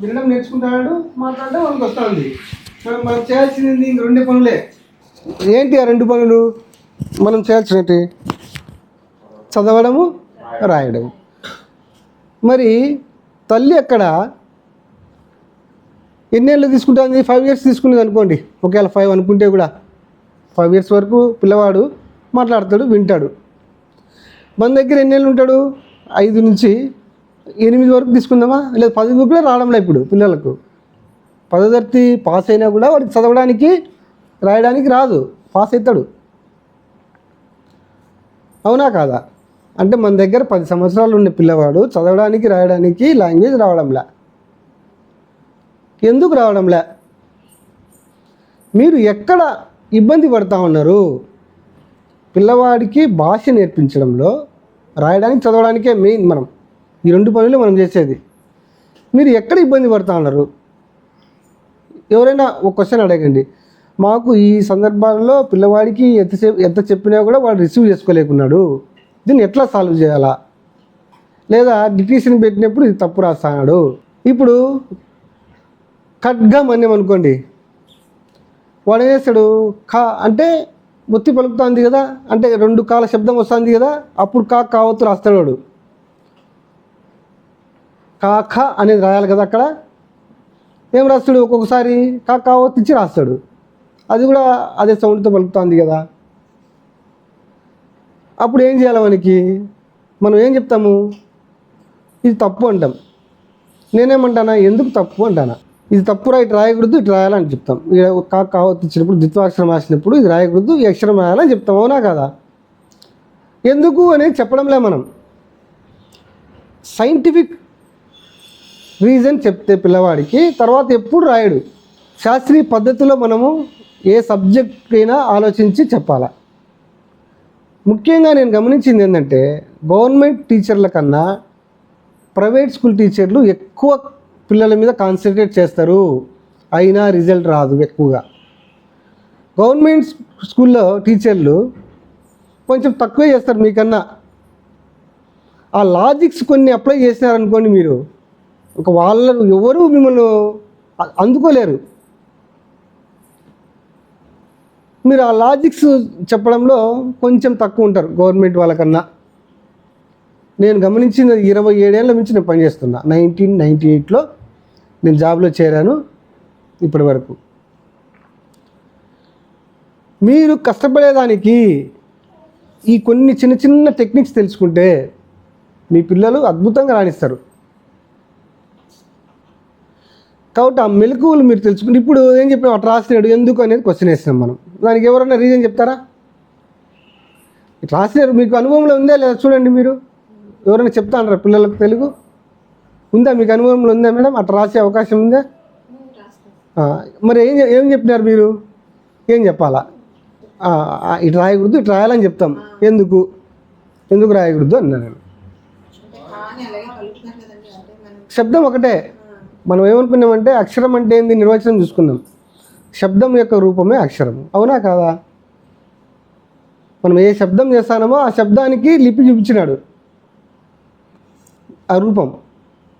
వినడం నేర్చుకుంటాడు, మాట్లాడడం వాళ్ళకి వస్తుంది. మనం చేయాల్సింది ఇంక రెండే పనులే. ఏంటి ఆ రెండు పనులు మనం చేయాల్సినవి? చదవడము, రాయడం. మరి తల్లి అక్కడ ఎన్నేళ్ళు తీసుకుంటుంది? 5 years తీసుకునేది అనుకోండి. ఒకవేళ 5 అనుకుంటే కూడా 5 years వరకు పిల్లవాడు మాట్లాడతాడు, వింటాడు. మన దగ్గర ఎన్నేళ్ళు ఉంటాడు? 5 నుంచి 8 వరకు తీసుకుందామా? లేదు 10 కూడా రావడంలే ఇప్పుడు పిల్లలకు. 10వ తరగతి పాస్ అయినా కూడా వాడికి చదవడానికి రాయడానికి రాదు, పాస్ అవుతాడు. అవునా కాదా? అంటే మన దగ్గర 10 సంవత్సరాలు ఉండే పిల్లవాడు చదవడానికి రాయడానికి లాంగ్వేజ్ రావడంలే. ఎందుకు రావడంలే? మీరు ఎక్కడ ఇబ్బంది పడుతూ ఉన్నారు? పిల్లవాడికి భాష నేర్పించడంలో రాయడానికి చదవడానికే మెయిన్. మనం ఈ 2 పనులు మనం చేసేది. మీరు ఎక్కడ ఇబ్బంది పడుతూ ఉన్నారు? ఎవరైనా ఒక క్వశ్చన్ అడగండి. మాకు ఈ సందర్భాల్లో పిల్లవాడికి ఎంత చెప్పినా కూడా వాడు రిసీవ్ చేసుకోలేకున్నాడు, దీన్ని ఎట్లా సాల్వ్ చేయాలా? లేదా డిక్టేషన్ పెట్టినప్పుడు ఇది తప్పు రాస్తాడు. ఇప్పుడు ఖడ్గం అన్నామనుకోండి, వాడు ఏం చేస్తాడు? కా అంటే ఒత్తి పలుకుతుంది కదా, అంటే 2 కాల శబ్దం వస్తుంది కదా, అప్పుడు కావత్తు రాస్తాడు వాడు. ఖ అనేది రాయాలి కదా, అక్కడ ఏం రాస్తాడు? ఒక్కొక్కసారి కావత్తు ఇచ్చి రాస్తాడు, అది కూడా అదే సౌండ్తో పలుకుతుంది కదా. అప్పుడు ఏం చేయాలి మనకి? మనం ఏం చెప్తాము? ఇది తప్పు అంటాం. నేనేమంటానా? ఎందుకు తప్పు అంటానా? ఇది తప్పు ఇటు రాయకూడదు, ఇటు రాయాలని చెప్తాం. కావత్తు ఇచ్చినప్పుడు ద్విత్వాక్షరం రాసినప్పుడు ఇది రాయకూడదు, ఈ అక్షరం రాయాలని చెప్తాం. అవునా కదా? ఎందుకు అనేది చెప్పడంలే మనం. సైంటిఫిక్ రీజన్ చెప్తే పిల్లవాడికి తర్వాత ఎప్పుడు రాయడు. శాస్త్రీయ పద్ధతిలో మనము ఏ సబ్జెక్ట్ అయినా ఆలోచించి చెప్పాలా. ముఖ్యంగా నేను గమనించింది ఏంటంటే, గవర్నమెంట్ టీచర్ల కన్నా ప్రైవేట్ స్కూల్ టీచర్లు ఎక్కువ పిల్లల మీద కాన్సన్ట్రేట్ చేస్తారు, అయినా రిజల్ట్ రాదు ఎక్కువగా. గవర్నమెంట్ స్కూల్లో టీచర్లు కొంచెం తక్కువే చేస్తారు మీకన్నా. ఆ లాజిక్స్ కొన్ని అప్లై చేసినారనుకోండి, మీరు ఒక వాళ్ళు ఎవరు మిమ్మల్ని అందుకోలేరు. మీరు ఆ లాజిక్స్ చెప్పడంలో కొంచెం తక్కువ ఉంటారు గవర్నమెంట్ వాళ్ళకన్నా. నేను గమనించిన 27 ఏళ్ళ నుంచి నేను పనిచేస్తున్నా. 1998లో నేను జాబ్లో చేరాను. ఇప్పటి వరకు మీరు కష్టపడేదానికి ఈ కొన్ని చిన్న చిన్న టెక్నిక్స్ తెలుసుకుంటే మీ పిల్లలు అద్భుతంగా రాణిస్తారు. కాబట్టి ఆ మెలకువలు మీరు తెలుసుకుంటే, ఇప్పుడు ఏం చెప్పినాం? అట్లా రాసినాడు ఎందుకు అనేది క్వశ్చన్ వేసినాం మనం. దానికి ఎవరైనా రీజన్ చెప్తారా? ఇట్లా రాసినారు, మీకు అనుభవంలో ఉందా లేదా చూడండి. మీరు ఎవరైనా చెప్తా అంటారా పిల్లలకు? తెలుగు ఉందా మీకు? అనుభవంలో ఉందా మేడం? అట్లా రాసే అవకాశం ఉందా? మరి ఏం చెప్పినారు మీరు? ఏం చెప్పాలా? ఇటు రాయకూడదు, ఇటు రాయాలని చెప్తాం. ఎందుకు రాయకూడదు అన్నా నేను. శబ్దం ఒకటే. మనం ఏమనుకున్నామంటే అక్షరం అంటే ఏంది నిర్వచనం చూసుకున్నాం. శబ్దం యొక్క రూపమే అక్షరం. అవునా కాదా? మనం ఏ శబ్దం చేస్తానమో ఆ శబ్దానికి లిపి చూపించినాడు, ఆ రూపం.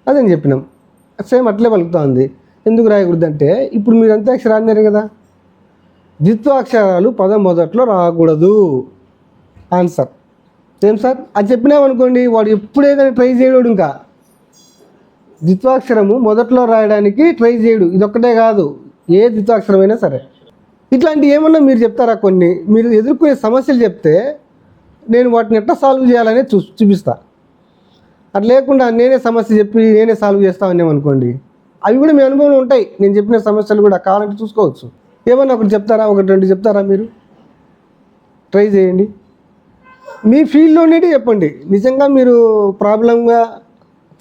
అదని చెప్పినాం. సేమ్ అట్లే పలుకుతుంది. ఎందుకు రాయకూడదు అంటే, ఇప్పుడు మీరు అంతే అక్షరాలు అన్నారు కదా, ద్విత్వాక్షరాలు పదం మొదట్లో రాకూడదు. ఆన్సర్ ఏం సార్? అది చెప్పినామనుకోండి, వాడు ఎప్పుడే కానీ ట్రై చేయడు. ఇంకా ద్విత్వాక్షరము మొదట్లో రాయడానికి ట్రై చేయడు. ఇదొక్కటే కాదు, ఏ ద్విత్వాక్షరమైనా సరే. ఇట్లాంటి ఏమన్నా మీరు చెప్తారా? కొన్ని మీరు ఎదుర్కొనే సమస్యలు చెప్తే నేను వాటిని ఎట్లా సాల్వ్ చేయాలనే చూపిస్తా. అట్లా లేకుండా నేనే సమస్య చెప్పి నేనే సాల్వ్ చేస్తా ఉన్నామనుకోండి, అవి కూడా మీ అనుభవంలో ఉంటాయి. నేను చెప్పిన సమస్యలు కూడా కావాలంటే చూసుకోవచ్చు. ఏమన్నా ఒకటి చెప్తారా? 1-2 చెప్తారా? మీరు ట్రై చేయండి. మీ ఫీల్డ్లోనే చెప్పండి. నిజంగా మీరు ప్రాబ్లంగా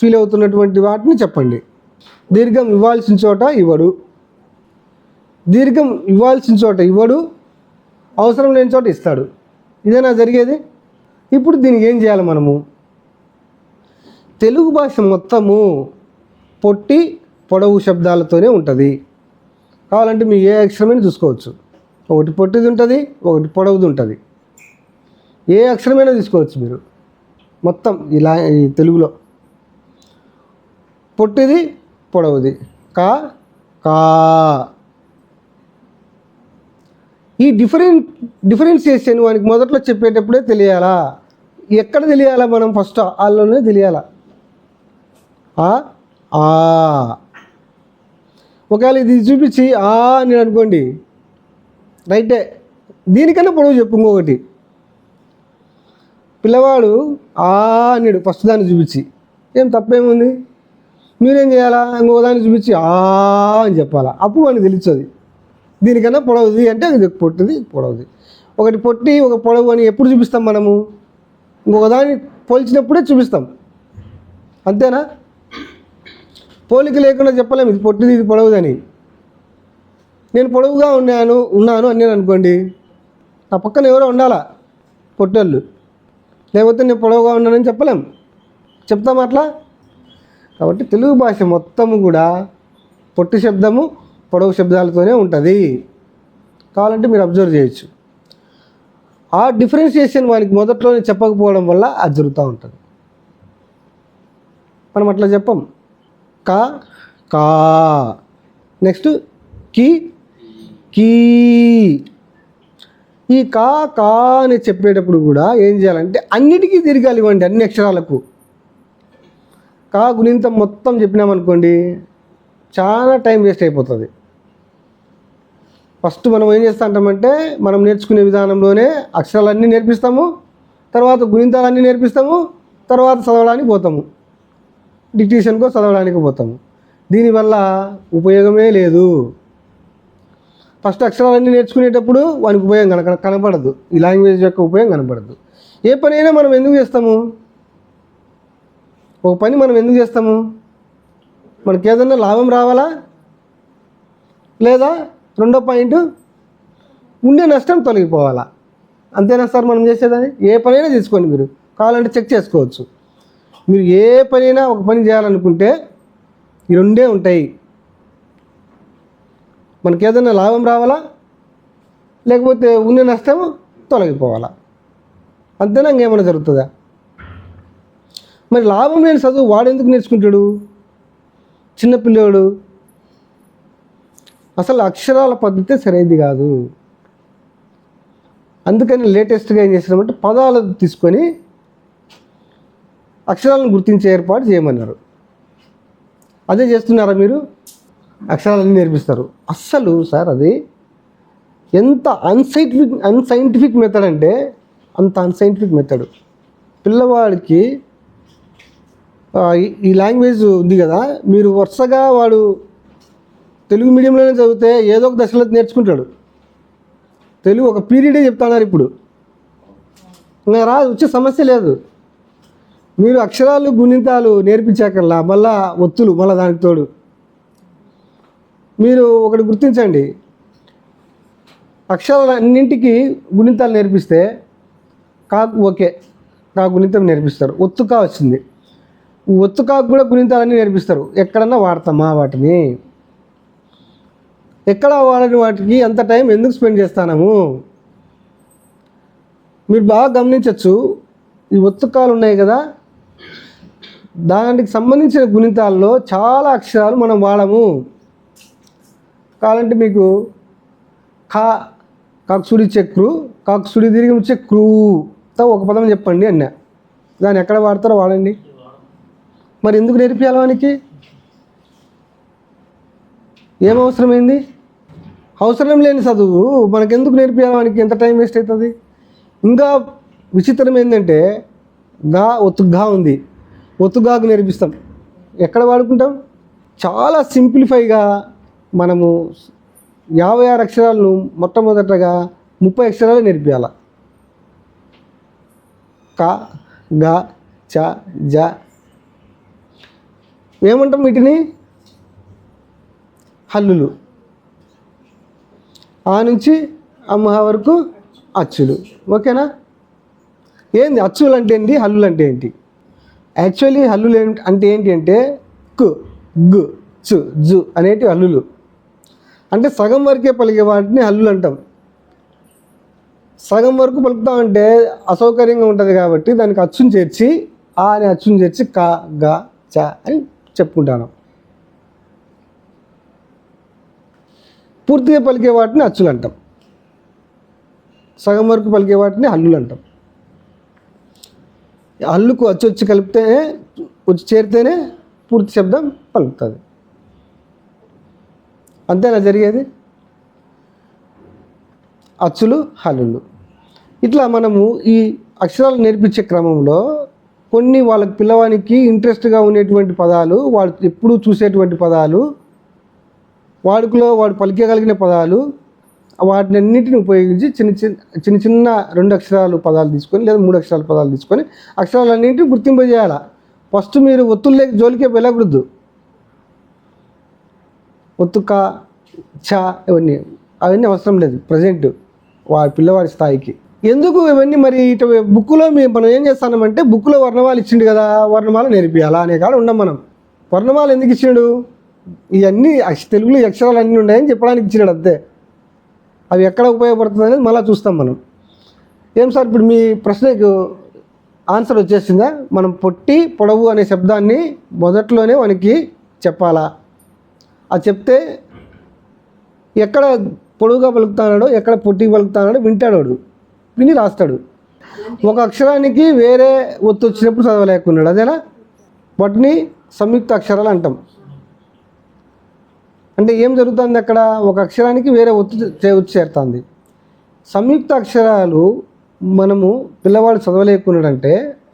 ఫీల్ అవుతున్నటువంటి వాటిని చెప్పండి. దీర్ఘం ఇవ్వాల్సిన చోట ఇవ్వడు, దీర్ఘం ఇవ్వాల్సిన చోట ఇవ్వడు, అవసరం లేని చోట ఇస్తాడు. ఇదేనా జరిగేది? ఇప్పుడు దీనికి ఏం చేయాలి మనము? తెలుగు భాష మొత్తము పొట్టి పొడవు శబ్దాలతోనే ఉంటుంది. కావాలంటే మీ ఏ అక్షరమైనా చూసుకోవచ్చు. ఒకటి పొట్టిది ఉంటుంది, ఒకటి పొడవుది ఉంటుంది. ఏ అక్షరమైనా తీసుకోవచ్చు మీరు. మొత్తం ఇలా ఈ తెలుగులో పొట్టిది పొడవుది. కా కా. ఈ డిఫరెన్షియేషన్ వానికి మొదట్లో చెప్పేటప్పుడే తెలియాలా? ఎక్కడ తెలియాలా? మనం ఫస్ట్ ఆల్లోనే తెలియాలా. ఆ ఆ. ఒకవేళ ఇది చూపించి ఆ అని అనుకోండి, రైటే. దీనికన్నా పొడవు చెప్పు ఇంకొకటి. పిల్లవాడు ఆ అన్నాడు ఫస్ట్ దాన్ని చూపించి, ఏం తప్పేముంది? మీరేం చేయాలా? ఇంకొక దాన్ని చూపించి ఆ అని చెప్పాలా, అప్పుడు వాడికి తెలుస్తుంది దీనికన్నా పొడవుది అంటే అది పొట్టిది పొడవుది. ఒకటి పొట్టి ఒక పొడవు అని ఎప్పుడు చూపిస్తాం మనము? ఇంకొక దాన్ని పోల్చినప్పుడే చూపిస్తాం, అంతేనా? పోలిక లేకుండా చెప్పలేము ఇది పొట్టిది ఇది పొడవుదని. నేను పొడవుగా ఉన్నాను అని నేను అనుకోండి, నా పక్కన ఎవరో ఉండాలా పొట్టోళ్ళు, లేకపోతే నేను పొడవుగా ఉన్నానని చెప్పలేము. చెప్తాం అట్లా. కాబట్టి తెలుగు భాష మొత్తము కూడా పొట్టి శబ్దము పొడవు శబ్దాలతోనే ఉంటుంది. కావాలంటే మీరు అబ్జర్వ్ చేయొచ్చు. ఆ డిఫరెన్షియేషన్ వానికి మొదట్లోనే చెప్పకపోవడం వల్ల అది జరుగుతూ ఉంటుంది. మనం అట్లా చెప్పం. కా కా. నెక్స్ట్ కి కీ. ఈ కా కా అని చెప్పేటప్పుడు కూడా ఏం చేయాలంటే అన్నిటికీ తిరగాలి ఇవ్వండి, అన్ని అక్షరాలకు. కా గుణింతం మొత్తం చెప్పినామనుకోండి చాలా టైం వేస్ట్ అయిపోతుంది. ఫస్ట్ మనం ఏం చేస్తూ ఉంటామంటే మనం నేర్చుకునే విధానంలోనే అక్షరాలన్నీ నేర్పిస్తాము, తర్వాత గుణింతాలన్నీ నేర్పిస్తాము, తర్వాత చదవడానికి పోతాము, డిక్టేషన్కో చదవడానికి పోతాము. దీనివల్ల ఉపయోగమే లేదు. ఫస్ట్ అక్షరాలన్నీ నేర్చుకునేటప్పుడు వానికి ఉపయోగం కనపడదు, ఈ లాంగ్వేజ్ యొక్క ఉపయోగం కనపడదు. ఏ పనైనా మనం ఎందుకు చేస్తాము? ఒక పని మనం ఎందుకు చేస్తాము? మనకి ఏదన్నా లాభం రావాలా, లేదా రెండో పాయింట్ ఉండే నష్టం తొలగిపోవాలా, అంతేనా సార్ మనం చేసేదని? ఏ పనైనా తీసుకోండి, మీరు కావాలంటే చెక్ చేసుకోవచ్చు. మీరు ఏ పనైనా ఒక పని చేయాలనుకుంటే ఈ రెండే ఉంటాయి. మనకి ఏదైనా లాభం రావాలా, లేకపోతే ఉండే నష్టం తొలగిపోవాలా, అంతేనా? ఇంకేమైనా జరుగుతుందా? మరి లాభం లేని చదువు వాడెందుకు నేర్చుకుంటాడు? చిన్నపిల్లోడు. అసలు అక్షరాల పద్ధతి సరైనది కాదు. అందుకని లేటెస్ట్గా ఏం చేస్తున్నామంటే పదాలు తీసుకొని అక్షరాలను గుర్తించే ఏర్పాటు చేయమన్నారు. అదే చేస్తున్నారా మీరు? అక్షరాలన్నీ నేర్పిస్తారు. అస్సలు సార్ అది ఎంత అన్సైంటిఫిక్ మెథడ్ అంటే అంత అన్సైంటిఫిక్ మెథడ్. పిల్లవాడికి ఈ లాంగ్వేజ్ ఉంది కదా, మీరు వరుసగా వాడు తెలుగు మీడియంలోనే చదివితే ఏదో ఒక దశలో నేర్చుకుంటాడు. తెలుగు ఒక పీరియడే చెప్తున్నారు ఇప్పుడు, ఇంకా రాదు, వచ్చే సమస్య లేదు. మీరు అక్షరాలు గుణింతాలు నేర్పించాకల్లా మళ్ళా ఒత్తులు, మళ్ళీ దానికి తోడు. మీరు ఒకటి గుర్తించండి, అక్షరాలన్నింటికి గుణింతాలు నేర్పిస్తే కాకు ఓకే, కా గుణింతం నేర్పిస్తారు. ఒత్తు కా వచ్చింది, ఒత్తు కాకు కూడా గుణింతాలన్నీ నేర్పిస్తారు. ఎక్కడన్నా వాడతామా వాటిని? ఎక్కడ వాడని వాటికి అంత టైం ఎందుకు స్పెండ్ చేస్తాము? మీరు బాగా గమనించవచ్చు, ఈ ఒత్తుకాలు ఉన్నాయి కదా, దానికి సంబంధించిన గుణితాల్లో చాలా అక్షరాలు మనం వాడము. కావాలంటే మీకు కా కాకుసుడి చక్రు, కాకుసుడి దీర్ఘం చక్రుతో ఒక పదం చెప్పండి అన్న, దాన్ని ఎక్కడ వాడతారో వాడండి. మరి ఎందుకు నేర్పియాలి వానికి? ఏం అవసరమైంది? అవసరం లేని చదువు మనకెందుకు నేర్పియాలి వానికి? ఎంత టైం వేస్ట్ అవుతుంది? ఇంకా విచిత్రం ఏంటంటే గా ఒత్తుగా ఉంది, ఒత్తుగాకు నేర్పిస్తాం. ఎక్కడ వాడుకుంటాం? చాలా సింప్లిఫైగా మనము 56 అక్షరాలను మొట్టమొదటగా 30 అక్షరాలు నేర్పియాల. క గ చ జ. ఏమంటాం వీటిని? హల్లులు. ఆ నుంచి అమ్మ వరకు అచ్చులు. ఓకేనా? ఏంది అచ్చులు అంటే ఏంటి, హల్లులు అంటే ఏంటి? యాక్చువల్లీ హల్లులు అంటే ఏంటి అంటే కు గు చు జు అనేటివి హల్లులు. అంటే సగం వరకే పలికే వాటిని హల్లులు అంటాం. సగం వరకు పలుకుతామంటే అసౌకర్యంగా ఉంటుంది కాబట్టి దానికి అచ్చుని చేర్చి, ఆ అని అచ్చుని చేర్చి క గ చ అని చెప్పుకుంటాను. పూర్తిగా పలికే వాటిని అచ్చులు అంటాం, సగం వరకు పలికే వాటిని హల్లులు అంటాం. హల్లుకు అచ్చు వచ్చి కలిపితే వచ్చి చేరితేనే పూర్తి శబ్దం పలుకుతుంది. అంతేనా జరిగేది? అచ్చులు హల్లులు. ఇట్లా మనము ఈ అక్షరాలు నేర్పించే క్రమంలో కొన్ని వాళ్ళకి పిల్లవానికి ఇంట్రెస్ట్గా ఉండేటువంటి పదాలు, వాడు ఎప్పుడూ చూసేటువంటి పదాలు, వాడుకలో వాడు పలికేయగలిగిన పదాలు, వాటిని అన్నింటిని ఉపయోగించి చిన్న చిన్న 2 అక్షరాలు పదాలు తీసుకొని లేదా 3 అక్షరాల పదాలు తీసుకొని అక్షరాలన్నింటినీ గుర్తింపజేయాలి. ఫస్ట్ మీరు ఒత్తులు జోలికే వెళ్ళకూడదు. ఒత్తు క చ అవన్నీ అవసరం లేదు ప్రజెంట్ పిల్లవాడి స్థాయికి. ఎందుకు ఇవన్నీ మరి ఇటు బుక్లో మనం ఏం చేస్తామంటే బుక్లో వర్ణమాల ఇచ్చిండు కదా, వర్ణమాల నేర్పియాలా అనే కాడ ఉండం మనం. వర్ణమాల ఎందుకు ఇచ్చిండు? ఇవన్నీ తెలుగులో అక్షరాలు అన్నీ ఉన్నాయని చెప్పడానికి ఇచ్చినాడు అంతే. అవి ఎక్కడ ఉపయోగపడుతుంది అనేది మళ్ళీ చూస్తాం మనం. ఏం సార్ ఇప్పుడు మీ ప్రశ్నకు ఆన్సర్ వచ్చేసిందా? మనం పొట్టి పొడవు అనే శబ్దాన్ని మొదట్లోనే వానికి చెప్పాలా? అది చెప్తే ఎక్కడ పొడవుగా పలుకుతాడో ఎక్కడ పొట్టిగా పలుకుతాడో వింటాడు, విని రాస్తాడు. ఒక అక్షరానికి వేరే ఒత్తు వచ్చినప్పుడు చదవలేకున్నాడు, అదేనా? వాటిని సంయుక్త అక్షరాలు అంటాం. అంటే ఏం జరుగుతుంది అక్కడ? ఒక అక్షరానికి వేరే ఒత్తు చేరుతుంది. సంయుక్త అక్షరాలు మనము పిల్లవాడు చదవలేకున్నాడంటే,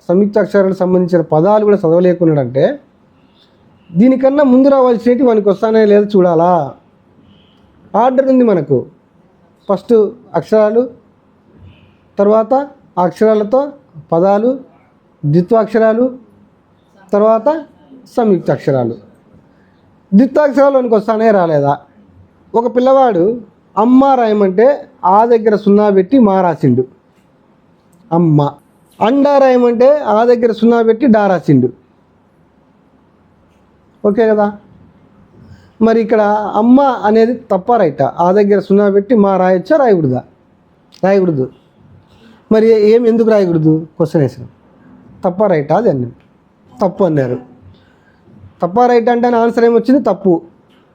సంయుక్త అక్షరాలకు సంబంధించిన పదాలు కూడా చదవలేకున్నాడంటే దీనికన్నా ముందు రావాల్సినవి వానికి వస్తానే లేదో చూడాలా. ఆర్డర్ ఉంది మనకు. ఫస్ట్ అక్షరాలు, తర్వాత ఆ అక్షరాలతో పదాలు, ద్విత్వాక్షరాలు, తర్వాత సంయుక్త అక్షరాలు. ద్విత్వాక్షరాలు వానికి వస్తానే రాలేదా? ఒక పిల్లవాడు అమ్మ రాయమంటే ఆ దగ్గర 0 పెట్టి మా రాసిండు అమ్మ. అండా రాయమంటే ఆ దగ్గర 0 పెట్టి డా రాసిండు. ఓకే కదా? మరి ఇక్కడ అమ్మ అనేది తప్ప రైటా? ఆ దగ్గర 0 పెట్టి మా రాయొచ్చా, రాయకూడదా? రాయకూడదు. మరి ఎందుకు రాయకూడదు? క్వశ్చన్ వేసాను. తప్ప రైటా? అది అన్నాం. తప్పు అన్నారు. తప్ప రైట్ అంటే ఆన్సర్ ఏమొచ్చింది? తప్పు.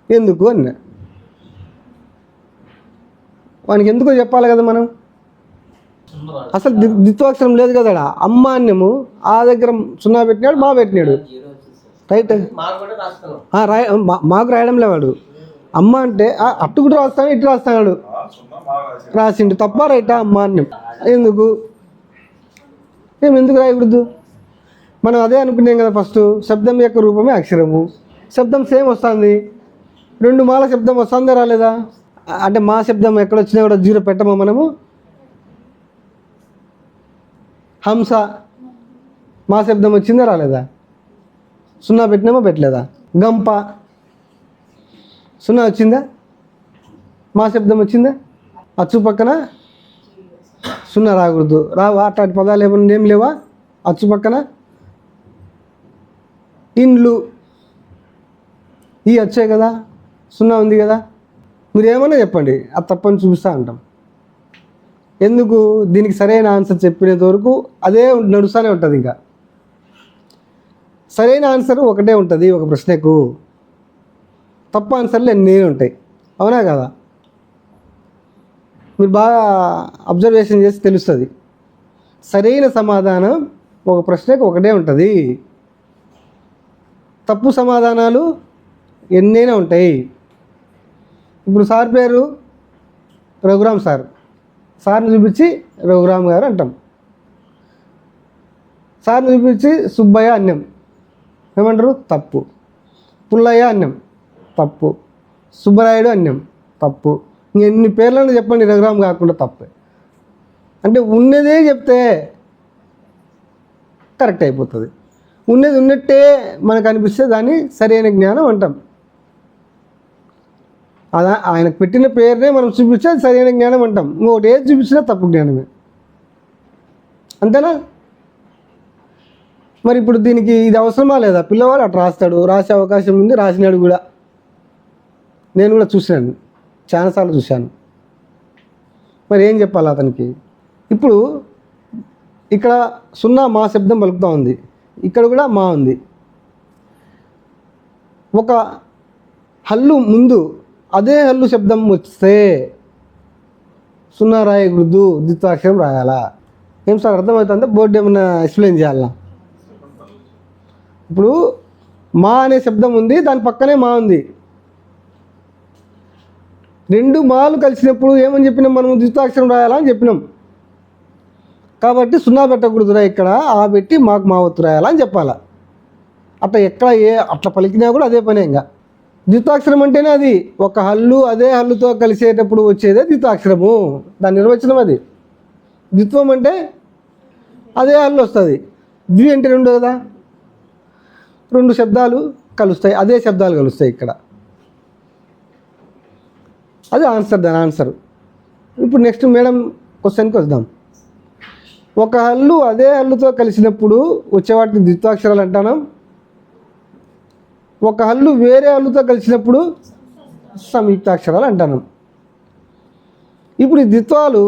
ఎందుకు అన్నా. వానికి ఎందుకో చెప్పాలి కదా మనం. అసలు ద్విత్వాక్షరం లేదు కదా. అమ్మ అన్నము ఆ దగ్గర 0 పెట్టినాడు, మా పెట్టినాడు. రైట్. మాకు రాయడం లేవాడు. అమ్మ అంటే అట్టు కూడా రాస్తాను, ఇటు రాస్తాడు, రాసిండు. తప్ప రైటా? అమ్మ అన్నం. ఎందుకు రాయకూడదు? మనం అదే అనుకున్నాం కదా ఫస్ట్. శబ్దం యొక్క రూపమే అక్షరము. శబ్దం సేమ్ వస్తుంది. 2 మాల శబ్దం వస్తుందా రాలేదా? అంటే మా శబ్దం ఎక్కడొచ్చినా కూడా 0 పెట్టమా మనము? హంస మా శబ్దం వచ్చిందా రాలేదా? 0 పెట్టినామా పెట్టలేదా? గంప 0 వచ్చిందా? మా శబ్దం వచ్చిందా? అచ్చు పక్కన 0 రాకూడదు. అట్లాంటి పదాలు ఏం లేవా అచ్చు పక్కన? ఇండ్లు ఈ వచ్చాయి కదా, 0 ఉంది కదా. మీరు ఏమన్నా చెప్పండి, అది తప్పని చూపిస్తా అంటాం. ఎందుకు? దీనికి సరైన ఆన్సర్ చెప్పినంత వరకు అదే నడుస్తూనే ఉంటుంది. ఇంకా సరైన ఆన్సర్ ఒకటే ఉంటుంది ఒక ప్రశ్నకు. తప్పు ఆన్సర్లు ఎన్ని ఉంటాయి, అవునా కదా? మీరు బాగా అబ్జర్వేషన్ చేసి తెలుస్తుంది. సరైన సమాధానం ఒక ప్రశ్నకు ఒకటే ఉంటుంది. తప్పు సమాధానాలు ఎన్నైనా ఉంటాయి. ఇప్పుడు సార్ పేరు రఘురామ్ సార్. సార్ని చూపించి రఘురామ్ గారు అంటాం. సార్ని చూపించి సుబ్బయ్య అన్నం ఏమంటారు? తప్పు. పుల్లయ్య అన్నం తప్పు. సుబ్బరాయుడు అన్నం తప్పు. ఎన్ని పేర్లను చెప్పండి రఘురామ్ కాకుండా తప్పే. అంటే ఉన్నదే చెప్తే కరెక్ట్ అయిపోతుంది. ఉన్నది ఉన్నట్టే మనకు అనిపిస్తే దాన్ని సరైన జ్ఞానం అంటాం. అలా ఆయనకు పెట్టిన పేరునే మనం చూపిస్తే అది సరైన జ్ఞానం అంటాం. ఇంకొకటి ఏది చూపించినా తప్పు జ్ఞానమే. అంతేనా? మరి ఇప్పుడు దీనికి ఇది అవసరమా లేదా? పిల్లవాడు అటు రాస్తాడు, రాసే అవకాశం ఉంది, రాసినాడు కూడా. నేను కూడా చూశాను, చాలాసార్లు చూశాను. మరి ఏం చెప్పాలి అతనికి? ఇప్పుడు ఇక్కడ 0 మా శబ్దం పలుకుతూ ఉంది, ఇక్కడ కూడా మా ఉంది. ఒక హల్లు ముందు అదే హల్లు శబ్దం వస్తే సున్నా రాయకూడదు, ద్విత్వాక్షరం రాయాలా? ఏం సార్ అర్థమవుతుందా? బోర్డు ఏమన్నా ఎక్స్ప్లెయిన్ చేయాలా? ఇప్పుడు మా అనే శబ్దం ఉంది, దాని పక్కనే మా ఉంది. రెండు మాలు కలిసినప్పుడు ఏమని చెప్పినాం మనం? ద్విత్వాక్షరం రాయాలా అని చెప్పినాం. కాబట్టి సున్నా పెట్టకూడదురా, ఇక్కడ ఆ పెట్టి మాకు మా ఒత్తు రాయాలా అని చెప్పాలా. అట్లా ఎక్కడ అట్లా పలికినా కూడా అదే పనే. ఇంకా ద్విత్వాక్షరం అంటేనే అది ఒక హల్లు అదే హల్లుతో కలిసేటప్పుడు వచ్చేదే ద్విత్వాక్షరము. దాని నిర్వచనం అది. ద్విత్వం అంటే అదే హల్లు వస్తుంది. ద్వి అంటే రెండు కదా, రెండు శబ్దాలు కలుస్తాయి, అదే శబ్దాలు కలుస్తాయి ఇక్కడ. అది ఆన్సర్, దాని ఆన్సర్. ఇప్పుడు నెక్స్ట్ మేడం క్వశ్చన్కి వద్దాం. ఒక హల్లు అదే హల్లుతో కలిసినప్పుడు వచ్చేవాటిని ద్విత్వాక్షరాలు అంటాను. ఒక హల్లు వేరే హల్లుతో కలిసినప్పుడు సంయుక్తాక్షరాలు అంటాను. ఇప్పుడు ఈ ద్విత్వాలు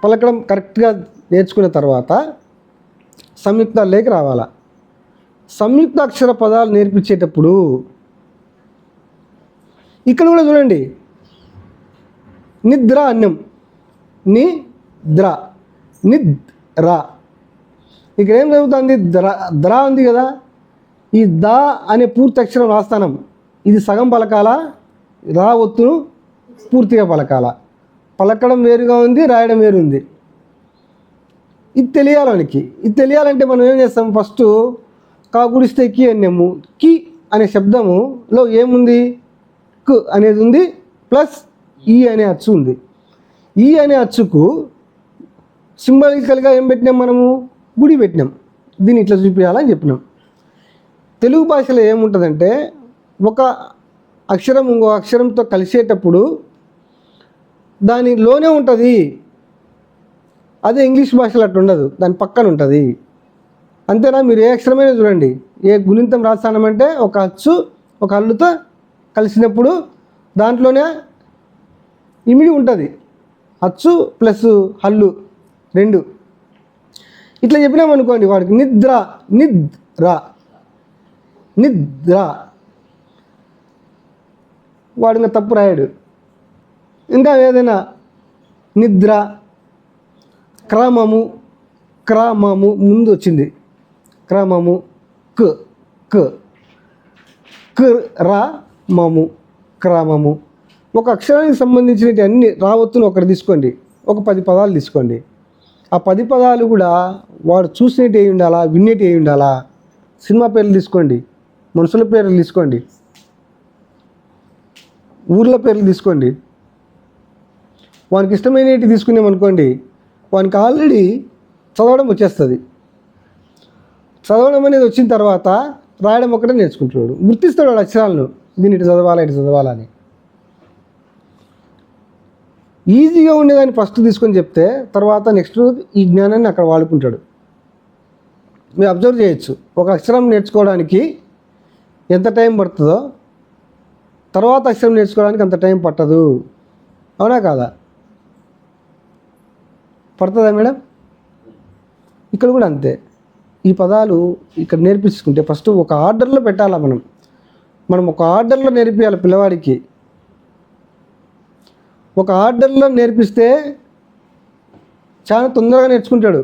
పలకడం కరెక్ట్గా నేర్చుకున్న తర్వాత సంయుక్తాల్లోకి రావాలా. సంయుక్తాక్షర పదాలు నేర్పించేటప్పుడు ఇక్కడ కూడా చూడండి, నిద్ర అన్నం, నిద్ర, నిద్ర. ఇక్కడ ఏం జరుగుతుంది? ద్ర ఉంది కదా, ఈ దా అనే పూర్తి అక్షరం రాస్తానం. ఇది సగం పలకాల, రా ఒత్తును పూర్తిగా పలకాల. పలకడం వేరుగా ఉంది, రాయడం వేరు ఉంది. ఇది తెలియాలి మనకి. ఇది తెలియాలంటే మనం ఏం చేస్తాం? ఫస్ట్ కా గుడిస్తే కి అన్నాము. కి అనే శబ్దములో ఏముంది? కు అనేది ఉంది, ప్లస్ ఈ అనే అచ్చు ఉంది. ఈ అనే అచ్చుకు సింబాలికల్గా ఏం పెట్టినాం మనము? గుడి పెట్టినాం. దీన్ని ఇట్లా చూపించాలని చెప్పినాం. తెలుగు భాషలో ఏముంటుందంటే ఒక అక్షరం ఇంకో అక్షరంతో కలిసేటప్పుడు దానిలోనే ఉంటుంది. అదే ఇంగ్లీష్ భాషలో అట్లా ఉండదు, దాని పక్కన ఉంటుంది. అంతేనా? మీరు ఏ అక్షరమైనా చూడండి, ఏ గుణింతం రాస్తానమంటే ఒక అచ్చు ఒక హల్లుతో కలిసినప్పుడు దాంట్లోనే ఇమిడి ఉంటుంది. అచ్చు ప్లస్ హల్లు రెండు. ఇట్లా చెప్పినామనుకోండి వాడికి నిద్ర, నిద్ర, నిద్ర, వాడు ఇంకా తప్పు రాయాడు. ఇంకా ఏదైనా నిద్ర, క్రమము, క్రమము ముందు వచ్చింది, క్రమము, క క క రా మము, క్రమము. ఒక అక్షరానికి సంబంధించినవి అన్ని రావత్తును ఒకటి తీసుకోండి, ఒక 10 పదాలు తీసుకోండి. ఆ 10 పదాలు కూడా వాడు చూసినట్టు అయి ఉండాలా, విన్నట్టు అయి ఉండాలా. సినిమా పేర్లు తీసుకోండి, మనుషుల పేర్లు తీసుకోండి, ఊర్ల పేర్లు తీసుకోండి. వానికి ఇష్టమైనవి తీసుకున్నామనుకోండి, వానికి ఆల్రెడీ చదవడం వచ్చేస్తుంది. చదవడం అనేది వచ్చిన తర్వాత రాయడం ఒకటే నేర్చుకుంటున్నాడు, గుర్తిస్తాడు వాడు అక్షరాలను. దీన్ని ఇటు చదవాలా, ఇటు చదవాలని. ఈజీగా ఉండేదాన్ని ఫస్ట్ తీసుకొని చెప్తే తర్వాత నెక్స్ట్ ఈ జ్ఞానాన్ని అక్కడ వాడుకుంటాడు. మీరు అబ్జర్వ్ చేయొచ్చు, ఒక అక్షరం నేర్చుకోవడానికి ఎంత టైం పడుతుందో తర్వాత అక్షరం నేర్చుకోవడానికి అంత టైం పట్టదు. అవునా కాదా? పడుతుందా మేడం? ఇక్కడ కూడా అంతే. ఈ పదాలు ఇక్కడ నేర్పించుకుంటే ఫస్ట్ ఒక ఆర్డర్లో పెట్టాలా. మనం ఒక ఆర్డర్లో నేర్పించాలి పిల్లవాడికి. ఒక ఆర్డర్లో నేర్పిస్తే చాలా తొందరగా నేర్చుకుంటాడు.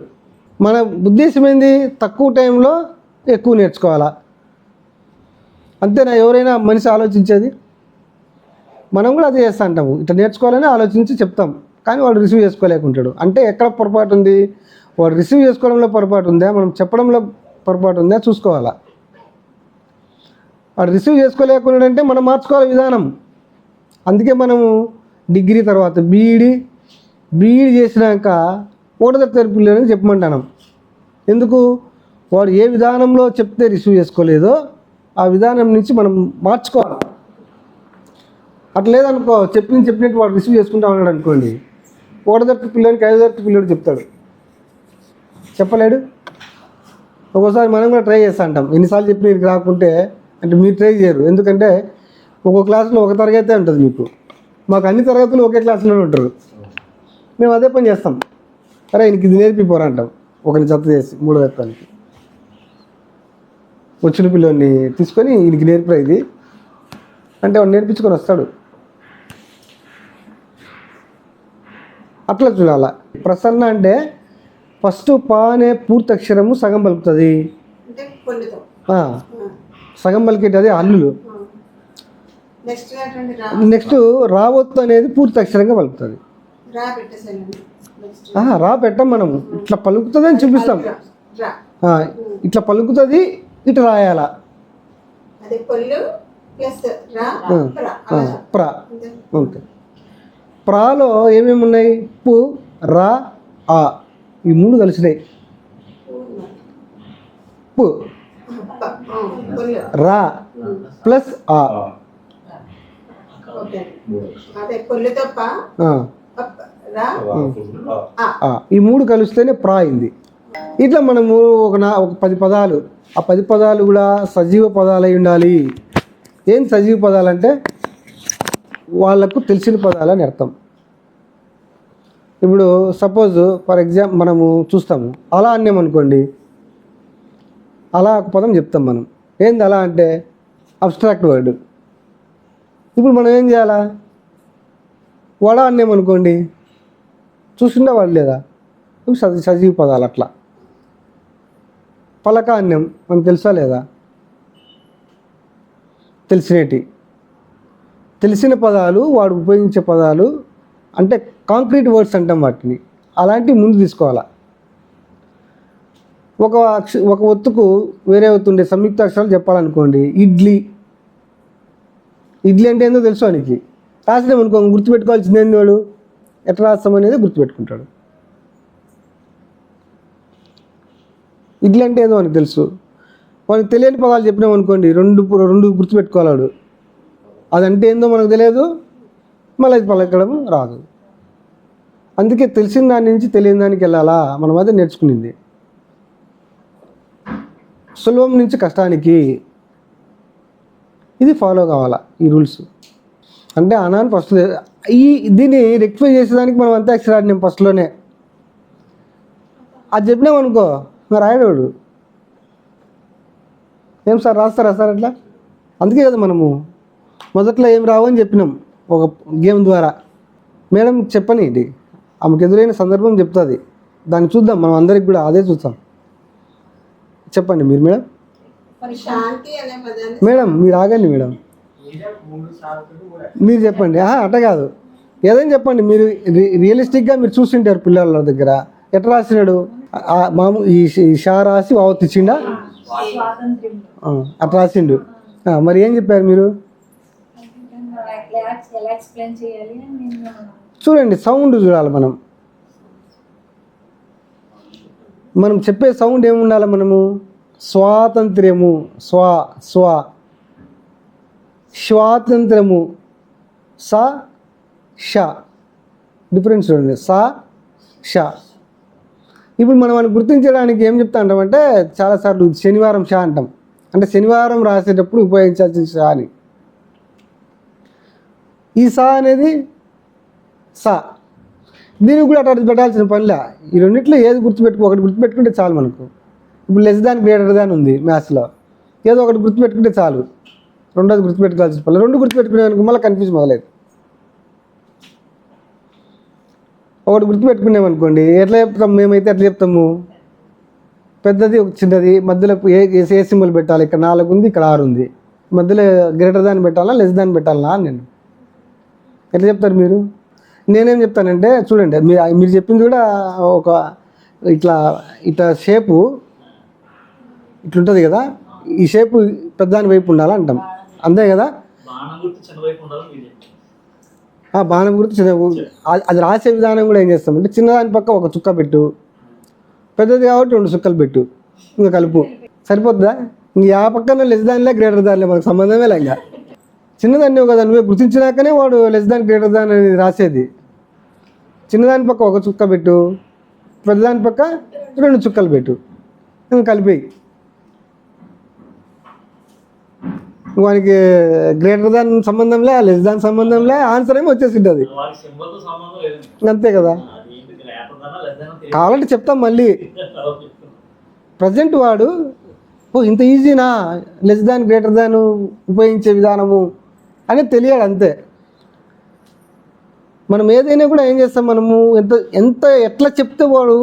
మన ఉద్దేశం ఏంది? తక్కువ టైంలో ఎక్కువ నేర్చుకోవాలా. అంతేనా ఎవరైనా మనిషి ఆలోచించేది? మనం కూడా అదే చేస్తూ ఉంటాము. ఇట్లా నేర్చుకోవాలని ఆలోచించి చెప్తాం, కానీ వాడు రిసీవ్ చేసుకోలేకుంటాడు. అంటే ఎక్కడ పొరపాటు ఉంది? వాడు రిసీవ్ చేసుకోవడంలో పొరపాటు ఉందా, మనం చెప్పడంలో పొరపాటు ఉందా చూసుకోవాలా. వాడు రిసీవ్ చేసుకోలేకున్నాడంటే మనం మార్చుకోవాలి విధానం. అందుకే మనము డిగ్రీ తర్వాత బీఈడి చేసినాక ఒకటో తరగతి పిల్లలని చెప్పమంటాం. ఎందుకు? వాడు ఏ విధానంలో చెప్తే రిసీవ్ చేసుకోలేదో ఆ విధానం నుంచి మనం మార్చుకోవాలి. అట్లా లేదనుకో, చెప్పినట్టు వాడు రిసీవ్ చేసుకుంటా ఉన్నాడు అనుకోండి, ఒకటో తరగతి పిల్లలకి 5వ తరగతి పిల్లడు చెప్తాడు, చెప్పలేడు. ఒక్కోసారి మనం కూడా ట్రై చేస్తూ ఉంటాం. ఎన్నిసార్లు చెప్పి నీకు రాకుంటే అంటే మీరు ట్రై చేయరు. ఎందుకంటే ఒక్కో క్లాస్లో ఒక తరగతే ఉంటుంది మీకు, మాకు అన్ని తరగతులు ఒకే క్లాసులోనే ఉంటారు. మేము అదే పని చేస్తాం. అరే ఇంక ఇది నేర్పిపోరా అంటాం, ఒకరిని జత చేసి 3వ తరగతికి వచ్చిన పిల్లోని తీసుకొని వీనికి నేర్పిరా ఇది అంటే వాడు నేర్పించుకొని వస్తాడు. అట్లా చూడాలా. ప్రసన్న అంటే ఫస్ట్ పా అనే పూర్తి అక్షరము సగం పలుకుతుంది, సగం పలికేటది హల్లులు. నెక్స్ట్ రావత్తు అనేది పూర్తి అక్షరంగా పలుకుతుంది. రా పెట్టం, మనం ఇట్లా పలుకుతుంది అని చూపిస్తాం. ఇట్లా పలుకుతుంది, ఇట్లా రాయాలా. ప్రా ఓకే. ప్రాలో ఏమేమి ఉన్నాయి? పు, రా, ఆ, ఈ మూడు కలిసినాయి. పు, రా ప్లస్ ఆ, ఈ మూడు కలిస్తేనే ప్రా అయింది. ఇట్లా మనము ఒక 10 పదాలు, ఆ 10 పదాలు కూడా సజీవ పదాలు అయి ఉండాలి. ఏం సజీవ పదాలు అంటే వాళ్ళకు తెలిసిన పదాలు అని అర్థం. ఇప్పుడు సపోజ్ ఫర్ ఎగ్జాంపుల్ మనము చూస్తాము, అలా అన్నామనుకోండి, అలా ఒక పదం చెప్తాం మనం. ఏంది అలా అంటే అబ్స్ట్రాక్ట్ వర్డ్. ఇప్పుడు మనం ఏం చేయాలా? వడ అన్నామనుకోండి, చూసిండే వాడు లేదా? సజీవ పదాలు. అట్లా పలక అన్నం మనకు తెలుసా లేదా? తెలిసిన పదాలు, వాడు ఉపయోగించే పదాలు అంటే కాంక్రీట్ వర్డ్స్ అంటాం వాటిని. అలాంటివి ముందు తీసుకోవాలా. ఒక ఒత్తుకు వేరే ఒత్తుండే సంయుక్త అక్షరాలు చెప్పాలనుకోండి, ఇడ్లీ. ఇడ్లీ అంటే ఏందో తెలుసు వానికి. రాసినామనుకో, గుర్తుపెట్టుకోవాల్సింది ఏంది? వాడు ఎట్లా రాస్తాం అనేది గుర్తుపెట్టుకుంటాడు. ఇడ్లీ అంటే ఏదో మనకు తెలుసు. మనకు తెలియని పదాలు చెప్పినామనుకోండి, రెండు గుర్తుపెట్టుకోవాలాడు. అదంటే ఏందో మనకు తెలియదు, మళ్ళీ అది పలకడం రాదు. అందుకే తెలిసిన దాని నుంచి తెలియని దానికి వెళ్ళాలా. మనం అదే నేర్చుకునింది. సులభం నుంచి కష్టానికి ఇది ఫాలో కావాలా, ఈ రూల్స్. అంటే అనాన్ని ఫస్ట్ దీన్ని రెక్టిఫై చేసేదానికి మనం అంతా అక్షరాడినాం ఫస్ట్లోనే. అది చెప్పినామనుకో రాయడవాడు. ఏం సార్ రాస్తారా సార్ అట్లా? అందుకే కదా మనము మొదట్లో ఏం రావు అని చెప్పినాం ఒక గేమ్ ద్వారా. మేడం చెప్పని, ఇది ఆమెకు ఎదురైన సందర్భం చెప్తుంది, దాన్ని చూద్దాం. మనం అందరికి కూడా అదే చూస్తాం. చెప్పండి మీరు మేడం. మేడం మీరు ఆగండి మేడం, మీరు చెప్పండి. అట్ట కాదు, ఏదైనా చెప్పండి. మీరు రియలిస్టిక్గా మీరు చూసింటారు పిల్లల దగ్గర. ఎట్లా రాసినాడు? మామూలు ఈ షా రాసి వావత్తిచ్చిండా, అట్లా రాసిండు. మరి ఏం చెప్పారు మీరు? చూడండి, సౌండ్ చూడాలి. మనం చెప్పే సౌండ్ ఏముండాలి? మనము స్వాతంత్ర్యము, స్వాతంత్రము, సా షా డిఫరెన్స్ చూడండి. సా షా. ఇప్పుడు మనం గుర్తించడానికి ఏం చెప్తా అంటామంటే, చాలాసార్లు శనివారం షా అంటాం. అంటే శనివారం రాసేటప్పుడు ఉపయోగించాల్సిన షా అని. ఈ సా అనేది సా, దీనికి కూడా అట్లా పెట్టాల్సిన పనిలే. ఈ రెండిట్లో ఏది ఒకటి గుర్తుపెట్టుకుంటే చాలు మనకు. ఇప్పుడు లెస్ దాన్ గ్రేటర్ దాన్ ఉంది మ్యాథ్స్లో, ఏదో ఒకటి గుర్తుపెట్టుకుంటే చాలు. రెండోది గుర్తుపెట్టుకోవాల్సిన పని. రెండు గుర్తుపెట్టుకునేందుకు మళ్ళీ కన్ఫ్యూజ్ మొదలైంది. ఒకటి గుర్తుపెట్టుకున్నామనుకోండి, ఎట్లా చెప్తాం? మేమైతే ఎట్లా చెప్తాము? పెద్దది ఒక చిన్నది, మధ్యలో ఏ సింబల్ పెట్టాలి? ఇక్కడ 4 ఉంది, ఇక్కడ 6 ఉంది. మధ్యలో గ్రేటర్ దాన్ పెట్టాలా, లెస్ దాన్ పెట్టాలా అని నేను ఎట్లా చెప్తారు మీరు? నేనేం చెప్తానంటే చూడండి, మీరు చెప్పింది కూడా ఒక ఇట్లా షేపు ఇట్లుంటుంది కదా, ఈ షేపు పెద్దదాని వైపు ఉండాలి అంటాం, అంతే కదా? బాణం గుర్తు చిన్న, అది రాసే విధానం కూడా ఏం చేస్తామంటే, చిన్నదాని పక్క ఒక చుక్క పెట్టు, పెద్దది కాబట్టి 2 చుక్కలు పెట్టు, ఇంకా కలుపు. సరిపోతుందా? ఇంక ఆ పక్కన లెస్ దానిలే గ్రేటర్ దానిలే, మనకు సంబంధమే లే. ఇంకా చిన్నదాన్ని కదా నువ్వే గుర్తించినాకనే వాడు లెస్ దాన్ గ్రేటర్ దాన్ అని రాసేది. చిన్నదాని పక్క ఒక చుక్క పెట్టు, పెద్దదాని పక్క 2 చుక్కలు పెట్టు, ఇంకా కలిపి. వానికి గ్రేటర్ దాన్ సంబంధంలే, లెస్ దాన్ సంబంధంలే, ఆన్సర్ ఏమో వచ్చేసింటుంది. అంతే కదా? కావాలంటే చెప్తాం మళ్ళీ. ప్రజెంట్ వాడు ఇంత ఈజీనా లెస్ దాన్ గ్రేటర్ దాన్ ఉపయోగించే విధానము అనేది తెలియదు అంతే. మనం ఏదైనా కూడా ఏం చేస్తాం, మనము ఎంత ఎంత ఎట్లా చెప్తే వాడు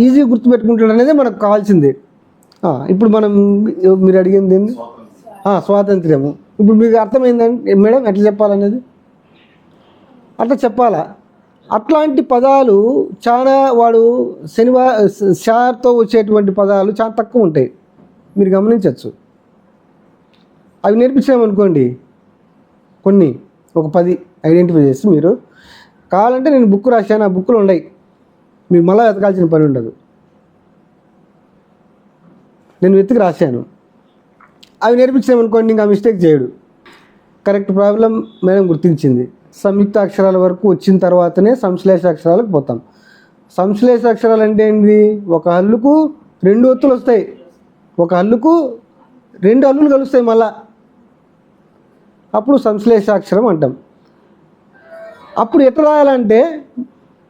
ఈజీగా గుర్తుపెట్టుకుంటాడు అనేది మనకు కావాల్సిందే. ఇప్పుడు మనం మీరు అడిగింది ఏంది? స్వాతంత్ర్యము. ఇప్పుడు మీకు అర్థమైందండి మేడం ఎట్లా చెప్పాలనేది? అట్లా చెప్పాలా. అట్లాంటి పదాలు చాలా వాడు షార్తో వచ్చేటువంటి పదాలు చాలా తక్కువ ఉంటాయి, మీరు గమనించవచ్చు. అవి నేర్పించామనుకోండి, కొన్ని ఒక 10 ఐడెంటిఫై చేసి మీరు కావాలంటే నేను బుక్ రాశాను, ఆ బుక్లో ఉన్నాయి, మీరు మళ్ళీ వెతకాల్సిన పని ఉండదు. నేను వెతికి రాశాను, అవి నేర్పించామనుకోండి, ఇంకా మిస్టేక్ చేయడు. కరెక్ట్ ప్రాబ్లం మేడం గుర్తించింది. సంయుక్త అక్షరాల వరకు వచ్చిన తర్వాతనే సంశ్లేష అక్షరాలకు పోతాం. సంశ్లేష అక్షరాలు అంటే ఏంటి? ఒక హల్లుకు 2 ఒత్తులు వస్తాయి, ఒక హల్లుకు 2 హల్లులు కలుస్తాయి మళ్ళా, అప్పుడు సంశ్లేషాక్షరం అంటాం. అప్పుడు ఎట్లా రాయాలంటే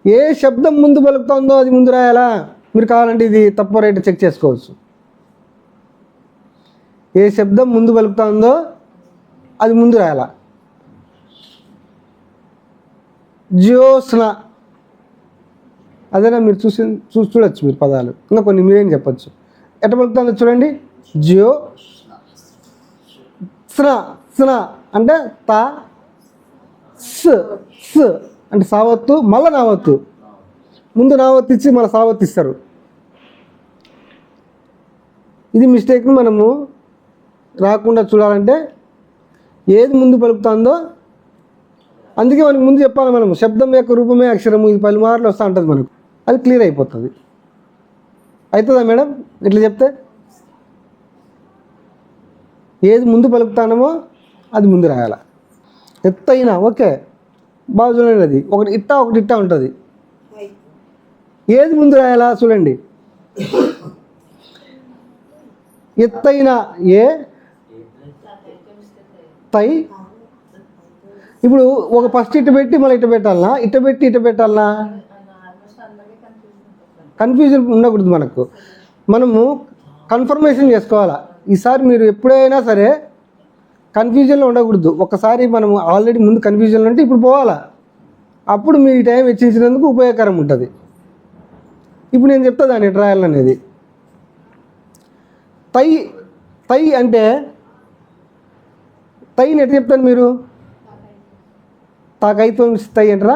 ఏ శబ్దం ముందు పలుకుతుందో అది ముందు రాయాలా. మీరు కావాలంటే ఇది తప్పు రైట్ చెక్ చేసుకోవచ్చు. ఏ శబ్దం ముందు పలుకుతుందో అది ముందు రాయాలా. జ్యోత్స్న, అదేనా మీరు చూడొచ్చు మీరు పదాలు. ఇంకా కొన్ని మీరేం చెప్పచ్చు. ఎట్లా పలుకుతుందో చూడండి. జ్యో స్న, స్న అంటే తా, స్ స్ అంటే సావత్తు, మళ్ళీ నావత్తు, ముందు నావత్తు ఇచ్చి మళ్ళీ సావత్తు ఇస్తారు. ఇది మిస్టేక్ని మనము రాకుండా చూడాలంటే ఏది ముందు పలుకుతుందో అందుకే మనకు ముందు చెప్పాలి. మనము శబ్దం యొక్క రూపమే అక్షరము, ఇది పలుమార్లు వస్తూ ఉంటుంది మనకు, అది క్లియర్ అయిపోతుంది. అవుతుందా మేడం ఇట్లా చెప్తే? ఏది ముందు పలుకుతానమో అది ముందు రాయాల. ఎత్తైనా ఓకే, బాగా చూడండి, అది ఒకటి ఇట్టా ఉంటుంది. ఏది ముందు రాయాలా చూడండి. ఎత్తైన ఏ, తై. ఇప్పుడు ఒక ఫస్ట్ ఇట్ట పెట్టి మళ్ళీ ఇట్ట పెట్టాలనా, ఇట్ట పెట్టి ఇట్ట పెట్టాలనా? కన్ఫ్యూజన్ ఉండకూడదు మనకు. మనము కన్ఫర్మేషన్ చేసుకోవాలా. ఈసారి మీరు ఎప్పుడైనా సరే కన్ఫ్యూజన్లో ఉండకూడదు. ఒకసారి మనం ఆల్రెడీ ముందు కన్ఫ్యూజన్లో ఉంటే ఇప్పుడు పోవాలా, అప్పుడు మీరు ఈ టైం వెచ్చించినందుకు ఉపయోగకరం ఉంటుంది. ఇప్పుడు నేను చెప్తా దాన్ని ఎట్లా రాయాలనేది. తై, తై అంటే తైని ఎట్లా చెప్తాను మీరు? తాకైత్వం తై అంటారా?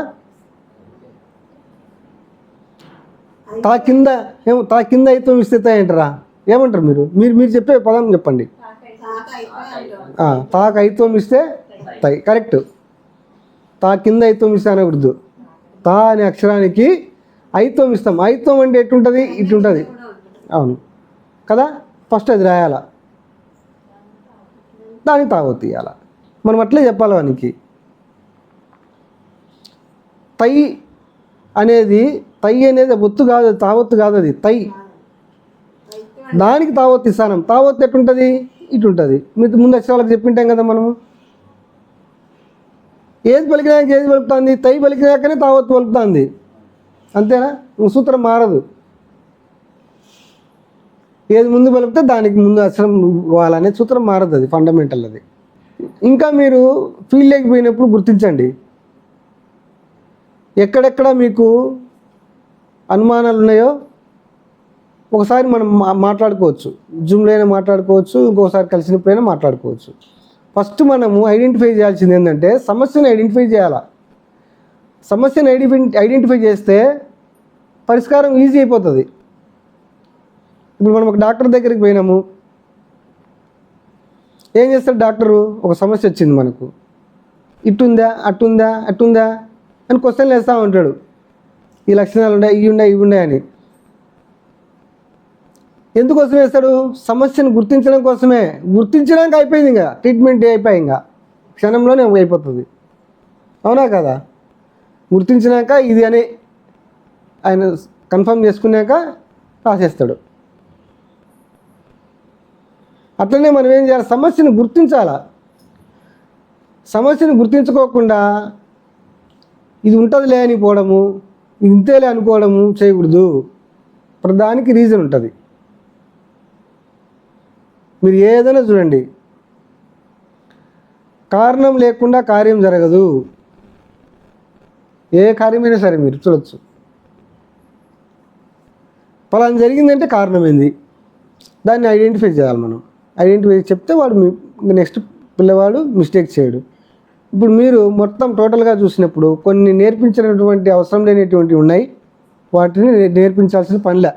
తా కింద అయిత్వం ఇస్తే తై అంటారా? ఏమంటారు మీరు? మీరు చెప్పే పదం చెప్పండి. తాకు అయిత్వం ఇస్తే తై, కరెక్ట్. తా కింద అయిత్వం ఇస్తే అనకూడదు. తా అనే అక్షరానికి అయిత్వం ఇస్తాం. అయిత్వం అంటే ఎట్టుంటుంది? ఇటుంటుంది. అవును కదా, ఫస్ట్ అది రాయాల, దానికి తావత్తు ఇవ్వాల. మనం అట్లే చెప్పాలి వానికి. తై అనేది ఒత్తు కాదు, తావత్తు కాదు, అది తై. దానికి తావత్తు ఇస్తానం. తావత్తు ఎట్టుంటుంది? ఇటుంటుంది. మీరు ముందు అక్షరాలకు చెప్పింటాం కదా మనము. ఏది పలికినాక ఏది పలుకుతుంది? తై పలికినాకనే తావత్తు పలుకుతుంది, అంతేనా? సూత్రం మారదు. ఏది ముందు పలికితే దానికి ముందు అక్షరం పోవాలనే సూత్రం మారదు, అది ఫండమెంటల్. అది ఇంకా మీరు ఫీల్డ్ లేకపోయినప్పుడు గుర్తించండి. ఎక్కడెక్కడ మీకు అనుమానాలు ఉన్నాయో ఒకసారి మనం మాట్లాడుకోవచ్చు. జూమ్లో అయినా మాట్లాడుకోవచ్చు, ఇంకోసారి కలిసినప్పుడైనా మాట్లాడుకోవచ్చు. ఫస్ట్ మనము ఐడెంటిఫై చేయాల్సింది ఏంటంటే సమస్యను ఐడెంటిఫై చేయాలా. సమస్యను ఐడెంటిఫై చేస్తే పరిష్కారం ఈజీ అయిపోతుంది. ఇప్పుడు మనం ఒక డాక్టర్ దగ్గరికి పోయినాము, ఏం చేస్తాడు డాక్టరు? ఒక సమస్య వచ్చింది మనకు, ఇట్టుందా అట్టుందా అని క్వశ్చన్లు వేస్తూ ఉంటాడు. ఈ లక్షణాలు ఉన్నాయి, ఇవి ఉన్నాయి అని. ఎందుకోసం వేస్తాడు? సమస్యను గుర్తించడం కోసమే. గుర్తించడానికి అయిపోయింది, ఇంకా ట్రీట్మెంట్ అయిపోయి ఇంకా క్షణంలోనే అయిపోతుంది. అవునా కదా? గుర్తించినాక ఇది అని ఆయన కన్ఫర్మ్ చేసుకున్నాక రాసేస్తాడు. అట్లనే మనం ఏం చేయాలి? సమస్యను గుర్తించాలా. సమస్యను గుర్తించుకోకుండా ఇది ఉంటుందిలే అని పోవడము, ఇది ఇంతేలే అనుకోవడము చేయకూడదు. ప్రధానికి రీజన్ ఉంటుంది. మీరు ఏదైనా చూడండి, కారణం లేకుండా కార్యం జరగదు. ఏ కార్యమైనా సరే మీరు చూడొచ్చు. పలానా జరిగిందంటే కారణం ఏంది, దాన్ని ఐడెంటిఫై చేయాలి. మనం ఐడెంటిఫై చెప్తే వాడు నెక్స్ట్ పిల్లవాడు మిస్టేక్ చేయడు. ఇప్పుడు మీరు మొత్తం టోటల్గా చూసినప్పుడు కొన్ని నేర్పించినటువంటి అవసరం లేనిటువంటివి ఉన్నాయి, వాటిని నేర్పించాల్సిన పనిలే.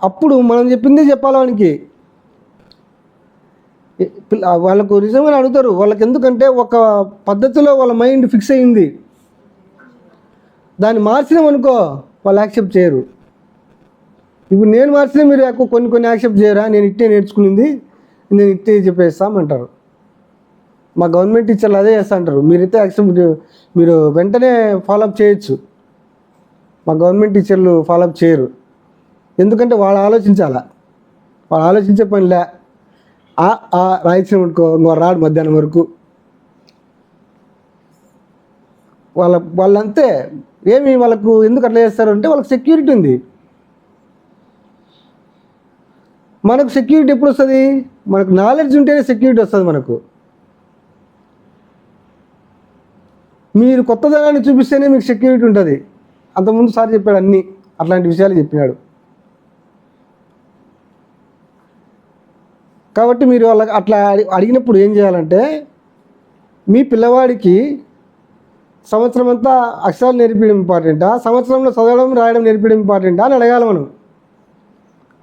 అప్పుడు మనం చెప్పిందే చెప్పాలి వానికి. వాళ్ళకు నిజంగా అడుగుతారు. వాళ్ళకి ఎందుకంటే ఒక పద్ధతిలో వాళ్ళ మైండ్ ఫిక్స్ అయ్యింది, దాన్ని మార్చినామనుకో వాళ్ళు యాక్సెప్ట్ చేయరు. ఇప్పుడు నేను మార్చినా మీరు కొన్ని యాక్సెప్ట్ చేయరా, నేను ఇట్టే నేర్చుకునింది నేను ఇట్టే చెప్పేస్తామంటారు. మా గవర్నమెంట్ టీచర్లు అదే చేస్తా అంటారు. మీరైతే యాక్సెప్ట్ మీరు వెంటనే ఫాలోఅప్ చేయొచ్చు, మా గవర్నమెంట్ టీచర్లు ఫాలోఅప్ చేయరు. ఎందుకంటే వాళ్ళు ఆలోచించాలా, వాళ్ళు ఆలోచించే పనిలే. రాయించిన అనుకో రాడు మధ్యాహ్నం వరకు. వాళ్ళంతే. ఏమి వాళ్ళకు ఎందుకు అట్లా చేస్తారు అంటే వాళ్ళకి సెక్యూరిటీ ఉంది. మనకు సెక్యూరిటీ ఎప్పుడు వస్తుంది, మనకు నాలెడ్జ్ ఉంటేనే సెక్యూరిటీ వస్తుంది మనకు. మీరు కొత్తదనాన్ని చూపిస్తేనే మీకు సెక్యూరిటీ ఉంటుంది. అంతకుముందు సార్ చెప్పాడు అన్నీ అట్లాంటి విషయాలు చెప్పినాడు. కాబట్టి మీరు వాళ్ళకి అట్లా అడిగినప్పుడు ఏం చేయాలంటే, మీ పిల్లవాడికి సంవత్సరం అంతా అక్షరాలు నేర్పించడం ఇంపార్టెంటా, సంవత్సరంలో చదవడం రాయడం నేర్పించడం ఇంపార్టెంటా అని అడగాలి. మనం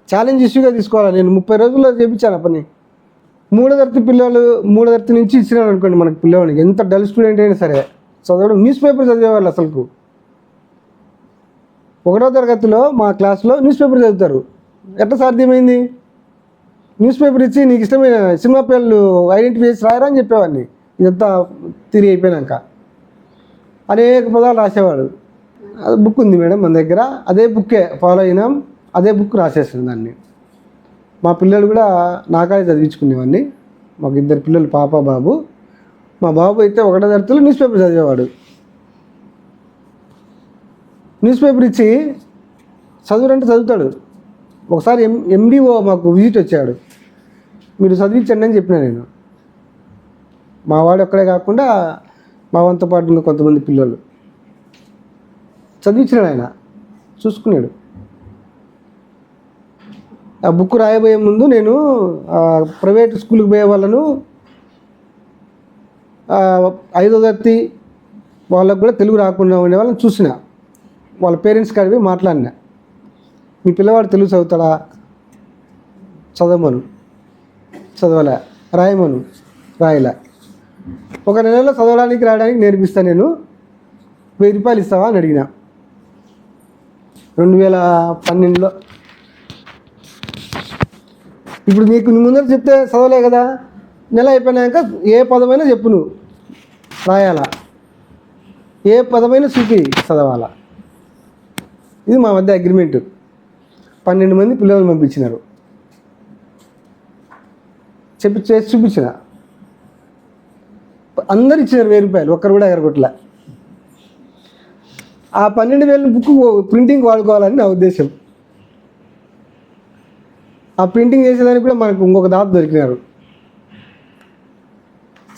ఛాలెంజ్ ఇష్యూగా తీసుకోవాలి. నేను 30 రోజుల్లో చేయించాను ఆ పని. మూడో తరగతి నుంచి ఇచ్చినాడు అనుకోండి మనకు పిల్లవాడికి, ఎంత డల్ స్టూడెంట్ అయినా సరే చదవడం. న్యూస్ పేపర్ చదివేవాళ్ళు అసలుకు. 1వ తరగతిలో మా క్లాస్లో న్యూస్ పేపర్ చదువుతారు. ఎట్లా సాధ్యమైంది? న్యూస్ పేపర్ ఇచ్చి నీకు ఇష్టమైన సినిమా పేర్లు ఐడెంటిఫై చేసి రాయరా అని చెప్పేవాడిని. ఇదంతా తిరిగి అయిపోయినాక అనేక పదాలు రాసేవాడు. అది బుక్ ఉంది మేడం మన దగ్గర, అదే బుక్కే ఫాలో అయినాం, అదే బుక్ రాసేస్తుంది దాన్ని. మా పిల్లలు కూడా నాకాడే చదివించుకునేవాడిని. మాకు 2 పిల్లలు, పాప బాబు. మా బాబు అయితే 1వ తరగతిలో న్యూస్ పేపర్ చదివేవాడు. న్యూస్ పేపర్ ఇచ్చి చదువురంటే చదువుతాడు. ఒకసారి ఎండిఓ మాకు విజిట్ వచ్చాడు. మీరు చదివించండి అని చెప్పిన నేను. మా వాడు ఒక్కడే కాకుండా మా వంతో పాటు ఉన్న కొంతమంది పిల్లలు చదివించినాడు. ఆయన చూసుకున్నాడు. ఆ బుక్ రాయబోయే ముందు నేను ప్రైవేట్ స్కూల్కి పోయే వాళ్ళను 5వ తరగతి వాళ్ళకు కూడా తెలుగు రాకుండా ఉండే వాళ్ళని చూసిన. వాళ్ళ పేరెంట్స్ కాడికి మాట్లాడినా, మీ పిల్లవాడు తెలుగు చదువుతాడా, చదవమను, చదవలే, రాయమను, రాయలే. 1 నెలలో చదవడానికి రాయడానికి నేర్పిస్తాను నేను, 1000 రూపాయలు ఇస్తావా అని అడిగిన 2012లో. ఇప్పుడు మీకు ముందర చెప్తే చదవలే కదా, నెల అయిపోయినాక ఏ పదమైనా చెప్పు, నువ్వు రాయాలా, ఏ పదమైనా చూపి చదవాలా. ఇది మా మధ్య అగ్రిమెంటు. 12 మంది పిల్లలు పంపించినారు, చేసి చూపించిన. అందరు ఇచ్చినారు 1000 రూపాయలు, ఒక్కరు కూడా ఎగరగొట్టలే. ఆ 12,000 బుక్ ప్రింటింగ్ వాడుకోవాలని నా ఉద్దేశం. ఆ ప్రింటింగ్ చేసేదానికి కూడా మనకు ఇంకొక దాత దొరికినారు,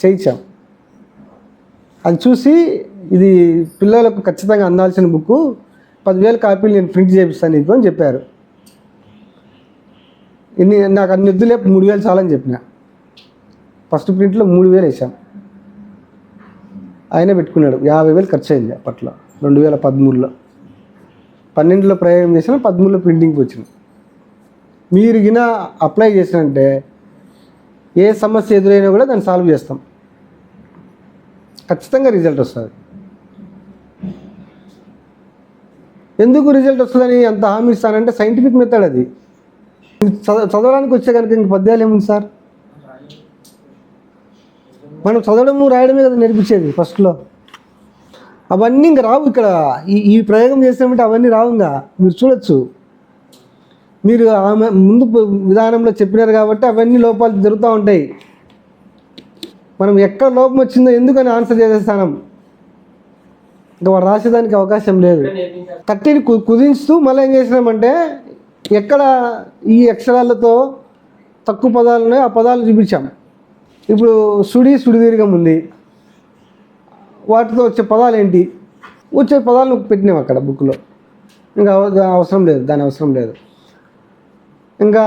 చేయించాం. అది చూసి ఇది పిల్లలకు ఖచ్చితంగా అందాల్సిన బుక్, 10,000 కాపీలు నేను ప్రింట్ చేపిస్తాను నీకు అని చెప్పారు. నాకు అన్ని వద్దులే, 3,000 చాలని చెప్పిన. ఫస్ట్ ప్రింట్లో 3,000 వేసాం. ఆయన పెట్టుకున్నాడు. 50,000 ఖర్చు అయింది అప్పట్లో, 2013లో. 12లో ప్రయోగం చేసిన, 13లో ప్రింటింగ్కి వచ్చిన. మీరు గిన అప్లై చేసినంటే ఏ సమస్య ఎదురైనా కూడా దాన్ని సాల్వ్ చేస్తాం, ఖచ్చితంగా రిజల్ట్ వస్తుంది. ఎందుకు రిజల్ట్ వస్తుందని అంత హామీ ఇస్తానంటే సైంటిఫిక్ మెథడ్ అది. చదవడానికి వచ్చే కనుక ఇంక పద్యాలు ఏముంది సార్? మనం చదవడము రాయడమే కదా నేర్పించేది ఫస్ట్లో. అవన్నీ ఇంక రావు ఇక్కడ. ఈ ప్రయోగం చేసినామంటే అవన్నీ రావు. ఇంకా మీరు చూడొచ్చు, మీరు ఆమె ముందు విధానంలో చెప్పినారు కాబట్టి అవన్నీ లోపాలు జరుగుతూ ఉంటాయి. మనం ఎక్కడ లోపం వచ్చిందో ఎందుకని ఆన్సర్ చేసేస్తాం, ఇంకా వాడు రాసేదానికి అవకాశం లేదు. 30ని కుదించుతూ మళ్ళీ ఏం చేసినామంటే, ఎక్కడ ఈ అక్షరాలతో తక్కువ పదాలు ఉన్నాయో ఆ పదాలు చూపించాం. ఇప్పుడు సుడి దీర్ఘం ఉంది, వాటితో వచ్చే పదాలు ఏంటి, వచ్చే పదాలు పెట్టినాం అక్కడ బుక్లో. ఇంకా అవసరం లేదు, దాని అవసరం లేదు. ఇంకా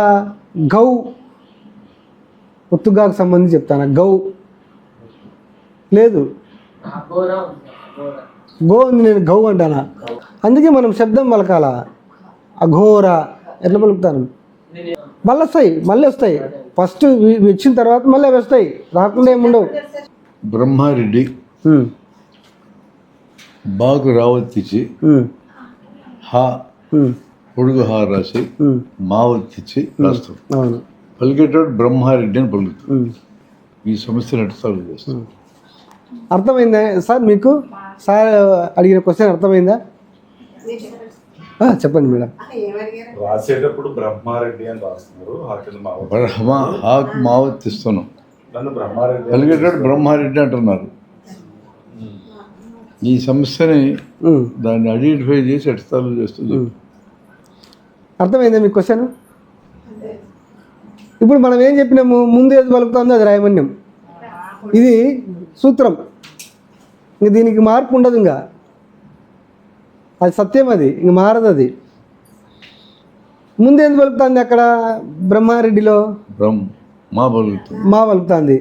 గౌ ఒత్తుగాకు సంబంధించి చెప్తాను. గౌ లేదు, గో ఉంది, నేను గౌ అంటానా. అందుకే మనం శబ్దం పలకాల. అఘోర ఎట్లా పలుకుతాను? మళ్ళీ వస్తాయి. ఫస్ట్ వచ్చిన తర్వాత మళ్ళీ అవి వస్తాయి, రాకుండా ఏముండవు. బ్రహ్మారెడ్డి బాగు రావత్తిచ్చి హా పొడుగు హా రాసి మావత్తిచ్చి రాస్తాం. అవును, పలికేటోడు బ్రహ్మారెడ్డి అని పలుకుతాం. ఈ సమస్యను ఎట్లా సాల్వ్ చేస్తాం? అర్థమైందా సార్ మీకు? సార్ అడిగిన క్వశ్చన్ అర్థమైందా? చెప్పండి మేడం. రాసేటప్పుడు బ్రహ్మారెడ్డి అని రాస్తున్నారు, హాకు మావత్తిస్తున్నాం, నన్ను బ్రహ్మారెడ్డి పలికేటోడు బ్రహ్మారెడ్డి అంటున్నారు. ఈ సమస్యని దాన్ని ఐడెంటిఫై చేసి ఎట్లా సాల్వ్ చేస్తుంది? అర్థమైందా మీకు క్వశ్చన్? ఇప్పుడు మనం ఏం చెప్పినాము? ముందు ఏది పలుకుతుందో అది రాయమన్యం. ఇది సూత్రం, ఇంక దీనికి మార్పు ఉండదు. ఇంకా అది సత్యం, అది ఇంక మారదు. అది ముందు ఏది పలుకుతుంది అక్కడ బ్రహ్మారెడ్డిలో? మా పలుకుతుంది, మా పలుకుతుంది.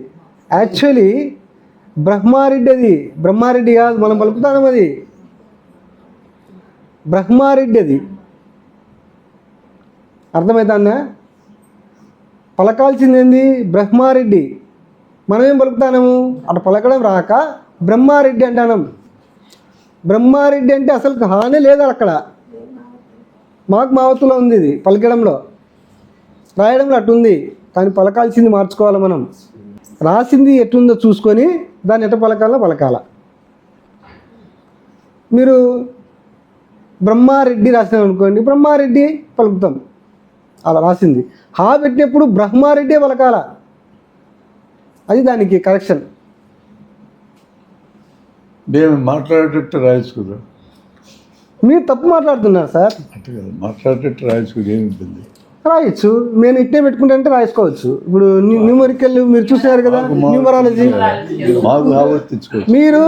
యాక్చువల్లీ బ్రహ్మారెడ్డి, అది బ్రహ్మారెడ్డి కాదు, మనం పలుకుతాం. అది బ్రహ్మారెడ్డి, అది అర్థమవుతుందా? పలకాల్సింది ఏంది? బ్రహ్మారెడ్డి. మనమేం పలుకుతాము? అటు పలకడం రాక బ్రహ్మారెడ్డి అంటాం. బ్రహ్మారెడ్డి అంటే అసలు హానే లేదు అక్కడ. మాకు మావత్తులో ఉంది, ఇది పలకడంలో, రాయడంలో అట్టుంది. కానీ పలకాల్సింది మార్చుకోవాలి మనం. రాసింది ఎట్టుందో చూసుకొని దాన్ని ఎట్ట పలకాలో పలకాల. మీరు బ్రహ్మారెడ్డి రాసినాం అనుకోండి, బ్రహ్మారెడ్డి పలుకుతాం. అలా రాసింది హా పెట్టినప్పుడు బ్రహ్మారెడ్డి పలకాల. అది దానికి కరెక్షన్. మేము మాట్లాడేటట్టు రాయచుకుదా? మీరు తప్పు మాట్లాడుతున్నారు సార్. అంటే కదా, మాట్లాడేటట్టు రాయచుకుని ఏమి ఇబ్బంది? రాయొచ్చు, నేను ఇట్టే పెట్టుకుంటే అంటే రాసుకోవచ్చు. ఇప్పుడు న్యూమరికల్ మీరు చూసారు కదా, న్యూమరాలజీ. మాకు ఆవర్తించుకోవచ్చు. మీరు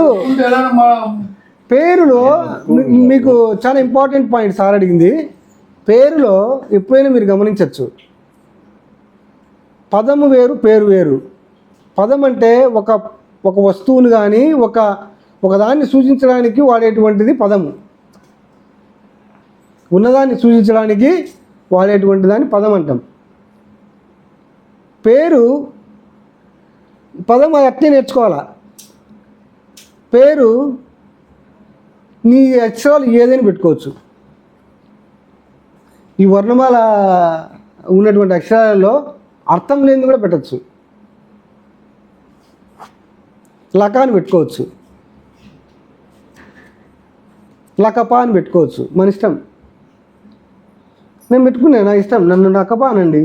పేరులో మీకు చాలా ఇంపార్టెంట్ పాయింట్ సార్ అడిగింది. పేరులో ఎప్పుడైనా మీరు గమనించవచ్చు, పదము వేరు, పేరు వేరు. పదం అంటే ఒక వస్తువును కానీ ఒకదాన్ని సూచించడానికి వాడేటువంటిది పదము. ఉన్నదాన్ని సూచించడానికి వాడేటువంటి దాన్ని పదం అంటాం. పేరు పదం అది అట్టే నేర్చుకోవాలా. పేరు నీ అక్షరాలు ఏదైనా పెట్టుకోవచ్చు. ఈ వర్ణమాల ఉన్నటువంటి అక్షరాలలో అర్థం లేనిది కూడా పెట్టచ్చు. లకాన్ని పెట్టుకోవచ్చు, లకపా అని పెట్టుకోవచ్చు, మన ఇష్టం. నేను పెట్టుకున్నాను, నా ఇష్టం, నన్ను లకపా అనండి.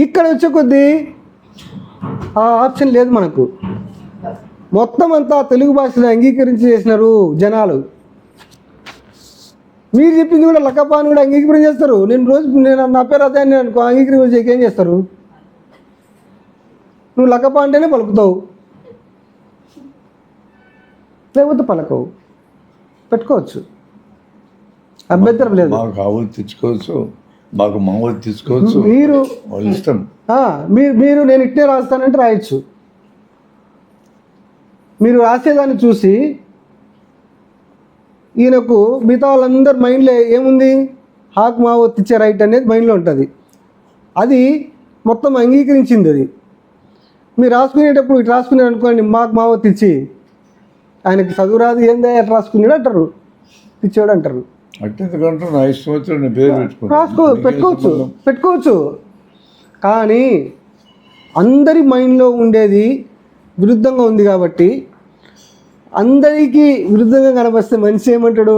ఇక్కడ వచ్చే కొద్దీ ఆ ఆప్షన్ లేదు మనకు. మొత్తం అంతా తెలుగు భాషను అంగీకరించి చేసినారు జనాలు. మీరు చెప్పింది కూడా లకపా అని కూడా అంగీకరణ చేస్తారు. నేను నా పేరు అదే అని అనుకో, అంగీకరణ చేయక ఏం చేస్తారు? నువ్వు లకపా అంటేనే పలుకుతావు, లేకపోతే పలకవు. పెట్టుకోవచ్చు, అభ్యంతరం లేదు. మాకు ఆవులు తెచ్చుకోవచ్చు, మాకు మామూలు తీసుకోవచ్చు, మీరు వాళ్ళ ఇష్టం. మీరు నేను ఇట్టే రాస్తానంటే రాయొచ్చు. మీరు రాసేదాన్ని చూసి ఈయనకు మిగతా వాళ్ళందరి మైండ్లో ఏముంది? హాక్ మావత్ ఇచ్చే రైట్ అనేది మైండ్లో ఉంటుంది. అది మొత్తం అంగీకరించింది. అది మీరు రాసుకునేటప్పుడు ఇటు రాసుకున్నారు అనుకోండి, మాకు మావత్ ఇచ్చి, ఆయనకి చదువు రాదు, ఏందా ఎట్లా రాసుకున్నాడు అంటారు, ఇచ్చాడు అంటారు. అట్టేందుకంటే నా ఇష్టం వచ్చి నేను పేరు పెట్టుకోవచ్చు. కానీ అందరి మైండ్లో ఉండేది విరుద్ధంగా ఉంది కాబట్టి, అందరికీ విరుద్ధంగా కనపస్తే మనిషి ఏమంటాడు?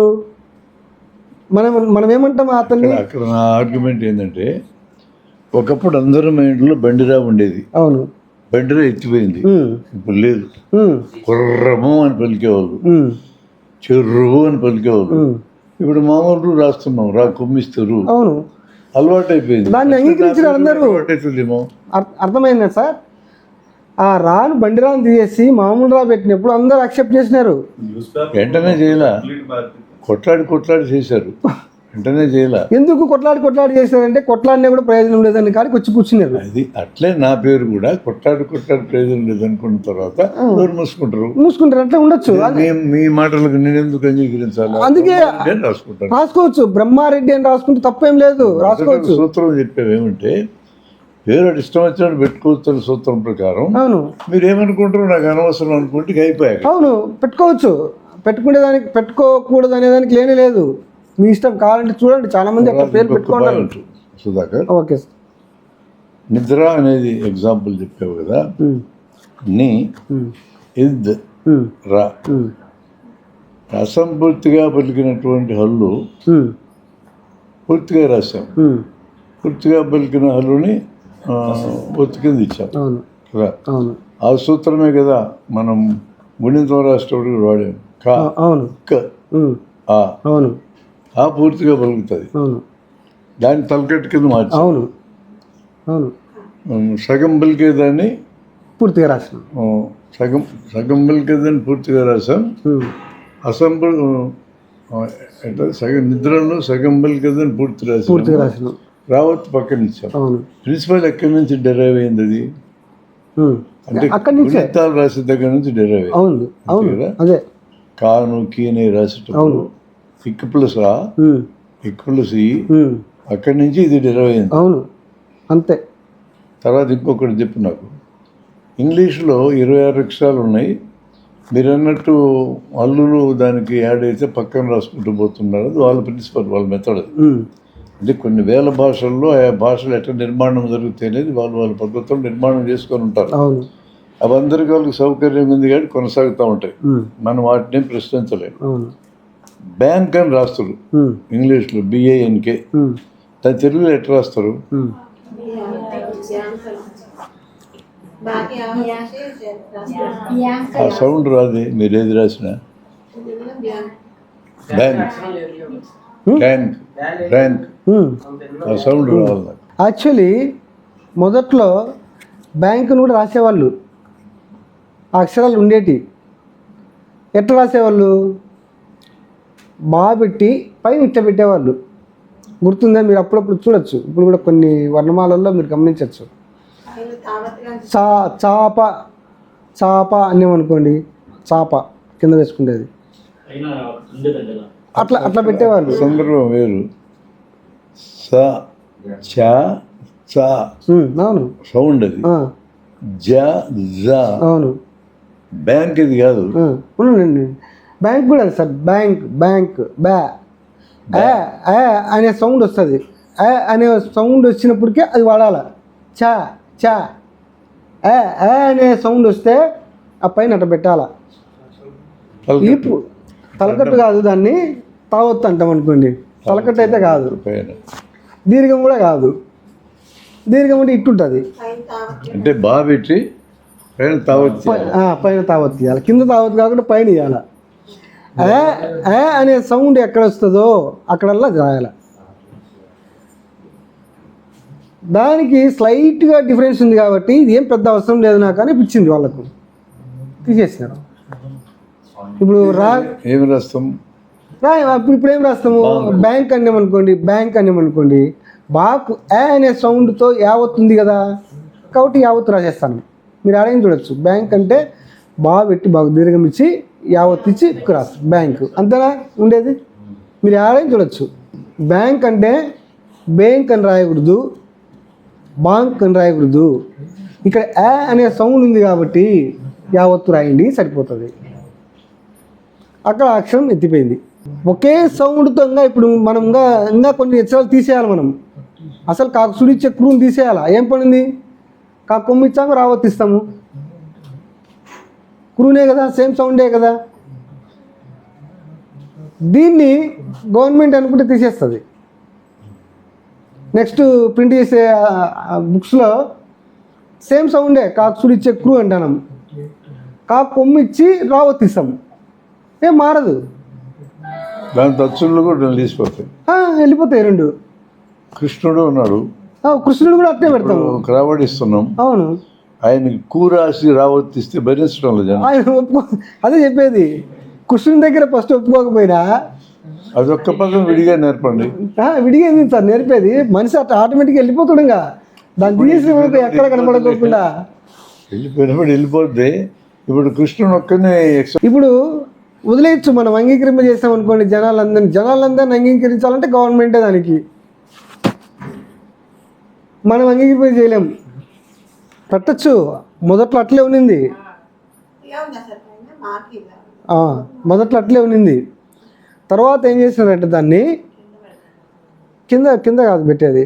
మనం ఏమంటాం అతన్ని? అక్కడ నా ఆర్గ్యుమెంట్ ఏంటంటే, ఒకప్పుడు అందరి మైండ్లో బండిరా ఉండేది. అవును, బండిరా ఎత్తిపోయింది, ఇప్పుడు లేదు. కుర్రము అని పలికేవాళ్ళు, చెర్రు అని పలికేవాళ్ళు. ఇప్పుడు మామూలు రాస్తున్నాం, కుమ్మిస్తారు. అవును, అలవాటు అయిపోయింది. దాన్ని అంగీకరించారు అందరూ. అలవాటైతుందేమో. అర్థమైందా సార్? ఆ రాను బండి రాను తీసేసి మామూలు రా పెట్టినప్పుడు అందరూ యాక్సెప్ట్ చేసినారు. న్యూస్ పేపర్ వెంటనే చేయలా, కంప్లీట్ బాధ్యత. కొట్లాడి చేశారు, వెంటనే చేయలా. ఎందుకు కొట్లాడి చేశారంటే కొట్లాడినా కూడా ప్రయోజనం లేదని కాడికి వచ్చి కూర్చున్నారు. అది అట్లే నా పేరు కూడా కొట్లాడి ప్రయోజనం లేదనుకున్న తర్వాత ఎవరు మూసుకుంటారు. అట్లా ఉండొచ్చు. మీ మాటలకు నేను ఎందుకు అంగీకరించాలి? అందుకే నేను రాసుకుంటాను. రాసుకోవచ్చు, బ్రహ్మారెడ్డి అని రాసుకుంటే తప్పేం లేదు, రాసుకోవచ్చు. సూత్రం చెప్పేవేమంటే పేరు ఇష్టం వచ్చినట్టు పెట్టుకోవచ్చు సూత్రం ప్రకారం. అవును, మీరు ఏమనుకుంటారో నాకు అనవసరం అనుకుంటే అయిపోయాక. అవును, పెట్టుకోవచ్చు. పెట్టుకునే దానికి పెట్టుకోకూడదు అనే దానికి లేనే లేదు, మీ ఇష్టం. కావాలంటే చూడండి, చాలా మంది అట్లా పేరు పెట్టుకోండి. సుధాకర్, ఓకే. నిద్ర అనేది ఎగ్జాంపుల్ చెప్పావు కదా. ని ఇద్ రా అసంపూర్తిగా పలికినటువంటి హల్లు పూర్తిగా రాశాం. పూర్తిగా పలికిన హల్లుని ఒత్తి కింద ఇచ్చాం కదా. ఆ సూత్రమే కదా మనం గుణితం రాసేటప్పుడు కూడా వాడాం. కా క ఆ అవును, ఆ పూర్తిగా పలుకుతుంది, దాన్ని తలకట్టు కింద మార్చి. అవును అవును, సగం పలికేదాన్ని పూర్తిగా రాసాం. సగం పలికేదాన్ని పూర్తిగా రాసాం. అంటే సగం నిద్రలో సగం పలికేదాన్ని పూర్తిగా రాసాం. రావత్ పక్కన ఇచ్చాం. ప్రిన్సిపల్ ఎక్కడి నుంచి డెరైవ్ అయింది అది? అంటే గుణితాలు రాసే దగ్గర నుంచి డెరైవ్ అయింది కదా. అదే కాను కీని రాసేటప్పుడు ఇక్ ప్లస్ ఆ ఇక్ ప్లస్ ఈ అక్కడి నుంచి ఇది డెరైవ్ అయింది. అవును, అంతే. తర్వాత ఇంకొకటి చెప్పు నాకు, ఇంగ్లీష్లో 26 అక్షరాలు ఉన్నాయి. మీరు అన్నట్టు అల్లులు దానికి యాడ్ అయితే పక్కన రాసుకుంటూ పోతున్నారు. అది వాళ్ళ ప్రిన్సిపల్, వాళ్ళ మెథడ్. అంటే కొన్ని వేల భాషల్లో ఆ భాషలు ఎట్లా నిర్మాణం జరుగుతాయి అనేది వాళ్ళ పద్ధతిలో నిర్మాణం చేసుకొని ఉంటారు. అవి అందరికీ వాళ్ళకి సౌకర్యం ఉంది కాబట్టి కొనసాగుతూ ఉంటాయి. మనం వాటిని ప్రశ్నించలేము. బ్యాంక్ అని రాస్తారు ఇంగ్లీష్లో, BANK. దాని తెలుగులో ఎట్లా రాస్తారు? ఆ సౌండ్ రాదు, మీరు ఏది రాసినా. బ్యాంక్ బ్యాంక్ బ్యాంక్ ఆ సౌండ్ రావాలి. యాక్చువల్లీ మొదట్లో బ్యాంకును కూడా రాసేవాళ్ళు, ఆ అక్షరాలు ఉండేటి. ఎట్లా రాసేవాళ్ళు? పెట్టి పైన ఇట్ట పెట్టేవాళ్ళు. గుర్తుందా? మీరు అప్పుడప్పుడు చూడొచ్చు, ఇప్పుడు కూడా కొన్ని వర్ణమాలల్లో మీరు గమనించవచ్చు. చాప అనేమనుకోండి, చాప కింద వేసుకుండేది, అట్లా పెట్టేవాళ్ళు. సందర్భం వేరు. అవును, సౌండ్ అది. అవును, బ్యాంక్ ఇది కాదు. అవునండి, బ్యాంక్ కూడా అది సార్. బ్యాంక్ అనే సౌండ్ వస్తుంది. అనే సౌండ్ వచ్చినప్పటికే అది వాడాల. చా అనే సౌండ్ వస్తే ఆ పైన అట్ట పెట్టాల. ఈపు తలకట్టు కాదు, దాన్ని తావొత్తు అంటాం అనుకోండి. తలకట్టు అయితే కాదు, దీర్ఘం కూడా కాదు. దీర్ఘం అంటే ఇట్టుంటుంది. అంటే పెట్టి పైన తావొత్తు ఇవ్వాలి, కింద తావొత్తు కాకుండా పైన ఇవ్వాల. అనే సౌండ్ ఎక్కడ వస్తుందో అక్కడల్లా రాయాల. దానికి స్లైట్గా డిఫరెన్స్ ఉంది కాబట్టి ఇది ఏం పెద్ద అవసరం లేదు నాకు అనిపించింది వాళ్ళకు, తీసేసినారు. ఇప్పుడు ఏమి రాస్తాం? ఇప్పుడు ఏం రాస్తాము? బ్యాంక్ అనేమనుకోండి, బాకు అనే సౌండ్తో యావత్తు కదా కాబట్టి యావత్తు రాసేస్తాను. మీరు ఆడేం చూడొచ్చు. బ్యాంక్ అంటే పెట్టి బాగా దీర్ఘం ఇచ్చి యావత్తు ఇచ్చి రాస్తాం, బ్యాంకు. అంతేనా ఉండేది? మీరు ఆడేం చూడొచ్చు. బ్యాంక్ అంటే బ్యాంక్ అని రాయకూడదు, బాంక్ అని రాయకూడదు. ఇక్కడ అనే సౌండ్ ఉంది కాబట్టి యావత్తు రాయండి, సరిపోతుంది. అక్కడ అక్షరం ఎత్తిపోయింది. ఒకే సౌండ్తో ఇప్పుడు మనం ఇంకా కొన్ని అక్షరాలు తీసేయాలి. మనం అసలు కాకు సుడిచ్చే క్రూని తీసేయాలా. ఏం పని ఉంది? కాకు కొమ్ము ఇచ్చాము, రావత్తిస్తాము, క్రూనే కదా, సేమ్ సౌండే కదా. దీన్ని గవర్నమెంట్ అనుకుంటే తీసేస్తుంది. నెక్స్ట్ ప్రింట్ చేసే బుక్స్లో సేమ్ సౌండే, కాకు సుడిచ్చే క్రూ అంటాం. కాకు కొమ్ము ఇచ్చి రావత్తిస్తాము, ఏం మారదు. దాని తచ్చులు కూడా వెళ్ళిపోతాయి రెండు. కృష్ణుడు ఉన్నాడు, కృష్ణుడు కూడా అట్టే పెడతాము, రావడిస్తున్నాం. అవును, ఆయనకి కూరాసి రావర్తిస్తే భరించడం లేదు జనం. ఆయన అదే చెప్పేది, కృష్ణుని దగ్గర ఫస్ట్ ఒప్పుకోకపోయినా అదొక్క పదం విడిగా నేర్పండి. విడిగా ఏంది సార్ నేర్పేది, మనిషి అట్లా ఆటోమేటిక్గా వెళ్ళిపోతుండగా దాన్ని తీసి ఎక్కడ కనబడకోకుండా వెళ్ళిపోయినప్పుడు వెళ్ళిపోద్ది. ఇప్పుడు కృష్ణుని ఒక్కనే ఇప్పుడు వదిలేయచ్చు, మనం అంగీకరింప చేసాం అనుకోండి జనాలందరినీ అంగీకరించాలంటే గవర్నమెంటే దానికి, మనం అంగీకరింప చేయలేం. పెట్టచ్చు, మొదట్లో అట్లే ఉన్నింది, మొదట్లో అట్లే ఉన్నింది. తర్వాత ఏం చేసినారంటే దాన్ని కింద కింద కాదు పెట్టేది,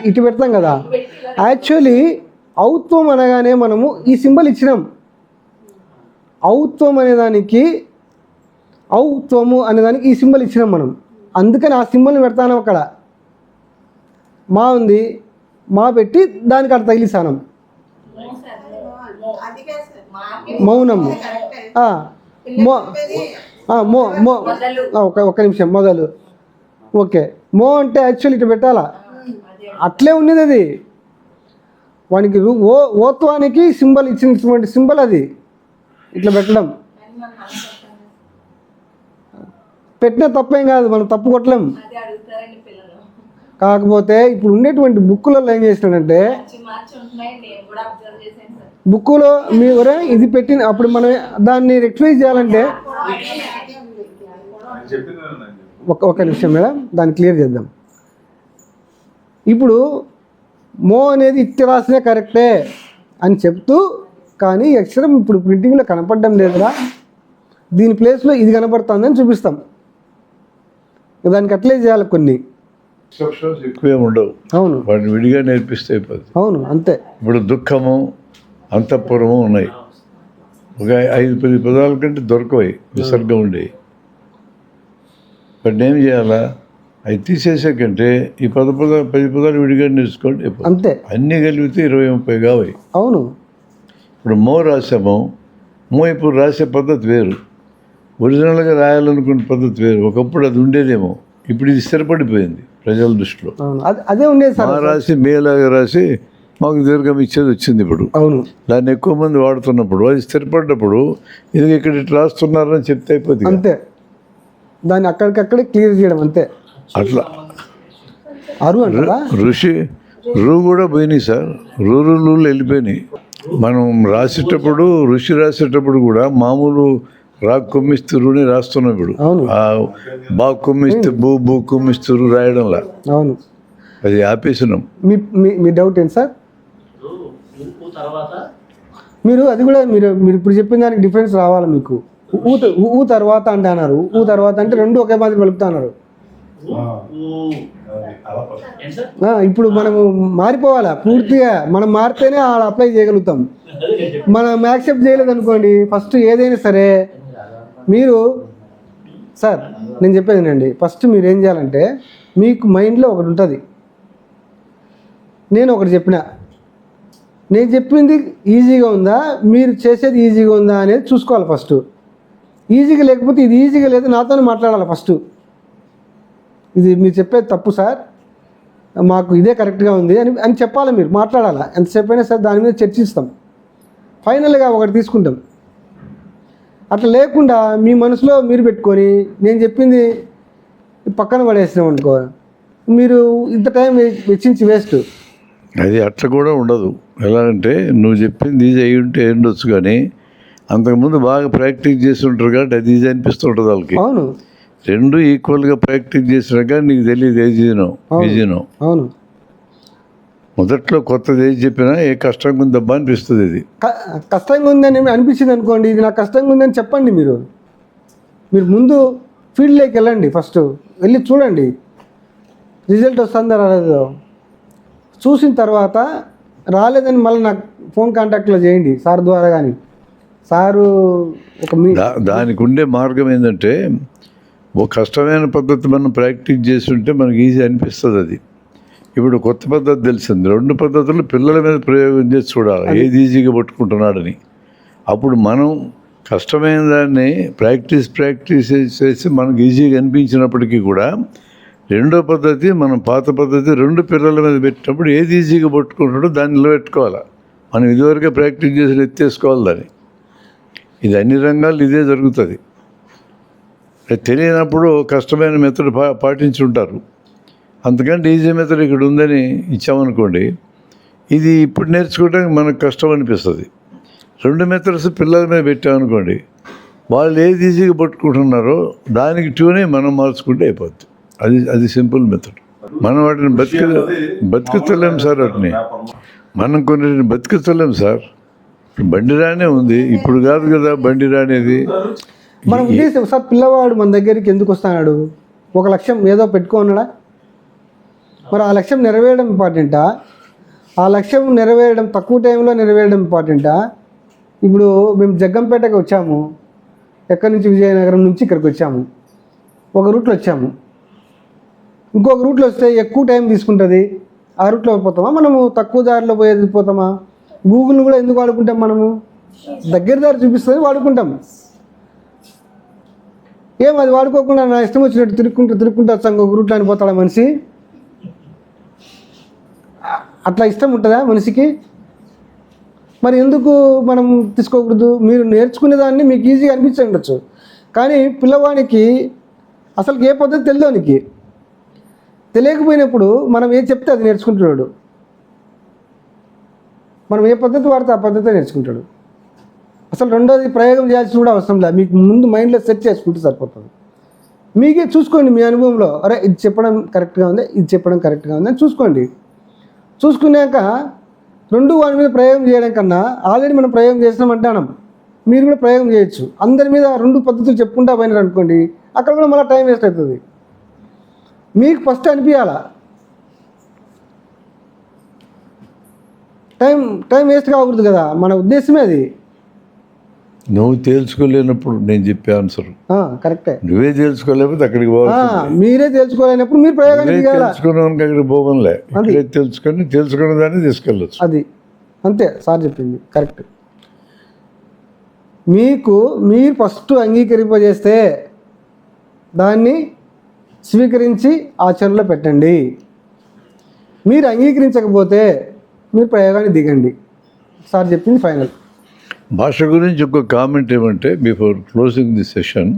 ఇటు పెడతాం కదా. యాక్చువల్లీ ఔత్వం అనగానే మనము ఈ సింబల్ ఇచ్చినాం. ఔత్వం అనేదానికి ఔత్వము అనేదానికి ఈ సింబల్ ఇచ్చినాం మనం, అందుకని ఆ సింబల్ని పెడతాను. అక్కడ మా ఉంది, మా పెట్టి దానికి అక్కడ తగిలిస్తానం మౌనము. ఒక్క నిమిషం మొదలు. ఓకే, మో అంటే యాక్చువల్లీ ఇటు పెట్టాలా, అట్లే ఉన్నది అది. వానికి ఓత్వానికి సింబల్ ఇచ్చినటువంటి సింబల్ అది, ఇట్లా పెట్టడం. పెట్టిన తప్పేం కాదు, మనం తప్పు కొట్టలేం. కాకపోతే ఇప్పుడు ఉండేటువంటి బుక్కులలో ఏం చేసినాడంటే, బుక్కులో మీ ఇది పెట్టిన అప్పుడు మనం దాన్ని రెక్టిఫై చేయాలంటే ఒక్క నిమిషం మేడం, దాన్ని క్లియర్ చేద్దాం. ఇప్పుడు మో అనేది ఇట్టి రాసినా కరెక్టే అని చెప్తూ, కానీ ఈ అక్షరం ఇప్పుడు ప్రింటింగ్లో కనపడడం లేదురా, దీని ప్లేస్లో ఇది కనపడుతుందని చూపిస్తాం. దానికి అట్లే చేయాలి కొన్ని. ఇన్స్ట్రక్షన్స్ ఎక్కువే ఉండవు. అవును, వాటిని విడిగా నేర్పిస్తే అయిపోతుంది. అవును అంతే. ఇప్పుడు దుఃఖము, అంతఃపురము ఉన్నాయి. ఒక 5-10 పదాల కంటే దొరకవు విసర్గం ఉండేవి. వాటిని ఏం చేయాలా, అవి తీసేసే కంటే ఈ 10 పదాలు విడిగా నేర్చుకోండి అంతే. అన్నీ కలిపితే 20-30 కావాలి. అవును, ఇప్పుడు మో రాసాము, మో ఇప్పుడు రాసే పద్ధతి వేరు, ఒరిజినల్గా రాయాలనుకున్న పద్ధతి వేరు. ఒకప్పుడు అది ఉండేదేమో, ఇప్పుడు ఇది స్థిరపడిపోయింది ప్రజల దృష్టిలో. అదే ఉండేది సార్. మా రాసి మేలాగా రాసి మాకు దీర్ఘం ఇచ్చేది వచ్చింది ఇప్పుడు. అవును, దాన్ని ఎక్కువ మంది వాడుతున్నప్పుడు అది స్థిరపడ్డప్పుడు ఇది ఇక్కడ ఇట్లా రాస్తున్నారని చెప్తే అయిపోతుంది అంతే. దాన్ని అక్కడికక్కడే క్లియర్ చేయడం అంతే. అట్లా అరు అంటారా, ఋషి రూ కూడా పోయినాయి సార్, రూలు వెళ్ళిపోయినాయి. మనం రాసేటప్పుడు ఋషి రాసేటప్పుడు కూడా మామూలు రాకు కొమ్మిస్తురుని రాస్తున్నాం ఇప్పుడు. బా కొమ్మిస్తే బూ కొమ్మిస్తురు రాయడంలా. అవును, అది ఆపేసినాం. మీ డౌట్ ఏంటి సార్? మీరు అది కూడా మీరు ఇప్పుడు చెప్పిన దానికి డిఫరెన్స్ రావాలి మీకు. ఊ తర్వాత అంటే అన్నారు, ఊ తర్వాత అంటే రెండు ఒకే మాదిరి పలుకుతా అన్నారు. ఇప్పుడు మనము మారిపోవాలా పూర్తిగా, మనం మారితేనే ఆడ అప్లై చేయగలుగుతాం. మనం యాక్సెప్ట్ చేయలేదు అనుకోండి, ఫస్ట్ ఏదైనా సరే మీరు సార్ నేను చెప్పేదేనండి, ఫస్ట్ మీరు ఏం చేయాలంటే మీకు మైండ్లో ఒకటి ఉంటుంది, నేను ఒకటి చెప్పిన, నేను చెప్పింది ఈజీగా ఉందా, మీరు చేసేది ఈజీగా ఉందా అనేది చూసుకోవాలి ఫస్ట్. ఈజీగా లేకపోతే ఇది ఈజీగా లేదు నాతోనే మాట్లాడాలి ఫస్ట్. ఇది మీరు చెప్పేది తప్పు సార్, మాకు ఇదే కరెక్ట్గా ఉంది అని చెప్పాలి. మీరు మాట్లాడాలా, ఎంతసేపు అయినా సరే దాని మీద చర్చిస్తాం, ఫైనల్గా ఒకటి తీసుకుంటాం. అట్లా లేకుండా మీ మనసులో మీరు పెట్టుకొని నేను చెప్పింది పక్కన పడేసినాం అనుకో, మీరు ఇంత టైం వెచ్చించి వేస్ట్. అది అట్లా కూడా ఉండదు. ఎలా అంటే నువ్వు చెప్పింది ఈజీ అయ్యి ఉంటే ఉండొచ్చు, కానీ అంతకుముందు బాగా ప్రాక్టీస్ చేసి ఉంటారు కాబట్టి అది ఈజీ అనిపిస్తుంటుంది వాళ్ళకి. అవును, రెండు ఈక్వల్గా ప్రాక్టీస్ చేసినాక నీకు తెలియదు ఈజీనో. అవును, మొదట్లో కొత్తది ఏది చెప్పినా ఏ కష్టంగా ఉందబ్బా అనిపిస్తుంది. ఇది కష్టంగా ఉందని అనిపించింది అనుకోండి, ఇది నాకు కష్టంగా ఉందని చెప్పండి. మీరు ముందు ఫీల్డ్లోకి వెళ్ళండి, ఫస్ట్ వెళ్ళి చూడండి రిజల్ట్ వస్తుందా రాలేదో. చూసిన తర్వాత రాలేదని మళ్ళీ నాకు ఫోన్ కాంటాక్ట్లో చేయండి సార్ ద్వారా. కానీ సారు దానికి ఉండే మార్గం ఏంటంటే, ఒక కష్టమైన పద్ధతి మనం ప్రాక్టీస్ చేస్తుంటే మనకి ఈజీ అనిపిస్తుంది. అది ఇప్పుడు కొత్త పద్ధతి తెలిసింది, 2 పద్ధతులు పిల్లల మీద ప్రయోగం చేసి చూడాలి ఏది ఈజీగా పట్టుకుంటున్నాడని. అప్పుడు మనం కష్టమైన దాన్ని ప్రాక్టీస్ చేసి మనకు ఈజీగా అనిపించినప్పటికీ కూడా రెండో పద్ధతి, మనం పాత పద్ధతి 2 పిల్లల మీద పెట్టినప్పుడు ఏది ఈజీగా పట్టుకుంటాడో దాన్ని నిలబెట్టుకోవాలి. మనం ఇదివరకే ప్రాక్టీస్ చేసి ఎత్తేసుకోవాలి దాన్ని. ఇది అన్ని రంగాల్లో ఇదే జరుగుతుంది. తెలియనప్పుడు కష్టమైన మెథడ్ పాటించి ఉంటారు. అంతకంటే ఈజీ మెథడ్ ఇక్కడ ఉందని ఇచ్చామనుకోండి, ఇది ఇప్పుడు నేర్చుకోవడానికి మనకు కష్టం అనిపిస్తుంది. 2 మెథడ్స్ పిల్లల మీద పెట్టామనుకోండి, వాళ్ళు ఏది ఈజీగా పట్టుకుంటున్నారో దానికి ట్యూనే మనం మార్చుకుంటే అయిపోద్ది. అది సింపుల్ మెథడ్. మనం వాటిని బతికించలేం సార్. వాటిని మనం కొన్ని బతికించలేం సార్. బండి రానే ఉంది, ఇప్పుడు కాదు కదా బండి రానేది. మన ఉద్దేశం సార్, పిల్లవాడు మన దగ్గరికి ఎందుకు వస్తున్నాడు? ఒక లక్ష్యం ఏదో పెట్టుకున్నాడా? మరి ఆ లక్ష్యం నెరవేరడం ఇంపార్టెంటా? ఆ లక్ష్యం నెరవేరడం తక్కువ టైంలో నెరవేరడం ఇంపార్టెంటా? ఇప్పుడు మేము జగ్గంపేటకి వచ్చాము, ఎక్కడి నుంచి విజయనగరం నుంచి ఇక్కడికి వచ్చాము, ఒక రూట్లో వచ్చాము. ఇంకొక రూట్లో వస్తే ఎక్కువ టైం తీసుకుంటుంది. ఆ రూట్లో పోతామా మనము? తక్కువ దారిలో పోయేది పోతామా? గూగుల్ని కూడా ఎందుకు వాడుకుంటాం మనము? దగ్గర దారి చూపిస్తుంది వాడుకుంటాం. అది వాడుకోకుండా నా ఇష్టం వచ్చినట్టు తిరుక్కుంటూ వచ్చాం ఇంకొక రూట్లో అని పోతాడా మనిషి? అట్లా ఇష్టం ఉంటుందా మనిషికి? మరి ఎందుకు మనం తీసుకోకూడదు? మీరు నేర్చుకునే దాన్ని మీకు ఈజీగా అనిపించి ఉండొచ్చు, కానీ పిల్లవాడికి అసలు ఏ పద్ధతి తెలియదానికి తెలియకపోయినప్పుడు మనం ఏం చెప్తే అది నేర్చుకుంటున్నాడు. మనం ఏ పద్ధతి వాడితే ఆ పద్ధతి నేర్చుకుంటాడు. అసలు రెండోది ప్రయోగం చేయాల్సి కూడా అవసరం లేదు. మీకు ముందు మైండ్లో సెట్ చేసుకుంటే సరిపోతుంది. మీకే చూసుకోండి మీ అనుభవంలో, అరే ఇది చెప్పడం కరెక్ట్గా ఉంది, ఇది చెప్పడం కరెక్ట్గా ఉంది అని చూసుకోండి. చూసుకున్నాక వాడి మీద ప్రయోగం చేయడం కన్నా ఆల్రెడీ మనం ప్రయోగం చేసినామంటాం, మీరు కూడా ప్రయోగం చేయొచ్చు. అందరి మీద 2 పద్ధతులు చెప్పుకుంటా పోయినారు అనుకోండి, అక్కడ కూడా మళ్ళీ టైం వేస్ట్ అవుతుంది. మీకు ఫస్ట్ అనిపించాలా, టైం వేస్ట్ కాకూడదు కదా, మన ఉద్దేశమే అది. నువ్వు తేల్చుకోలేనప్పుడు నేను చెప్పే ఆన్సర్ కరెక్టే. నువ్వే తెలుసుకోలేకపోతే అక్కడికి పోవాలి. మీరే తెలుసుకోలేనప్పుడు మీరు ప్రయోగానికి తెలుసుకున్నానికి అక్కడికి పోవడంలే. తెలుసుకున్న దాన్ని తీసుకెళ్ళచ్చు. అది అంతే సార్ చెప్పింది కరెక్ట్. మీరు ఫస్ట్ అంగీకరింపజేస్తే దాన్ని స్వీకరించి ఆచరణలో పెట్టండి. మీరు అంగీకరించకపోతే మీరు ప్రయోగాన్ని దిగండి. సార్ చెప్పింది ఫైనల్. భాష గురించి ఒక కామెంట్ ఏమంటే, బిఫోర్ క్లోజింగ్ ది సెషన్,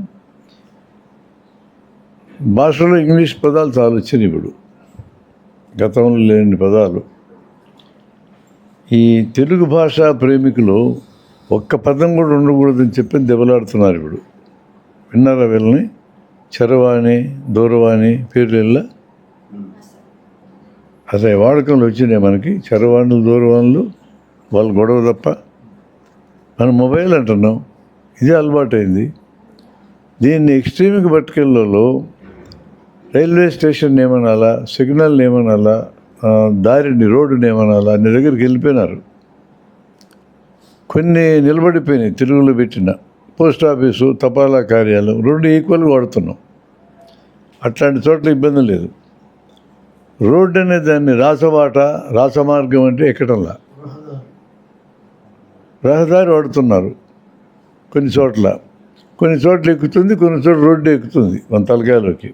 భాషలో ఇంగ్లీష్ పదాలు చాలా వచ్చినాయి ఇప్పుడు, గతంలో లేని పదాలు. ఈ తెలుగు భాషా ప్రేమికులు ఒక్క పదం కూడా ఉండకూడదని చెప్పి దెబ్బలాడుతున్నారు ఇప్పుడు. విన్నారా వీళ్ళని? చరవాణి, దూరవాణి పేర్లు అదే వాడకంలో వచ్చినాయి మనకి. చరవాణులు, దూరవాణులు వాళ్ళు గొడవ తప్ప. మనం మొబైల్ అంటున్నాం, ఇదే అలవాటైంది. దీన్ని ఎక్స్ట్రీమ్కి పట్టుకెళ్ళలో రైల్వే స్టేషన్ ఏమనాలా, సిగ్నల్ ఏమనాలా, రోడ్డుని ఏమనాలా అన్ని దగ్గరికి వెళ్ళిపోయినారు. కొన్ని నిలబడిపోయినాయి. తెలుగులో పెట్టిన పోస్ట్ ఆఫీసు, తపాలా కార్యాలయం 2 ఈక్వల్గా వాడుతున్నాం. అట్లాంటి చోట్ల ఇబ్బంది లేదు. రోడ్డు అనే దాన్ని రాసమార్గం అంటే ఎక్కడంలా రహదారి వాడుతున్నారు. కొన్ని చోట్ల ఎక్కుతుంది, కొన్ని చోట్ల రోడ్డు ఎక్కుతుంది మన తలకాయలోకి.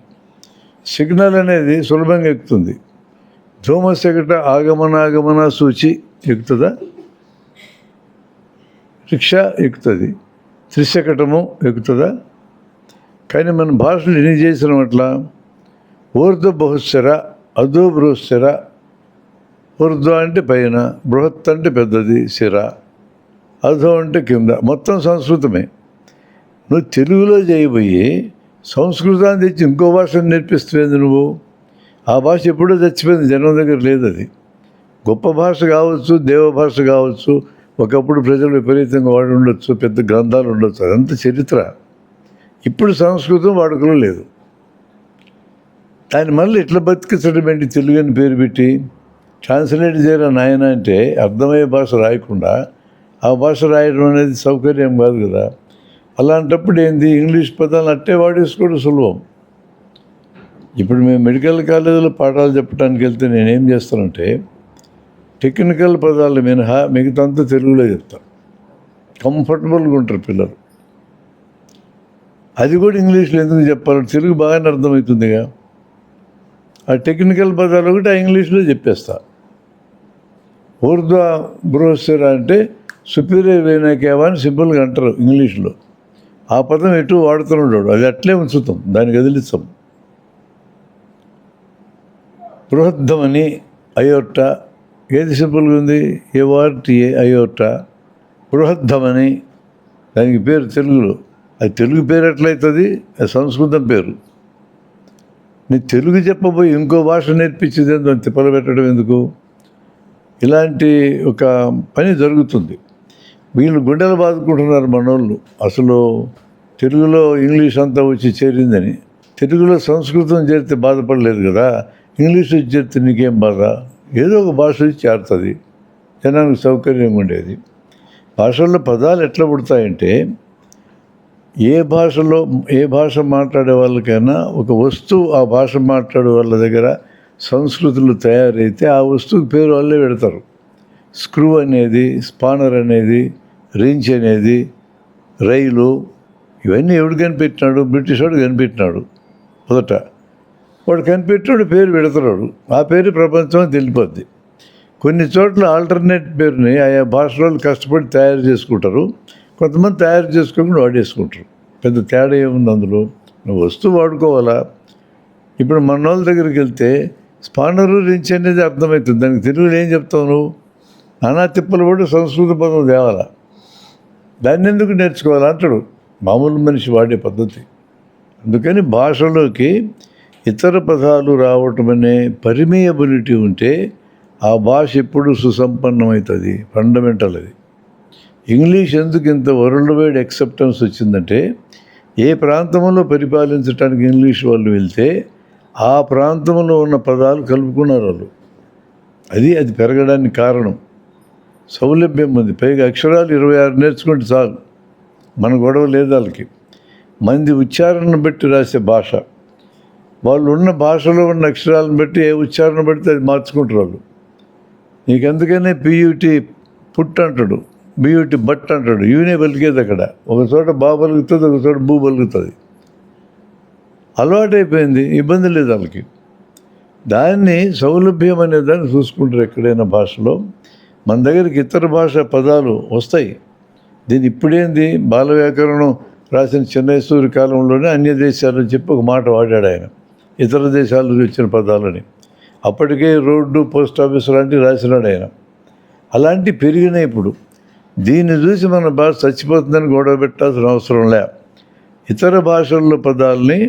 సిగ్నల్ అనేది సులభంగా ఎక్కుతుంది. ధూమశకట ఆగమనాగమన సూచి ఎక్కుతుందా? రిక్షా ఎక్కుతుంది. త్రిశకటము ఎక్కుతుందా? కానీ మన భాషలు ఎన్ని చేసినాం అట్లా. ఊర్ధ్వ బహుశ్చర, అధో బృహశ్చర. ఊర్ధ్వ అంటే పైన, బృహత్ అంటే పెద్దది శిర, అధో అంటే కింద. మొత్తం సంస్కృతమే. నువ్వు తెలుగులో చేయబోయి సంస్కృతాన్ని తెచ్చి ఇంకో భాషను నేర్పిస్తుంది నువ్వు. ఆ భాష ఎప్పుడూ చచ్చిపోయింది, జనం దగ్గర లేదు. అది గొప్ప భాష కావచ్చు, దేవభాష కావచ్చు, ఒకప్పుడు ప్రజలు విపరీతంగా వాడి ఉండొచ్చు, పెద్ద గ్రంథాలు ఉండొచ్చు, అదంతా చరిత్ర. ఇప్పుడు సంస్కృతం వాడుకలో లేదు. దాన్ని మళ్ళీ ఇట్లా బతికించడం ఏంటి? తెలుగు అని పేరు పెట్టి ట్రాన్స్లేట్ చేయరా నాయన అంటే అర్థమయ్యే భాష రాయకుండా ఆ భాష రాయడం అనేది సౌకర్యం కాదు కదా. అలాంటప్పుడు ఏంది, ఇంగ్లీష్ పదాలు అట్టే వాడేసుకోవడం సులభం. ఇప్పుడు మేము మెడికల్ కాలేజీలో పాఠాలు చెప్పడానికి వెళ్తే నేనేం చేస్తానంటే, టెక్నికల్ పదాలు మినహా మిగతాంతా తెలుగులో చెప్తాను. కంఫర్టబుల్గా ఉంటారు పిల్లలు. అది కూడా ఇంగ్లీష్లో ఎందుకు చెప్పాలి? తెలుగు బాగానే అర్థమవుతుందిగా. ఆ టెక్నికల్ పదాలు ఒకటి ఆ ఇంగ్లీష్లో చెప్పేస్తా. ఊర్ధ్వ బృహస్వర అంటే సుపీరియర్ వేనాకేవా అని సింపుల్గా అంటారు ఇంగ్లీష్లో. ఆ పదం ఎటు వాడుతున్నాడు, అది అట్లే ఉంచుతాం, దాన్ని కదిలిస్తాం. బృహద్దమని అయోట్ట ఏది సింపుల్గా ఉంది, ఏవార్టీఏ అయోట్ట. బృహద్దమని దానికి పేరు తెలుగులో. అది తెలుగు పేరు ఎట్లయితుంది, అది సంస్కృతం పేరు. నీ తెలుగు చెప్పబోయి ఇంకో భాష నేర్పించేది దాన్ని తిప్పలు పెట్టడం ఎందుకు? ఇలాంటి ఒక పని జరుగుతుంది. వీళ్ళు గుండెలు బాదుకుంటున్నారు మనోళ్ళు. అసలు తెలుగులో ఇంగ్లీష్ అంతా వచ్చి చేరిందని. తెలుగులో సంస్కృతం చేరితే బాధపడలేదు కదా, ఇంగ్లీష్ వచ్చి చేరితే నీకేం బాధ? ఏదో ఒక భాష వచ్చి చేరుతుంది, జనానికి సౌకర్యంగా ఉండేది. భాషల్లో పదాలు ఎట్లా పుడతాయంటే, ఏ భాష మాట్లాడే వాళ్ళకైనా ఒక వస్తువు ఆ భాష మాట్లాడే వాళ్ళ దగ్గర సంస్కృతులు తయారైతే ఆ వస్తువుకి పేరు వాళ్ళే పెడతారు. స్క్రూ అనేది, స్పానర్ అనేది, రించ్ అనేది, రైలు, ఇవన్నీ ఎవడు కనిపెట్టినాడు? బ్రిటిష్ వాడు కనిపెట్టినాడు. మొదట వాడు కనిపెట్టాడు, పేరు పెడతాడు. ఆ పేరు ప్రపంచం తెలిపోద్ది. కొన్ని చోట్ల ఆల్టర్నేట్ పేరుని ఆయా భాషలో కష్టపడి తయారు చేసుకుంటారు, కొంతమంది తయారు చేసుకోకుండా వాడేసుకుంటారు. పెద్ద తేడా ఏముంది అందులో? నువ్వు వస్తువు వాడుకోవాలా. ఇప్పుడు మన వాళ్ళ దగ్గరికి వెళ్తే స్పానరు, రించ్ అనేది అర్థమవుతుంది, దానికి తెలుగులో ఏం చెప్తావు నువ్వు? నానా తిప్పలు పడి సంస్కృత పదం తేవాలా, దాన్ని ఎందుకు నేర్చుకోవాలా అంటాడు మామూలు మనిషి వాడే పద్ధతి. అందుకని భాషలోకి ఇతర పదాలు రావటం అనే పర్మియబిలిటీ ఉంటే ఆ భాష ఎప్పుడు సుసంపన్నమవుతుంది. ఫండమెంటల్ అది. ఇంగ్లీష్ ఎందుకు ఇంత వరల్డ్ వైడ్ యాక్సెప్టెన్స్ వచ్చిందంటే, ఏ ప్రాంతంలో పరిపాలించడానికి ఇంగ్లీష్ వాళ్ళు వెళ్తే ఆ ప్రాంతంలో ఉన్న పదాలు కలుపుకున్నారు వాళ్ళు. అది పెరగడానికి కారణం. సౌలభ్యం ఉంది. పైగా అక్షరాలు 26 నేర్చుకుంటే చాలు, మన గొడవ లేదు వాళ్ళకి. మంది ఉచ్చారణను బట్టి రాసే భాష, వాళ్ళు ఉన్న భాషలో ఉన్న అక్షరాలను బట్టి ఏ ఉచ్చారణ బట్టి అది మార్చుకుంటారు వాళ్ళు. నీకు అందుకనే పియూటీ పుట్ అంటాడు, బియూటీ బట్ అంటాడు. యూనే పలికేది అక్కడ. ఒక చోట బా పలుకుతుంది, ఒక చోట బూ పలుకుతుంది. అలవాటైపోయింది, ఇబ్బంది లేదు వాళ్ళకి. దాన్ని సౌలభ్యం అనే దాన్ని చూసుకుంటారు ఎక్కడైనా భాషలో. మన దగ్గరికి ఇతర భాష పదాలు వస్తాయి. దీన్ని ఇప్పుడేంది, బాల వ్యాకరణం రాసిన చెన్నైసూరి కాలంలోనే అన్య దేశాలని చెప్పి ఒక మాట వాడాడు ఆయన, ఇతర దేశాల నుంచి వచ్చిన పదాలని. అప్పటికే రోడ్డు, పోస్ట్ ఆఫీస్ లాంటివి రాసినాడు ఆయన. అలాంటివి పెరిగినాయి ఇప్పుడు. దీన్ని చూసి మన భాష చచ్చిపోతుందని గొడవ పెట్టాల్సిన అవసరం లే. ఇతర భాషల్లో పదాలని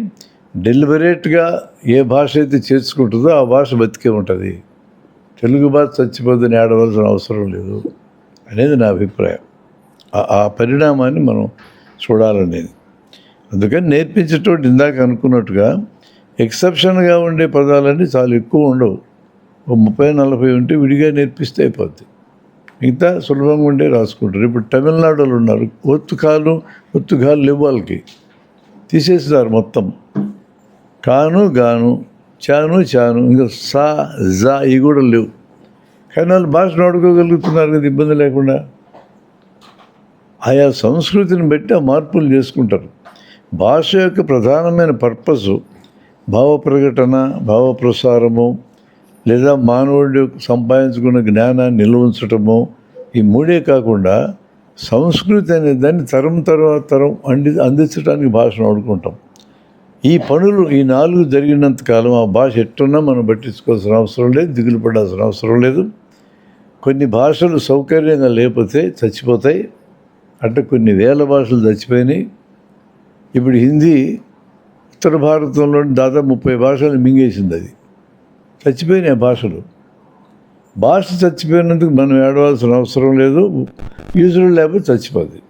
డెలిబరేట్గా ఏ భాష అయితే చేర్చుకుంటుందో ఆ భాష బతికే ఉంటుంది. తెలుగు భాష చచ్చిపోతుందని ఆడవలసిన అవసరం లేదు అనేది నా అభిప్రాయం. ఆ పరిణామాన్ని మనం చూడాలనేది. అందుకని నేర్పించేటోటి ఇందాక అనుకున్నట్టుగా ఎక్సెప్షన్గా ఉండే పదాలన్నీ చాలా ఎక్కువ ఉండవు. 30-40 ఉంటే విడిగా నేర్పిస్తే అయిపోద్ది. మిగతా సులభంగా ఉండే రాసుకుంటారు. ఇప్పుడు తమిళనాడులో ఉన్నారు, ఒత్తుకాలు లేవు వాళ్ళకి, తీసేస్తారు మొత్తం. కాను గాను, చాను చాను, ఇంకా సా జా ఇవి కూడా లేవు. కానీ వాళ్ళు భాషను వాడుకోగలుగుతున్నారు కదా ఇబ్బంది లేకుండా. ఆయా సంస్కృతిని బట్టి ఆ మార్పులు చేసుకుంటారు. భాష యొక్క ప్రధానమైన పర్పస్ భావ ప్రకటన, భావ ప్రసారము, లేదా మానవుడు సంపాదించుకున్న జ్ఞానాన్ని నిల్వ ఉంచటము. ఈ మూడే కాకుండా సంస్కృతి అనే దాన్ని తరం తర్వాత తరం అందించడానికి భాషను వాడుకుంటాం. ఈ పనులు ఈ 4 జరిగినంత కాలం ఆ భాష ఎట్టున్నా మనం పట్టించుకోవాల్సిన అవసరం లేదు, దిగులు పడాల్సిన అవసరం లేదు. కొన్ని భాషలు సౌకర్యంగా లేకపోతే చచ్చిపోతాయి. అంటే కొన్ని వేల భాషలు చచ్చిపోయినాయి. ఇప్పుడు హిందీ ఉత్తర భారతంలోని దాదాపు 30 భాషలు మింగేసింది. అది చచ్చిపోయినాయి భాషలు. భాష చచ్చిపోయినందుకు మనం ఏడవలసిన అవసరం లేదు, యూజువల్ లేకపోతే చచ్చిపోద్ది.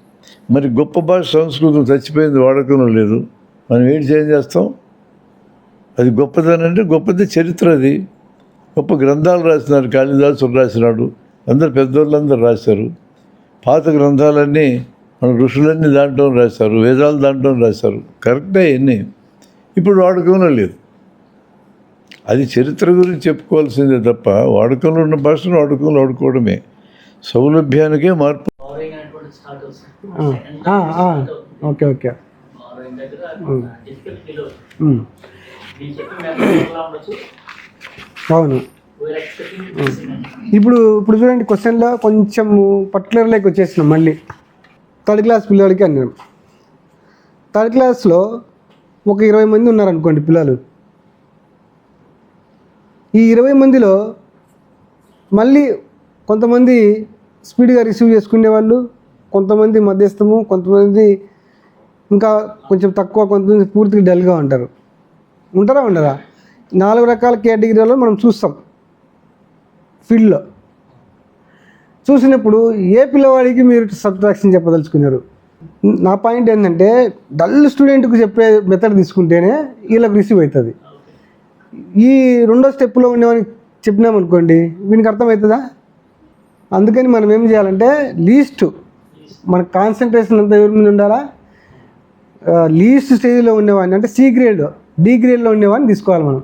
మరి గొప్ప భాష సంస్కృతం చచ్చిపోయింది, వాడకంలో లేదు, మనం ఏంటి చేస్తాం? అది గొప్పదనంటే గొప్పది చరిత్ర. అది గొప్ప గ్రంథాలు రాసినారు, కాళిదాసు రాసినాడు, అందరు పెద్దోళ్ళందరూ రాశారు. పాత గ్రంథాలన్నీ మన ఋషులన్నీ దాంట్లో రాశారు, వేదాలు దాంట్లో రాశారు. కరెక్టే అన్నీ. ఇప్పుడు వాడకంలో లేదు. అది చరిత్ర గురించి చెప్పుకోవాల్సిందే తప్ప వాడుకలో ఉన్న భాషను వాడుకలో వాడుకోవడమే. సౌలభ్యానికే మార్పు. Okay okay. అవును. ఇప్పుడు చూడండి క్వశ్చన్లో కొంచెం పర్టికులర్లోకి వచ్చేసినాం మళ్ళీ. థర్డ్ క్లాస్ పిల్లలకి అన్నాను. థర్డ్ క్లాస్లో ఒక 20 మంది ఉన్నారనుకోండి పిల్లలు. ఈ 20 మందిలో మళ్ళీ కొంతమంది స్పీడ్గా రిసీవ్ చేసుకునే వాళ్ళు, కొంతమంది మధ్యస్థము, కొంతమంది ఇంకా కొంచెం తక్కువ, కొంతమంది పూర్తిగా డల్గా ఉంటారు. ఉండరా 4 రకాల కేటగిరీలో మనం చూస్తాం ఫీల్డ్లో. చూసినప్పుడు ఏ పిల్లవాడికి మీరు సబ్ట్రాక్షన్ చెప్పదలుచుకున్నారు? నా పాయింట్ ఏంటంటే డల్ స్టూడెంట్కి చెప్పే మెథడ్ తీసుకుంటేనే వీళ్ళకి రిసీవ్ అవుతుంది. ఈ రెండో స్టెప్లో ఉండేవానికి చెప్పినామనుకోండి వీనికి అర్థమవుతుందా? అందుకని మనం ఏం చేయాలంటే లీస్ట్ మన కాన్సన్ట్రేషన్ అంతా ఎవరి మీద ఉండాలా? లీస్ట్ స్టేజ్లో ఉండేవాడిని, అంటే సి గ్రేడ్, డి గ్రేడ్లో ఉండేవాడిని తీసుకోవాలి మనం.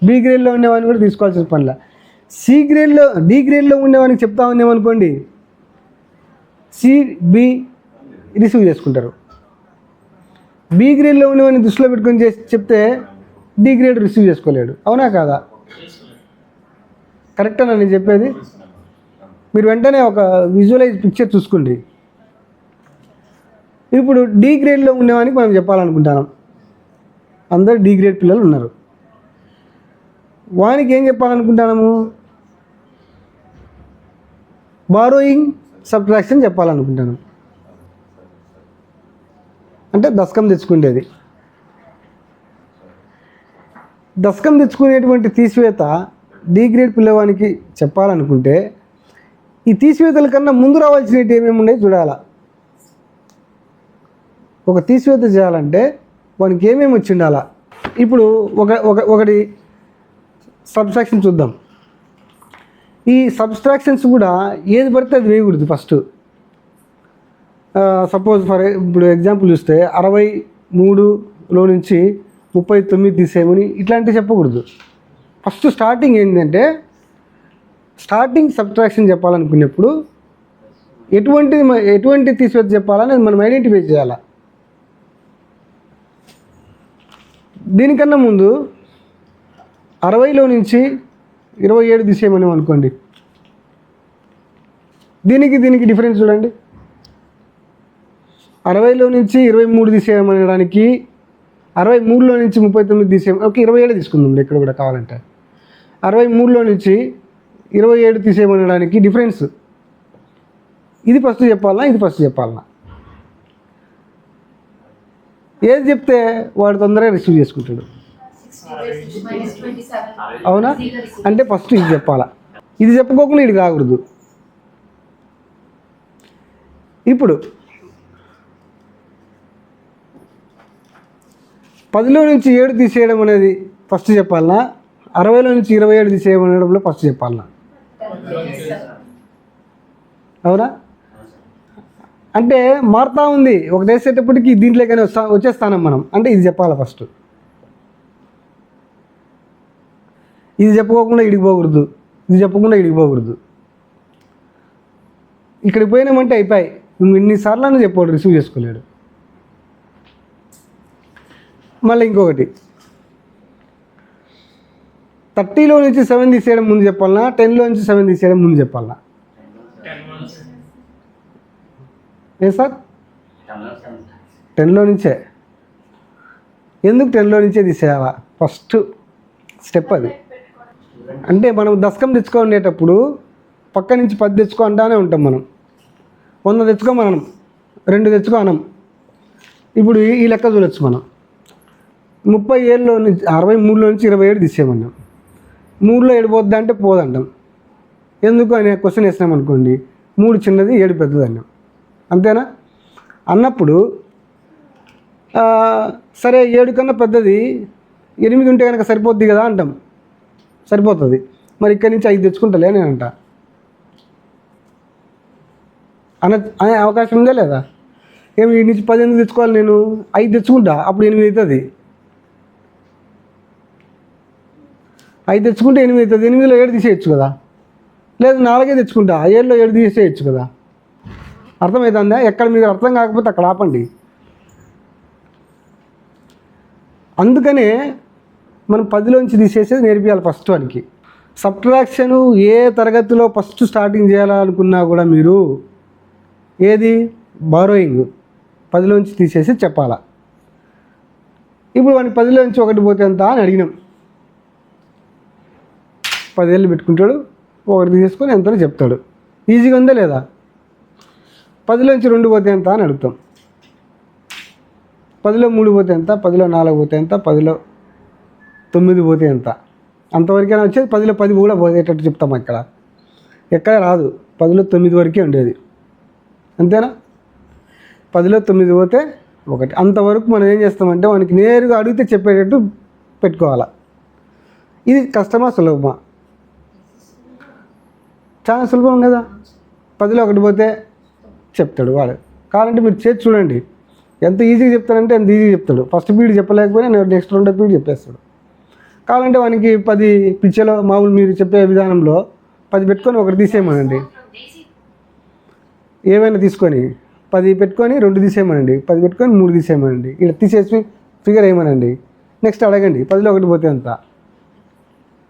బి గ్రేడ్లో ఉండేవాడిని కూడా తీసుకోవాల్సిన పనిలా. సి గ్రేడ్లో, డి గ్రేడ్లో ఉండేవానికి చెప్తా ఉన్నామనుకోండి సి బి రిసీవ్ చేసుకుంటారు. బి గ్రేడ్లో ఉండేవాడిని దృష్టిలో పెట్టుకొని చెప్తే డి గ్రేడ్ రిసీవ్ చేసుకోలేడు. అవునా కాదా? కరెక్టేనా నేను చెప్పేది? మీరు వెంటనే ఒక విజువలైజ్ పిక్చర్ చూసుకోండి. ఇప్పుడు డి గ్రేడ్లో ఉండేవానికి మనం చెప్పాలనుకుంటున్నాం. అందరు డి గ్రేడ్ పిల్లలు ఉన్నారు. వానికి ఏం చెప్పాలనుకుంటున్నాము? Borrowing subtraction చెప్పాలనుకుంటాను. అంటే దశకం తెచ్చుకునేది. దశకం తెచ్చుకునేటువంటి తీసివేత డి గ్రేడ్ పిల్లవానికి చెప్పాలనుకుంటే ఈ తీసివేతల కన్నా ముందు రావాల్సినవి ఏమేమి ఉన్నాయి చూడాలా. ఒక తీసివేత చేయాలంటే వానికి ఏమేమి వచ్చి ఉండాలా. ఇప్పుడు ఒకటి సబ్ట్రాక్షన్ చూద్దాం. ఈ సబ్ట్రాక్షన్స్ కూడా ఏది పడితే అది వేయకూడదు. ఫస్ట్ సపోజ్ ఇప్పుడు ఎగ్జాంపుల్ చూస్తే 63లో నుంచి 39 తీసేయమని ఇట్లాంటివి చెప్పకూడదు. ఫస్ట్ స్టార్టింగ్ ఏంటంటే స్టార్టింగ్ సబ్ట్రాక్షన్ చెప్పాలనుకున్నప్పుడు ఎటువంటి తీసివేత చెప్పాలని మనం ఐడెంటిఫై చేయాలి. దీనికన్నా ముందు 60లో నుంచి 27 తీసేయమని అనుకోండి. దీనికి డిఫరెన్స్ చూడండి. 60లో నుంచి 23 తీసేయమనడానికి, 63లో నుంచి 39 తీసేయమని, ఓకే 27 తీసుకుందాం ఇక్కడ కూడా కావాలంటే. 63లో నుంచి 27 తీసేయమనడానికి డిఫరెన్స్ ఇది ఫస్ట్ చెప్పాలనా, ఇది ఫస్ట్ చెప్పాలనా? ఏది చెప్తే వాడు తొందరగా రిసీవ్ చేసుకుంటాడు? అవునా? అంటే ఫస్ట్ ఇది చెప్పాలా. ఇది చెప్పుకోకుండా ఇది రాకూడదు. ఇప్పుడు 10లో నుంచి 7 తీసేయడం అనేది ఫస్ట్ చెప్పాలనా, 60లో నుంచి 27 తీసేయడం అనేటప్పుడు ఫస్ట్ చెప్పాలనా? అవునా? అంటే మారుతూ ఉంది. ఒక చేసేటప్పటికి దీంట్లోకైనా వచ్చేస్తానం మనం. అంటే ఇది చెప్పాలి ఫస్ట్. ఇది చెప్పుకోకుండా ఇడికి పోకూడదు, ఇది చెప్పకుండా ఇడికి పోకూడదు. ఇక్కడికి పోయినామంటే అయిపోయి. నువ్వు ఇన్నిసార్లు చెప్పాడు రిసీవ్ చేసుకోలేడు. మళ్ళీ ఇంకొకటి 30లో నుంచి 7 తీసేయడం ముందు చెప్పాలనా, 10లో నుంచి 7 తీసేయడం ముందు చెప్పాలనా? ఏ సార్ 10లో నుంచే. ఎందుకు 10లో నుంచే తీసేయాలా? ఫస్ట్ స్టెప్ అది. అంటే మనం దశకం తెచ్చుకునేటప్పుడు పక్క నుంచి 10 తెచ్చుకో అంటానే ఉంటాం మనం. 100 తెచ్చుకోమనం, 2 తెచ్చుకో అనం. ఇప్పుడు ఈ లెక్క చూడొచ్చు మనం. 37లో నుంచి 63లో నుంచి 27 తీసేయమన్నాం. 3లో 7 పోద్దా అంటే పోదంటాం. ఎందుకు అనే క్వశ్చన్ వేసినాం అనుకోండి, 3 చిన్నది 7 పెద్దది అన్నాం. అంతేనా? అన్నప్పుడు సరే 7 కన్నా పెద్దది 8 ఉంటే కనుక సరిపోద్ది కదా అంటాం. సరిపోతుంది. మరి ఇక్కడి నుంచి 5 తెచ్చుకుంటలే నేను అంట. అనే అవకాశం ఉందా లేదా? ఏమి ఈ నుంచి 10 ఎందుకు తెచ్చుకోవాలి? నేను 5 తెచ్చుకుంటా, అప్పుడు 8 అవుతుంది. 5 తెచ్చుకుంటే 8 అవుతుంది. 8లో 7 తీసేయచ్చు కదా. లేదు 4 తెచ్చుకుంటా, 7లో 7 తీసేయచ్చు కదా. అర్థమవుతుందా? ఎక్కడ మీకు అర్థం కాకపోతే అక్కడ ఆపండి. అందుకనే మనం 10లోంచి తీసేసేది నేర్పియాలి ఫస్ట్ వానికి. సబ్ట్రాక్షన్ ఏ తరగతిలో ఫస్ట్ స్టార్టింగ్ చేయాలనుకున్నా కూడా మీరు ఏది బారోయింగ్ 10లోంచి తీసేసి చెప్పాలా. ఇప్పుడు వాడికి 10లోంచి 1 పోతే ఎంత అని అడిగినాం. 10 పెట్టుకుంటాడు, 1 తీసేసుకొని ఎంతో చెప్తాడు. ఈజీగా ఉందా లేదా? 10లోంచి 2 పోతే ఎంత అని అడుగుతాం. 10లో 3 పోతే ఎంత, 10లో 4 పోతే ఎంత, 10లో 9 పోతే ఎంత, అంతవరకైనా వచ్చేది. 10లో 10 కూడా పోయేటట్టు చెప్తాం. ఎక్కడ రాదు, 10లో 9 వరకే ఉండేది, అంతేనా? 10లో 9 పోతే 1. అంతవరకు మనం ఏం చేస్తామంటే మనకి నేరుగా అడిగితే చెప్పేటట్టు పెట్టుకోవాలా. ఇది కష్టమా సులభమా? చాలా సులభం కదా. 10లో 1 పోతే చెప్తాడు వాడు. కావాలంటే మీరు చేసి చూడండి, ఎంత ఈజీగా చెప్తాడంటే అంత ఈజీగా చెప్తాడు. ఫస్ట్ పీరియడ్ చెప్పలేకపోయినా నెక్స్ట్ 2వ పీరియడ్ చెప్పేస్తాడు. కావాలంటే వానికి 10 పిచ్చలో మామూలు మీరు చెప్పే విధానంలో 10 పెట్టుకొని 1 తీసేయమనండి. ఏమైనా తీసుకొని 10 పెట్టుకొని 2 తీసేయమనండి, 10 పెట్టుకొని 3 తీసేయమనండి. ఇక్కడ తీసేసి ఫిగర్ వేయమనండి. నెక్స్ట్ అడగండి 10లో 1 పోతే ఎంత,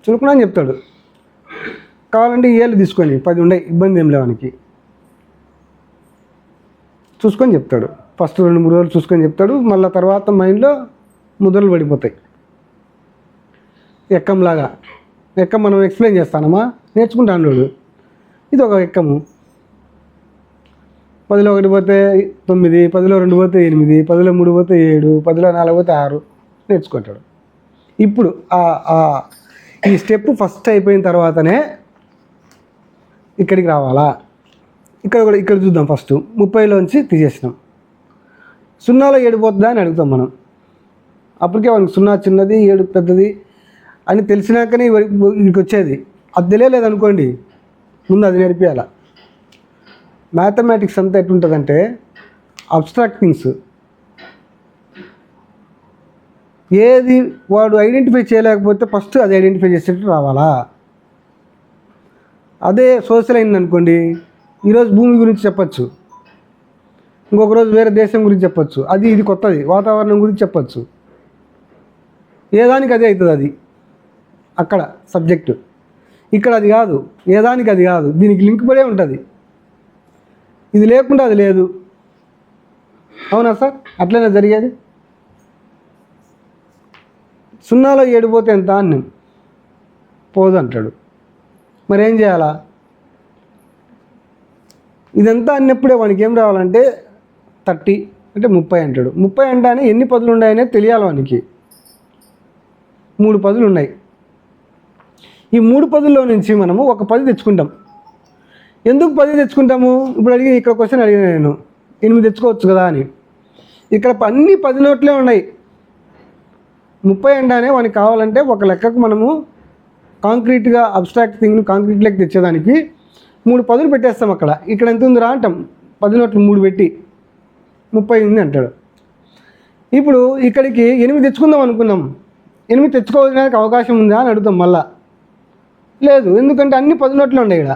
చురుకునా అని చెప్తాడు. కావాలంటే ఏళ్ళు తీసుకొని 10 ఉన్నాయి, ఇబ్బంది ఏం లేవానికి, చూసుకొని చెప్తాడు. ఫస్ట్ 2-3 రోజులు చూసుకొని చెప్తాడు. మళ్ళీ తర్వాత మైండ్లో ముద్రలు పడిపోతాయి. ఎక్కంలాగా ఎక్కం మనం ఎక్స్ప్లెయిన్ చేస్తానమ్మా, నేర్చుకుంటా అన్నాడు. ఇది ఒక ఎక్కము. 10లో 1 పోతే 9, 10లో 2 పోతే 8, 10లో 3 పోతే 7, 10లో 4 పోతే 6 నేర్చుకుంటాడు. ఇప్పుడు ఈ స్టెప్ ఫస్ట్ అయిపోయిన తర్వాతనే ఇక్కడికి రావాలా. ఇక్కడ చూద్దాం. ఫస్ట్ 30లోంచి తీసేసినాం. 0లో 7 పోతుందా అని అడుగుతాం మనం. అప్పటికే మనకి 0 చిన్నది 7 పెద్దది అని తెలిసినాకనే ఇక్కడికి వచ్చేది. అది తెలియలేదనుకోండి, ముందు అది నేర్పియాల. మ్యాథమెటిక్స్ అంతా ఎట్లుంటుందంటే అబ్స్ట్రాక్ట్ థింగ్స్. ఏది వాడు ఐడెంటిఫై చేయలేకపోతే ఫస్ట్ అది ఐడెంటిఫై చేసేట్టు రావాలా. అదే సోషల్ అయింది అనుకోండి, ఈరోజు భూమి గురించి చెప్పచ్చు, ఇంకొక రోజు వేరే దేశం గురించి చెప్పచ్చు, అది ఇది కొత్తది వాతావరణం గురించి చెప్పచ్చు. ఏదానికి అదే అవుతుంది, అది అక్కడ సబ్జెక్టు. ఇక్కడ అది కాదు, ఏదానికి అది కాదు, దీనికి లింక్ పడే ఉంటుంది. ఇది లేకుండా అది లేదు. అవునా సార్? అట్లనే జరిగేది. 0లో 7 పోతే ఎంత అన్నాం, పోదు అంటాడు. మరి ఏం చేయాలా? ఇదంతా అన్నప్పుడే వానికి ఏం రావాలంటే 30 అంటే 30 అంటాడు. 30 అంటానే ఎన్ని 10లు ఉన్నాయనే తెలియాలి వానికి. 3 10లు ఉన్నాయి. ఈ 3 10ల్లో నుంచి మనము ఒక 10 తెచ్చుకుంటాం. ఎందుకు 10 తెచ్చుకుంటాము? ఇప్పుడు ఇక్కడ క్వశ్చన్ అడిగిన నేను 8 తెచ్చుకోవచ్చు కదా అని. ఇక్కడ అన్ని 10 నోట్లే ఉన్నాయి. 30 అంటానే వానికి కావాలంటే ఒక లెక్కకు మనము కాంక్రీట్గా అబ్స్ట్రాక్ట్ థింగ్ను కాంక్రీట్ లెక్క తెచ్చేదానికి 3 10లు పెట్టేస్తాం. ఇక్కడ ఎంత ఉందిరా అంటాం, 10 నోట్లు 3 పెట్టి 30 ఉంది అంటాడు. ఇప్పుడు ఇక్కడికి 8 తెచ్చుకుందాం అనుకున్నాం. 8 తెచ్చుకోవడానికి అవకాశం ఉందా అని అడుగుతాం. మళ్ళా లేదు, ఎందుకంటే అన్ని 10 నోట్లే ఉన్నాయి. ఇక్కడ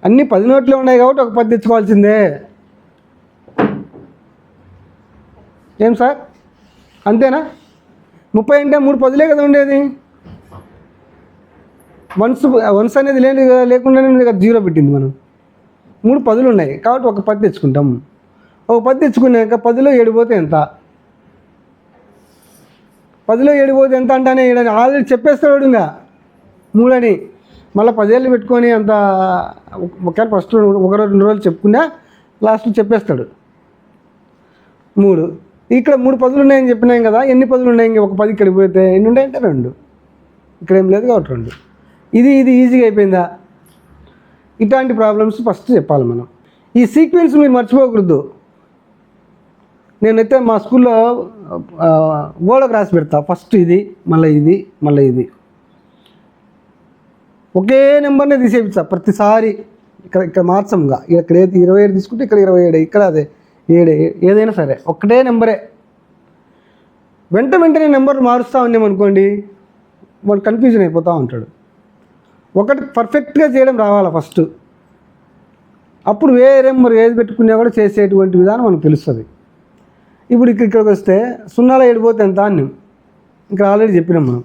అన్ని 10 నోట్లే ఉన్నాయి కాబట్టి ఒక 10 తెచ్చుకోవాల్సిందే. ఏం సార్, అంతేనా? 30 అంటే 3 10లే కదా ఉండేది. వన్స్ అనేది లేకుండానే 0 పెట్టింది. మనం 3 10లు ఉన్నాయి కాబట్టి ఒక 10 తెచ్చుకుంటాం. ఒక 10 తెచ్చుకున్నాక 10లో 7 పోతే ఎంత, 10లో 7 పోతే ఎంత అంటానే ఆల్రెడీ చెప్పేస్తాడు ఇంకా 3 అని. మళ్ళీ 10 ఏళ్ళు పెట్టుకొని అంత ఒకవేళ ఫస్ట్ 1-2 రోజులు చెప్పుకున్నా లాస్ట్ చెప్పేస్తాడు 3. ఇక్కడ 3 10లు ఉన్నాయని చెప్పినాం కదా, ఎన్ని 10లు ఉన్నాయి? ఒక 10 ఇక్కడికి పోతే ఎన్ని ఉన్నాయంటే 2. ఇక్కడ ఏం లేదు కాబట్టి 2. ఇది ఈజీగా అయిపోయిందా? ఇట్లాంటి ప్రాబ్లమ్స్ ఫస్ట్ చెప్పాలి మనం. ఈ సీక్వెన్స్ మీరు మర్చిపోకూడదు. నేనైతే మా స్కూల్లో గోడకు రాసి పెడతా. ఫస్ట్ ఇది, మళ్ళీ ఇది, మళ్ళీ ఇది. ఒకే నెంబర్నే తీసేపిస్తా ప్రతిసారి. ఇక్కడ మార్చంగా. ఇక్కడ 27 తీసుకుంటే ఇక్కడ 27, ఇక్కడ అదే 7, ఏదైనా సరే ఒక్కటే నెంబరే. వెంటనే నెంబర్ మారుస్తూ ఉన్నామనుకోండి, వాడు కన్ఫ్యూజన్ అయిపోతూ ఉంటాడు. ఒకటి పర్ఫెక్ట్గా చేయడం రావాలా ఫస్ట్. అప్పుడు వేరే నెంబర్ ఏది పెట్టుకున్నా కూడా చేసేటువంటి విధానం మనకు తెలుస్తుంది. ఇప్పుడు ఇక్కడికి వస్తే 0లో 7 పోతే ఎంత అన్నాం. ఇక్కడ ఆల్రెడీ చెప్పినాం మనం.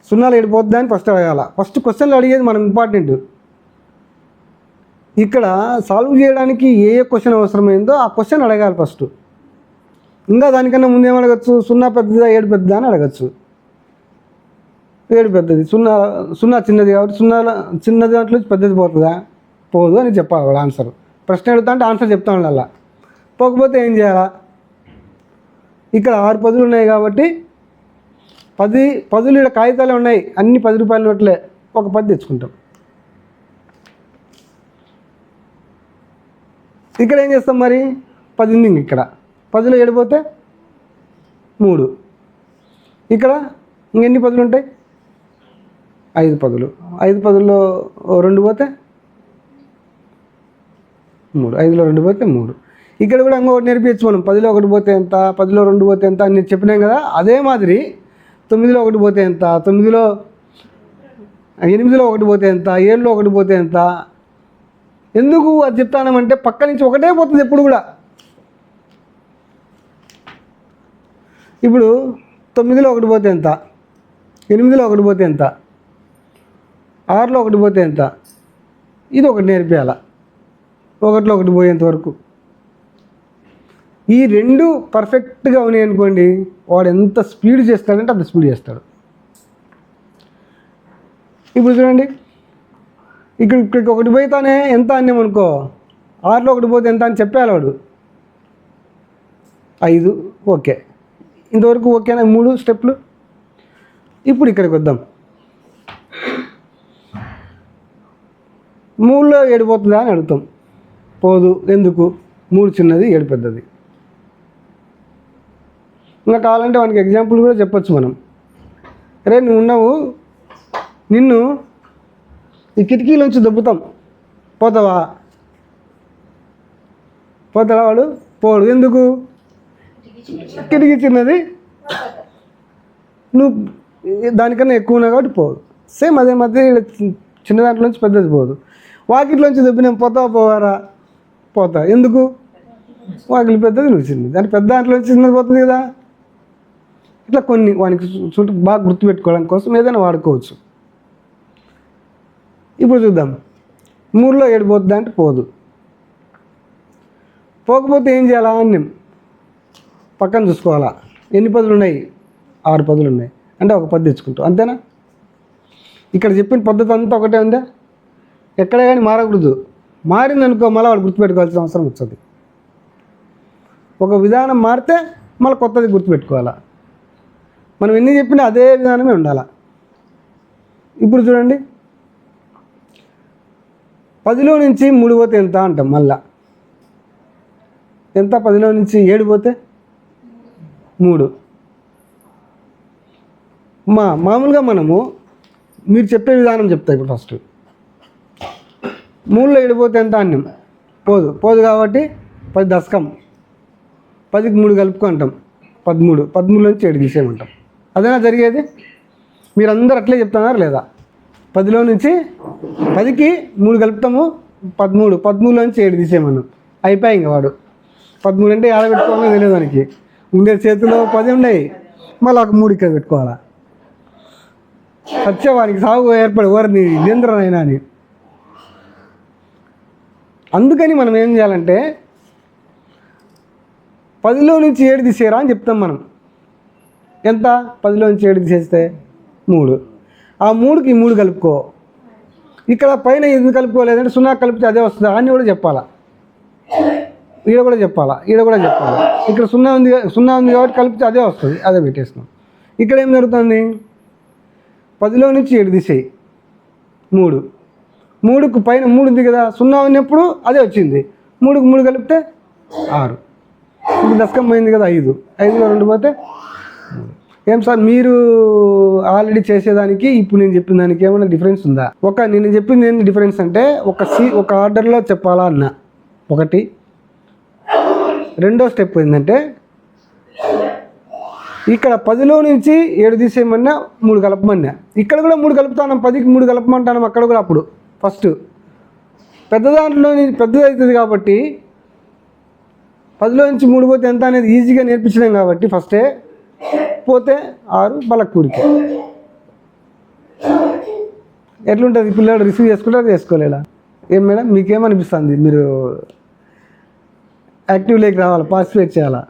సున్నాలు ఏడిపోద్దా అని ఫస్ట్ అడగాల. ఫస్ట్ క్వశ్చన్లు అడిగేది మనం ఇంపార్టెంట్. ఇక్కడ సాల్వ్ చేయడానికి ఏ క్వశ్చన్ అవసరమైందో ఆ క్వశ్చన్ అడగాలి ఫస్ట్. ఇంకా దానికన్నా ముందేం అడగచ్చు, 0 పెద్దదా 7 పెద్దదా అని అడగచ్చు. 7 పెద్దది, 0 చిన్నది కాబట్టి 0 చిన్నది దాంట్లో పెద్దది పోతుందా, పోదు అని చెప్పాలి వాడు ఆన్సర్. ప్రశ్న అడుగుతా అంటే ఆన్సర్ చెప్తా ఉండాల. పోకపోతే ఏం చేయాలా, ఇక్కడ 6 పదులు ఉన్నాయి కాబట్టి 10 పదులు ఇక్కడ కాగితాలే ఉన్నాయి, అన్ని 10 రూపాయల నోట్లే, ఒక 10 తెచ్చుకుంటాం. ఇక్కడ ఏం చేస్తాం మరి, 10 ఉంది ఇక్కడ, 10లో 7 పోతే 3. ఇక్కడ ఇంకెన్ని పదులు ఉంటాయి, 5 పదులు. 5 పదుల్లో 2 పోతే 3, 5లో 2 పోతే 3. ఇక్కడ కూడా ఇంకొకటి నేర్పించచ్చు మనం, 10లో 1 పోతే ఎంత, 10లో 2 పోతే ఎంత అని చెప్పినాం కదా. అదే మాదిరి 9లో 1 పోతే ఎంత, 8లో 1 పోతే ఎంత, 7లో 1 పోతే ఎంత. ఎందుకు అది చెప్తానంటే పక్క నుంచి ఒకటే పోతుంది ఎప్పుడు కూడా. ఇప్పుడు 9లో 1 పోతే ఎంత, 8లో 1 పోతే ఎంత, 6లో 1 పోతే ఎంత, ఇది ఒకటి నేర్పియాల. 1లో 1 పోయేంత వరకు. ఈ 2 పర్ఫెక్ట్గా ఉన్నాయి అనుకోండి, వాడు ఎంత స్పీడ్ చేస్తాడంటే అంత స్పీడ్ చేస్తాడు. ఇప్పుడు చూడండి, ఇక్కడికి 1 పోతానే ఎంత అన్నామనుకో, 6లో 1 పోతే ఎంత అని చెప్పాలి వాడు. 5, ఓకే, ఇంతవరకు ఓకేనా 3 స్టెప్లు. ఇప్పుడు ఇక్కడికి వద్దాం. 3లో 7 పోతుందా అని అడుగుతాం, పోదు. ఎందుకు, 3 చిన్నది 7 పెద్దది. ఇంకా కావాలంటే వానికి ఎగ్జాంపుల్ కూడా చెప్పొచ్చు మనం. అరే నువ్వు ఉన్నావు, నిన్ను ఈ కిటికీలోంచి దొబ్బుతాం, పోతావా, పోతావా, వాడు పోడు. ఎందుకు, కిటికీ చిన్నది, నువ్వు దానికన్నా ఎక్కువ ఉన్నావు కాబట్టి పోదు. సేమ్ అదే మధ్య చిన్న దాంట్లోంచి పెద్దది పోదు. వాకిట్లోంచి దొబ్బినాం, పోతావా పోవారా, పోతా. ఎందుకు, వాకిలి పెద్దది, నువ్వు చిన్నది, దాని పెద్ద దాంట్లోంచి చిన్నది పోతుంది కదా. ఇట్లా కొన్ని వానికి చుట్టూ బాగా గుర్తుపెట్టుకోవడం కోసం ఏదైనా వాడుకోవచ్చు. ఇప్పుడు చూద్దాం, 3లో 7 పోతుందా అంటే పోదు. పోకపోతే ఏం చేయాలా అని పక్కన చూసుకోవాలా. ఎన్ని పదులు ఉన్నాయి, 6 పదులు ఉన్నాయి, అంటే ఒక 10 తెచ్చుకుంటాం, అంతేనా. ఇక్కడ చెప్పిన పద్ధతి అంతా ఒకటే ఉందా, ఎక్కడ కానీ మారకూడదు. మారిందనుకో మళ్ళీ వాడు గుర్తుపెట్టుకోవాల్సిన అవసరం వస్తుంది. ఒక విధానం మారితే మళ్ళీ కొత్తది గుర్తుపెట్టుకోవాలా. మనం ఎన్ని చెప్పినా అదే విధానమే ఉండాలి. ఇప్పుడు చూడండి, 10లో నుంచి 3 పోతే ఎంత అంటాం, మళ్ళా ఎంత, 10లో నుంచి 7 పోతే 3. మామూలుగా మనము మీరు చెప్పే విధానం చెప్తా. ఇప్పుడు ఫస్ట్ 3లో 7 పోతే ఎంత అన్నాం, పోదు కాబట్టి 10 దశకం, 10కి 3 కలుపుకుంటాం, 13. 13లో నుంచి 7 తీసేయమంటాం. అదేనా జరిగేది. మీరందరూ అట్లే చెప్తున్నారు లేదా. 10లో నుంచి 10కి 3 కలుపుతాము, 13. 13లో నుంచి 7 తీసేయమన్నాం, అయిపోయి. ఇంకా వాడు 13 అంటే ఎలా పెట్టుకోవాలో తెలియదు దానికి. ఉండే చేతిలో 10 ఉన్నాయి, మళ్ళీ ఒక 3 ఇక్కడ పెట్టుకోవాలా. వచ్చే వానికి సాగు ఏర్పడి వారిని నియంత్రణైనా అని. అందుకని మనం ఏం చేయాలంటే 10లో నుంచి 7 తీసేయరా అని చెప్తాం మనం. ఎంత, 10లో నుంచి 7 తీసేస్తే 3. ఆ 3కి 3 కలుపుకో. ఇక్కడ పైన ఎందుకు కలుపుకోలేదంటే 0 కలిపితే అదే వస్తుంది అని కూడా చెప్పాలా. ఈడ కూడా చెప్పాలా, ఇక్కడ 0 ఉంది కాబట్టి కలిపితే అదే వస్తుంది, అదే పెట్టేస్తున్నాం. ఇక్కడ ఏం జరుగుతుంది, 10లో నుంచి 7 తీసేయి, 3కు పైన 3 ఉంది కదా, 0 ఉన్నప్పుడు అదే వచ్చింది. 3కు 3 కలిపితే 6. ఇప్పుడు దశకం పోయింది కదా, 5. 5లో 2 పోతే 3. ఏం సార్ మీరు ఆల్రెడీ చేసేదానికి ఇప్పుడు నేను చెప్పిన దానికి ఏమైనా డిఫరెన్స్ ఉందా. నేను చెప్పింది ఏంటి డిఫరెన్స్ అంటే, ఒక ఆర్డర్లో చెప్పాలా అన్న ఒకటి. రెండో స్టెప్ ఏంటంటే, ఇక్కడ 10లో నుంచి 7 తీసేయమన్నా 3 కలపమన్నా, ఇక్కడ కూడా 3 కలుపుతాను, 10కి 3 కలపమంటాను అక్కడ కూడా. అప్పుడు ఫస్ట్ పెద్ద దాంట్లో పెద్దది అవుతుంది కాబట్టి 10లో నుంచి 3 పోతే ఎంత అనేది ఈజీగా నేర్పించలేం కాబట్టి ఫస్టే పోతే 6 బల కూడిక. ఎట్లుంటుంది పిల్లలు రిసీవ్ చేసుకుంటారు చేసుకోలేదా? ఏం మేడం మీకేమనిపిస్తుంది? మీరు యాక్టివ్లోకి రావాలా, పార్టిసిపేట్ చేయాలా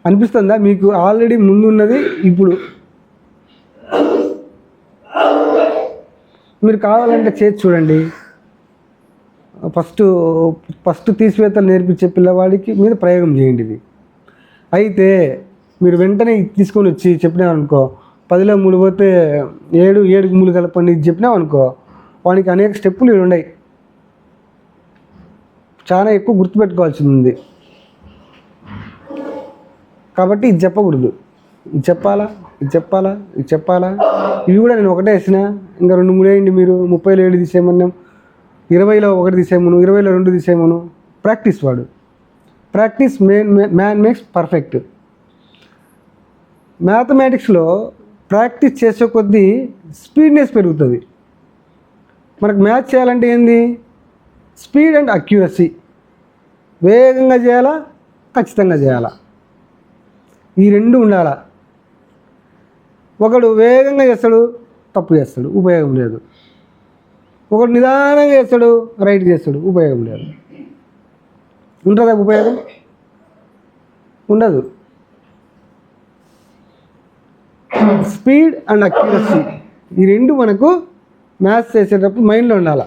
అనిపిస్తుందా మీకు? ఆల్రెడీ ముందున్నది ఇప్పుడు మీరు కావాలంటే చేసి చూడండి. ఫస్ట్ తీసివేతలు నేర్పించే పిల్లవాడికి మీద ప్రయోగం చేయండి ఇది. అయితే మీరు వెంటనే తీసుకొని వచ్చి చెప్పినామనుకో, 10లో 3 పోతే 7కి 3 కలపండి ఇది చెప్పినామనుకో, వానికి అనేక స్టెప్పులు ఉన్నాయి. చాలా ఎక్కువ గుర్తుపెట్టుకోవాల్సింది ఉంది. కాబట్టి ఇది చెప్పకూడదు, ఇది చెప్పాలా, ఇది చెప్పాలా, ఇది చెప్పాలా. ఇవి కూడా నేను ఒకటే వేసిన, ఇంకా 2-3 వేయండి. మీరు 30లో 7 తీసేయమన్నాం, 20లో 1 తీసేయమను, 20లో 2 తీసేయమను. ప్రాక్టీస్ వాడు. Practice man makes perfect. మ్యాథమెటిక్స్లో ప్రాక్టీస్ చేసే కొద్దీ స్పీడ్నెస్ పెరుగుతుంది. మనకు మ్యాథ్స్ చేయాలంటే ఏంది? Speed and accuracy. వేగంగా చేయాలా, ఖచ్చితంగా చేయాలా, ఈ రెండు ఉండాలా. ఒకడు వేగంగా చేస్తాడు, తప్పు చేస్తాడు, ఉపయోగం లేదు. ఒకడు నిదానంగా చేస్తాడు, రైట్ చేస్తాడు, ఉపయోగం లేదు. ఉంటుందా ఉపయోగం? ఉండదు. స్పీడ్ అండ్ అక్యురసీ ఈ రెండు మనకు మ్యాథ్స్ చేసేటప్పుడు మైండ్లో ఉండాలి.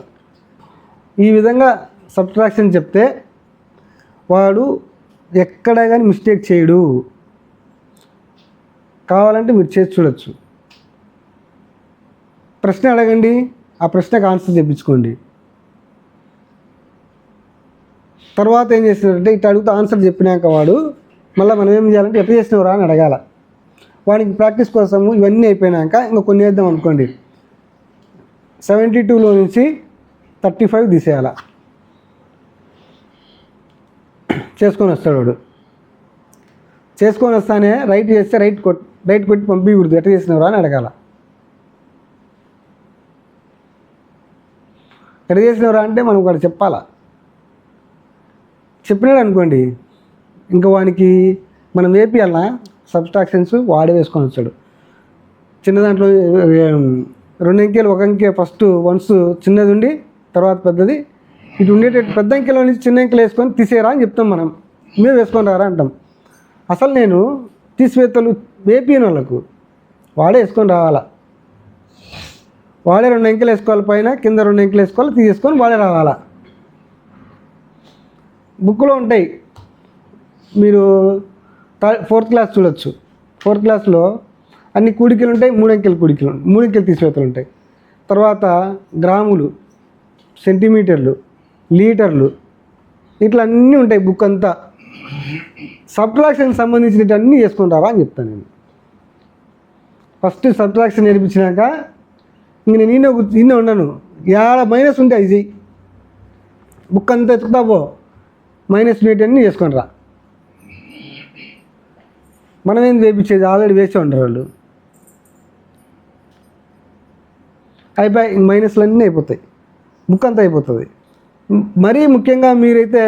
ఈ విధంగా సబ్ట్రాక్షన్ చెప్తే వాడు ఎక్కడ కానీ మిస్టేక్ చేయడు. కావాలంటే మీరు చేసి చూడొచ్చు. ప్రశ్న అడగండి, ఆ ప్రశ్నకు ఆన్సర్ చెప్పించుకోండి. తర్వాత ఏం చేసినారంటే ఇట్లా అడుగుతూ ఆన్సర్ చెప్పినాక వాడు మళ్ళీ మనం ఏం చేయాలంటే ఎట్లా చేసినవరా అని అడగాల. వాడికి ప్రాక్టీస్ కోసము ఇవన్నీ అయిపోయినాక ఇంకా కొన్ని వేద్దాం అనుకోండి. 72లో నుంచి 35 తీసేయాల. చేసుకొని వస్తాడు వాడు. చేసుకొని వస్తానే రైట్ చేస్తే రైట్ కొట్టి పంపించకూడదు, ఎట్లా చేసినవరా అని అడగాల. ఎట్లా చేసినవరా అంటే మనం వాడు చెప్పాలా. చెప్పినాడు అనుకోండి, ఇంకా వానికి మనం వేపియాలన్నా సబ్స్ట్రాక్షన్స్ వాడే వేసుకొని వచ్చాడు. చిన్న దాంట్లో 2 అంకెలు, 1 అంకె ఫస్ట్ వన్స్ చిన్నది ఉండి తర్వాత పెద్దది, ఇటు ఉండేటట్టు పెద్ద అంకెలో నుంచి చిన్న అంకెలు వేసుకొని తీసేయరా అని చెప్తాం. మనం మేము వేసుకొని రారా అంటాం. అసలు నేను తీసివేతలు వేపియని వాళ్ళకు వాడే వేసుకొని రావాలా. వాడే 2 అంకెలు వేసుకోవాలి, పైన కింద 2 అంకెలు వేసుకోవాలి, తీసేసుకొని వాడే రావాలా. బుక్లో ఉంటాయి, మీరు 4th క్లాస్ చూడొచ్చు. 4th క్లాస్లో అన్ని కూడికలు ఉంటాయి, 3 అంకెలు కూడికలు, 3 అంకెలు తీసివేతలు ఉంటాయి. తర్వాత గ్రాములు, సెంటీమీటర్లు, లీటర్లు, ఇట్లా అన్నీ ఉంటాయి బుక్ అంతా. సబ్ట్రాక్షన్కి సంబంధించినవి అన్నీ చేసుకుంటారా అని చెప్తాను నేను. ఫస్ట్ సబ్ట్రాక్షన్ నేర్పించినాక ఇంక నేను ఈయన ఉన్నాను, ఏడ మైనస్ ఉంటే అది చెయ్యి, బుక్ అంతా ఎత్తుకుతా పో, మైనస్ మీట్ అన్నీ చేసుకొని రా. మనం ఏం వేయించేది, ఆల్రెడీ వేసే ఉంటారు వాళ్ళు. అయిపోయి మైనస్లు అన్నీ అయిపోతాయి, బుక్ అంతా అయిపోతుంది. మరీ ముఖ్యంగా మీరైతే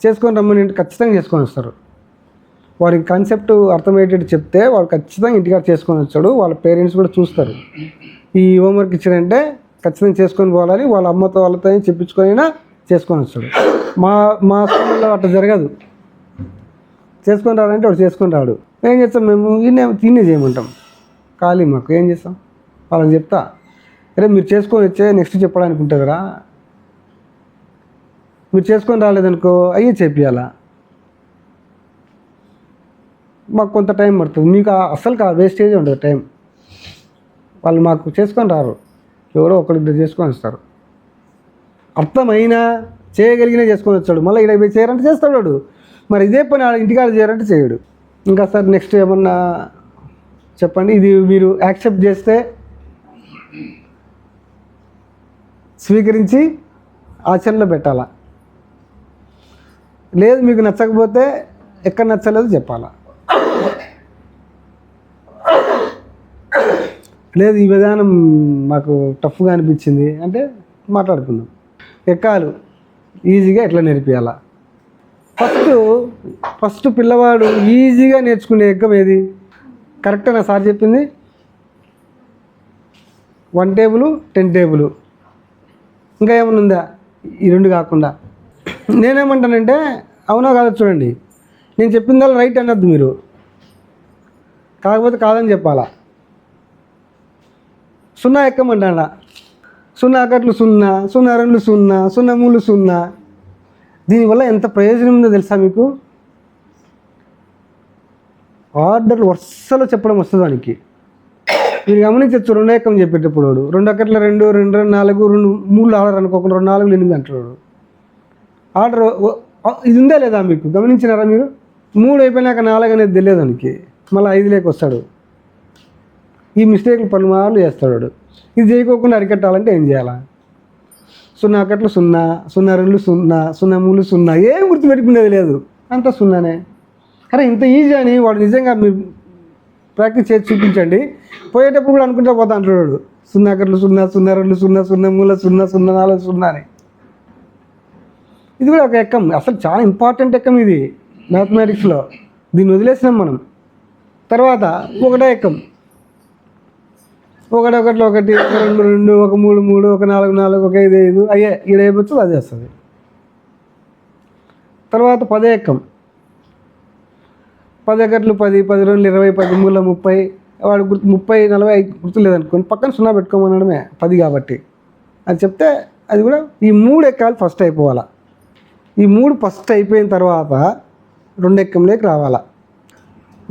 చేసుకొని రమ్మని ఖచ్చితంగా చేసుకొని వస్తారు. వారికి కాన్సెప్ట్ అర్థమయ్యేటట్టు చెప్తే వాడు ఖచ్చితంగా ఇంటికాడ చేసుకొని వచ్చాడు. వాళ్ళ పేరెంట్స్ కూడా చూస్తారు, ఈ హోంవర్క్ ఇచ్చారంటే ఖచ్చితంగా చేసుకొని పోవాలని వాళ్ళ అమ్మతో వాళ్ళతో చెప్పించుకొని అయినా చేసుకొని వచ్చాడు. మా స్కూల్లో అట్లా జరగదు. చేసుకొని రాడంటే వాడు చేసుకొని రాడు. ఏం చేస్తాం మేము, తినే చేయమంటాం. ఖాళీ మాకు ఏం చేస్తాం, వాళ్ళకి చెప్తా, అరే మీరు చేసుకొని వచ్చే నెక్స్ట్ చెప్పడానికి ఉంటుంది కదా, మీరు చేసుకొని రాలేదనుకో అయ్యే చేపియాలా. మాకు కొంత టైం పడుతుంది, మీకు అసలు వేస్టేజ్ ఉండదు టైం. వాళ్ళు మాకు చేసుకొని రారు, ఎవరో ఒకరిద్దరు చేసుకొని వస్తారు. అర్థమైనా చేయగలిగినా చేసుకొని వచ్చాడు, మళ్ళీ ఇక్కడ చేయాలంటే చేస్తాడు వాడు. మరి ఇదే పని ఇంటికాడ చేయాలంటే చేయడు. ఇంకా సార్ నెక్స్ట్ ఏమన్నా చెప్పండి. ఇది మీరు యాక్సెప్ట్ చేస్తే స్వీకరించి ఆచరణలో పెట్టాలా, లేదు మీకు నచ్చకపోతే ఎక్కడ నచ్చలేదు చెప్పాలా. లేదు ఈ విధానం మాకు టఫ్గా అనిపించింది అంటే మాట్లాడుకుందాం. ఎక్కాలు ఈజీగా ఎట్లా నేర్పియాలా. ఫస్ట్ పిల్లవాడు ఈజీగా నేర్చుకునే ఎక్కం ఏది? కరెక్టేనా సార్ చెప్పింది? 1 టేబుల్ 10 టేబుల్, ఇంకా ఏమైనా ఉందా ఈ రెండు కాకుండా? నేనేమంటానంటే అవునా కాదో చూడండి, నేను చెప్పిందల్లా రైట్ అనొద్దు మీరు, కాకపోతే కాదని చెప్పాలా. 0 ఎక్కమంటాడా, 0 1 0, 0 2 0, 0 3 0. దీనివల్ల ఎంత ప్రయోజనం ఉందో తెలుసా మీకు? ఆర్డర్ వరుసలో చెప్పడం వస్తుంది దానికి. మీరు గమనించచ్చు, 2 ఎక్కం చెప్పేటప్పుడు 2 1 2, 2 2 4, 2 3 ఆర్డర్ అనుకోకుండా 2 4 8 అంటాడు. ఆర్డర్ ఇది ఉందా లేదా మీకు గమనించినారా మీరు? 3 అయిపోయినాక 4 అనేది తెలియదు దానికి, మళ్ళీ 5 వస్తాడు. ఈ మిస్టేక్లు పలుమార్లు చేస్తాడు. ఇది చేయకోకుండా అరికట్టాలంటే ఏం చేయాలా? 0 1 0, 0 2 0, 0 3 0, ఏం గుర్తుపెట్టుకునేది లేదు, అంతా 0నే. అరే ఇంత ఈజీ అని వాడు నిజంగా మీరు ప్రాక్టీస్ చేసి చూపించండి, పోయేటప్పుడు కూడా అనుకుంటా పోతా అంటాడు 0 1 0, 0 2 0, 0 3 0, 0 4 0 అని. ఇది కూడా ఒక ఎక్కం, అసలు చాలా ఇంపార్టెంట్ ఎక్కం ఇది మ్యాథమెటిక్స్లో. దీన్ని వదిలేసినాం మనం. తర్వాత 1 ఎక్కం, 1 1 1, 1 2 2, 1 3 3, 1 4 4, 1 5 5, అయ్యే ఇక్కడ అయిపోతుంది అదే వస్తుంది. తర్వాత 10 ఎక్కం, 10 1 10, 10 2 20, 10 3 30. వాడు గుర్తు 30 40 గుర్తు లేదనుకోండి, పక్కన 0 పెట్టుకోమనడమే 10 కాబట్టి అది చెప్తే అది కూడా. ఈ 3 ఎక్కాలు ఫస్ట్ అయిపోవాలా. ఈ 3 ఫస్ట్ అయిపోయిన తర్వాత 2 ఎక్కంలోకి రావాలా.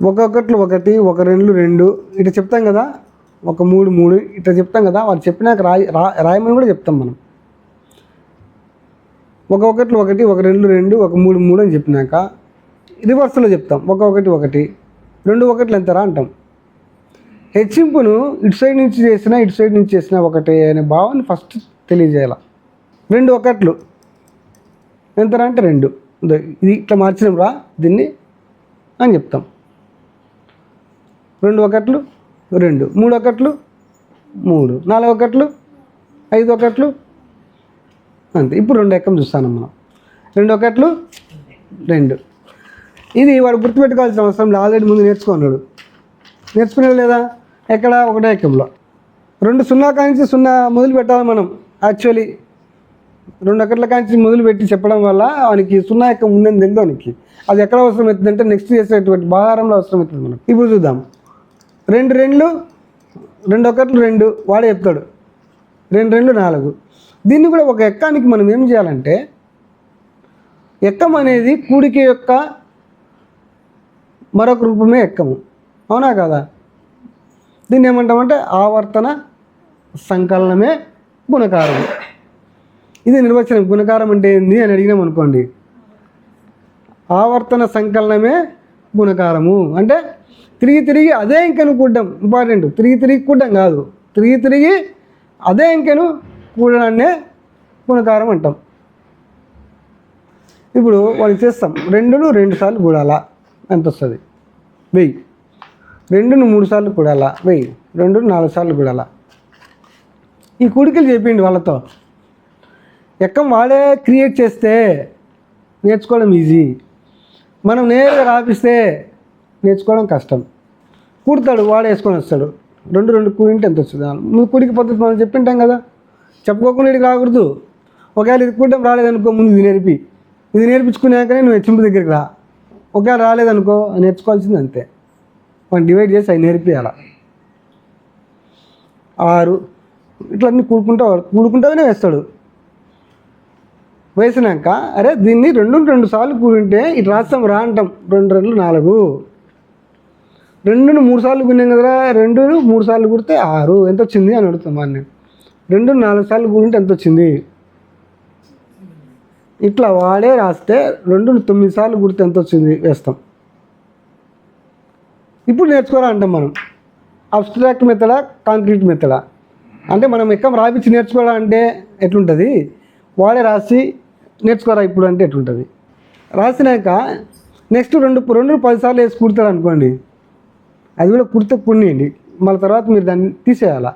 1 1 1, 1 2 2 ఇట్లా చెప్తాం కదా, 1 3 3 ఇట్లా చెప్తాం కదా. వాళ్ళు చెప్పినాక రాయమని కూడా చెప్తాం మనం. 1 1 1, 1 2 2, 1 3 3 అని చెప్పినాక రివర్స్లో చెప్తాం. 1 1 1, 2 1 ఎంతరా అంటాం. హెచ్చింపును ఇటు సైడ్ నుంచి చేసినా ఇటు సైడ్ నుంచి చేసినా ఒకటే అనే భావాన్ని ఫస్ట్ తెలియజేయాలి. 2 1 ఎంతరా అంటే 2, ఇది ఇట్లా మార్చినాం రా దీన్ని అని చెప్తాం. 2 1 2, 3 1 3, 4 1 5 1 అంతే. ఇప్పుడు 2 ఎక్కం చూస్తాను మనం. 2 1 2. ఇది వాడు గుర్తుపెట్టుకోవాల్సిన అవసరం లేదు, ఆల్రెడీ ముందు నేర్చుకున్నాడు లేదా? ఎక్కడ? 1 ఎక్కంలో 2 0 కాంచి 0 మొదలు పెట్టాలి మనం. యాక్చువల్లీ 2 1 కాంచి మొదలు పెట్టి చెప్పడం వల్ల వానికి 0 ఎక్కం ఉందని తెలియదు వానికి. అది ఎక్కడ అవసరం అవుతుందంటే నెక్స్ట్ చేసేటువంటి భాగారంలో అవసరం అవుతుంది మనం. ఇప్పుడు చూద్దాం. 2 2, 2 1 2 వాడే చెప్తాడు. 2 2 4. దీన్ని కూడా ఒక ఎక్కానికి మనం ఏం చేయాలంటే, ఎక్కం అనేది కూడిక యొక్క మరొక రూపమే ఎక్కము, అవునా కదా? దీన్ని ఏమంటామంటే ఆవర్తన సంకలనమే గుణకారము. ఇది నిర్వచనం. గుణకారం అంటే ఏంది అని అడిగినాం అనుకోండి, ఆవర్తన సంకలనమే గుణకారము అంటే తిరిగి అదే అంకెను కూడడం. ఇంపార్టెంట్, తిరిగి కూడడం కాదు, తిరిగి అదే అంకెను కూడడాన్నే గుణకారం అంటాం. ఇప్పుడు వాళ్ళు చేస్తాం. 2ను 2 సార్లు కూడాలా ఎంత వస్తుంది? 1000. 2ను 3 సార్లు కూడాలా 1000. 2ను 4 సార్లు కూడాలా. ఈ కూడికలు చెప్పిండి వాళ్ళతో. ఎక్కం వాడే క్రియేట్ చేస్తే నేర్చుకోవడం ఈజీ, మనం నేరుగా రాపిస్తే నేర్చుకోవడం కష్టం. కూడతాడు, వాడే వేసుకొని వస్తాడు. 2 2 కూడింటే ఎంత వస్తుంది? నువ్వు కూడిక పద్ధతి మనం చెప్పింటాం కదా, చెప్పుకోకుండా ఇక్కడికి రాకూడదు. ఒకవేళ ఇది కూడడం రాలేదనుకో, ముందు ఇది నేర్పించుకున్నాకనే నువ్వు హెచ్చింపు దగ్గరికి రా. ఒకవేళ రాలేదనుకో, నేర్చుకోవాల్సింది అంతే. మనం డివైడ్ చేసి అవి నేర్పియాల. 6 ఇట్లా అన్నీ కూడుకుంటానే వేస్తాడు. వేసినాక అరే దీన్ని 2 2 సార్లు కూడింటే ఇటు రాస్తాం రా అంటాం. 2 2 4. 2ను 3 సార్లు కూడినాం కదరా, 2ను 3 సార్లు కూడితే 6 ఎంత వచ్చింది అని అడుగుతాం వాడిని. 2ను 4 సార్లు కూడింటే ఎంత వచ్చింది? ఇట్లా వాడే రాస్తే 2ను 9 సార్లు కూడితే ఎంత వచ్చింది వేస్తాం. ఇప్పుడు నేర్చుకోరా అంటాం మనం. అబ్స్ట్రాక్ట్ మెథడా, కాంక్రీట్ మెథడా? అంటే మనం ఎక్కం రాపించి నేర్చుకోవడం అంటే ఎట్లుంటుంది, వాడే రాసి నేర్చుకోరా ఇప్పుడు అంటే ఎట్లుంటుంది. రాసినాక నెక్స్ట్ 2 10 సార్లు వేసి కుడతాడు అనుకోండి, అది కూడా కుడితే పుణ్యండి. మళ్ళీ తర్వాత మీరు దాన్ని తీసేయాలా.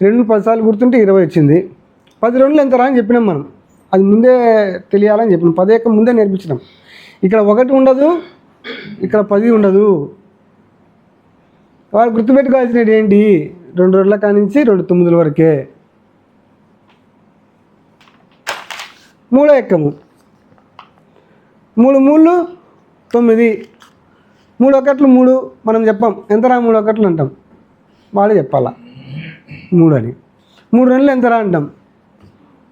2 10 సార్లు కుడుతుంటే 20 వచ్చింది. 10 2 ఎంత రా అని చెప్పినాం మనం, అది ముందే తెలియాలని చెప్పినాం. 10 ఎక్కం ముందే నేర్పించినాం. ఇక్కడ 1 ఉండదు, ఇక్కడ 10 ఉండదు. వాళ్ళు గుర్తుపెట్టుకోవాల్సినవి ఏంటి? 2 2ల కానించి 2 9ల వరకే. 3వ ఎక్కము 3 3 9, 3 1 3 మనం చెప్పాం. ఎంతరా 3 1 అంటాం, వాడే చెప్పాలా 3 అని. 3 2 ఎంతరా అంటాం,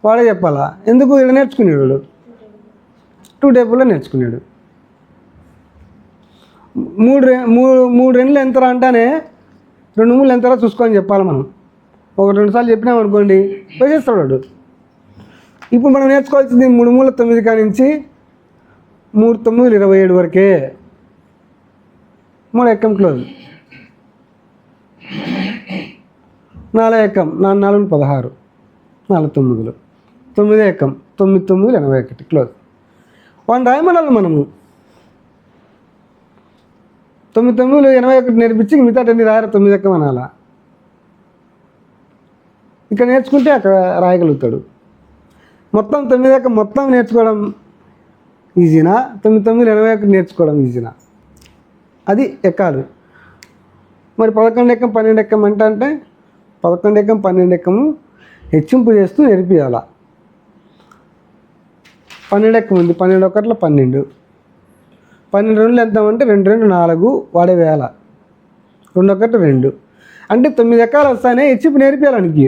వాడే చెప్పాలా. ఎందుకు? ఇక్కడ నేర్చుకునేవాడు 2 టేబుల్లో నేర్చుకున్నాడు. 3 2 ఎంతరా అంటానే 2 3 ఎంతరా చూసుకొని చెప్పాలి మనం. 1 2 సార్లు చెప్పినాం అనుకోండి వేసేస్తాడు వాడు. ఇప్పుడు మనం నేర్చుకోవాల్సింది 3 3 9 కానించి 3 9 27 వరకే. 3 ఎక్కం క్లోజ్. 4 ఎక్కం 4 4 16, 4 9, 9 ఎక్కం 9 9 81 క్లోజ్. వాడిని రాయమనాలి మనము. 9 9 81 నేర్పించి మిగతా 10 రాయాలి 9 ఎక్కం అనాలా. ఇక్కడ నేర్చుకుంటే అక్కడ రాయగలుగుతాడు. మొత్తం 9 ఎక్కం మొత్తం నేర్చుకోవడం ఈజీనా, 9 9 81 నేర్చుకోవడం ఈజీనా? అది ఎక్కాలి. మరి 11 ఎక్కం 12 ఎక్కం అంటే 11 ఎక్కం 12 ఎక్కము హెచ్చింపు చేస్తూ నేర్పియాల. 12 ఎక్కం ఉంది, 12 1 12, 12 2 ఎంత అంటే 2 2 4 వాడే వేయాల. 2 1 2 అంటే 9 ఎక్కాలు వస్తానే హెచ్చింపు నేర్పియాలనికి.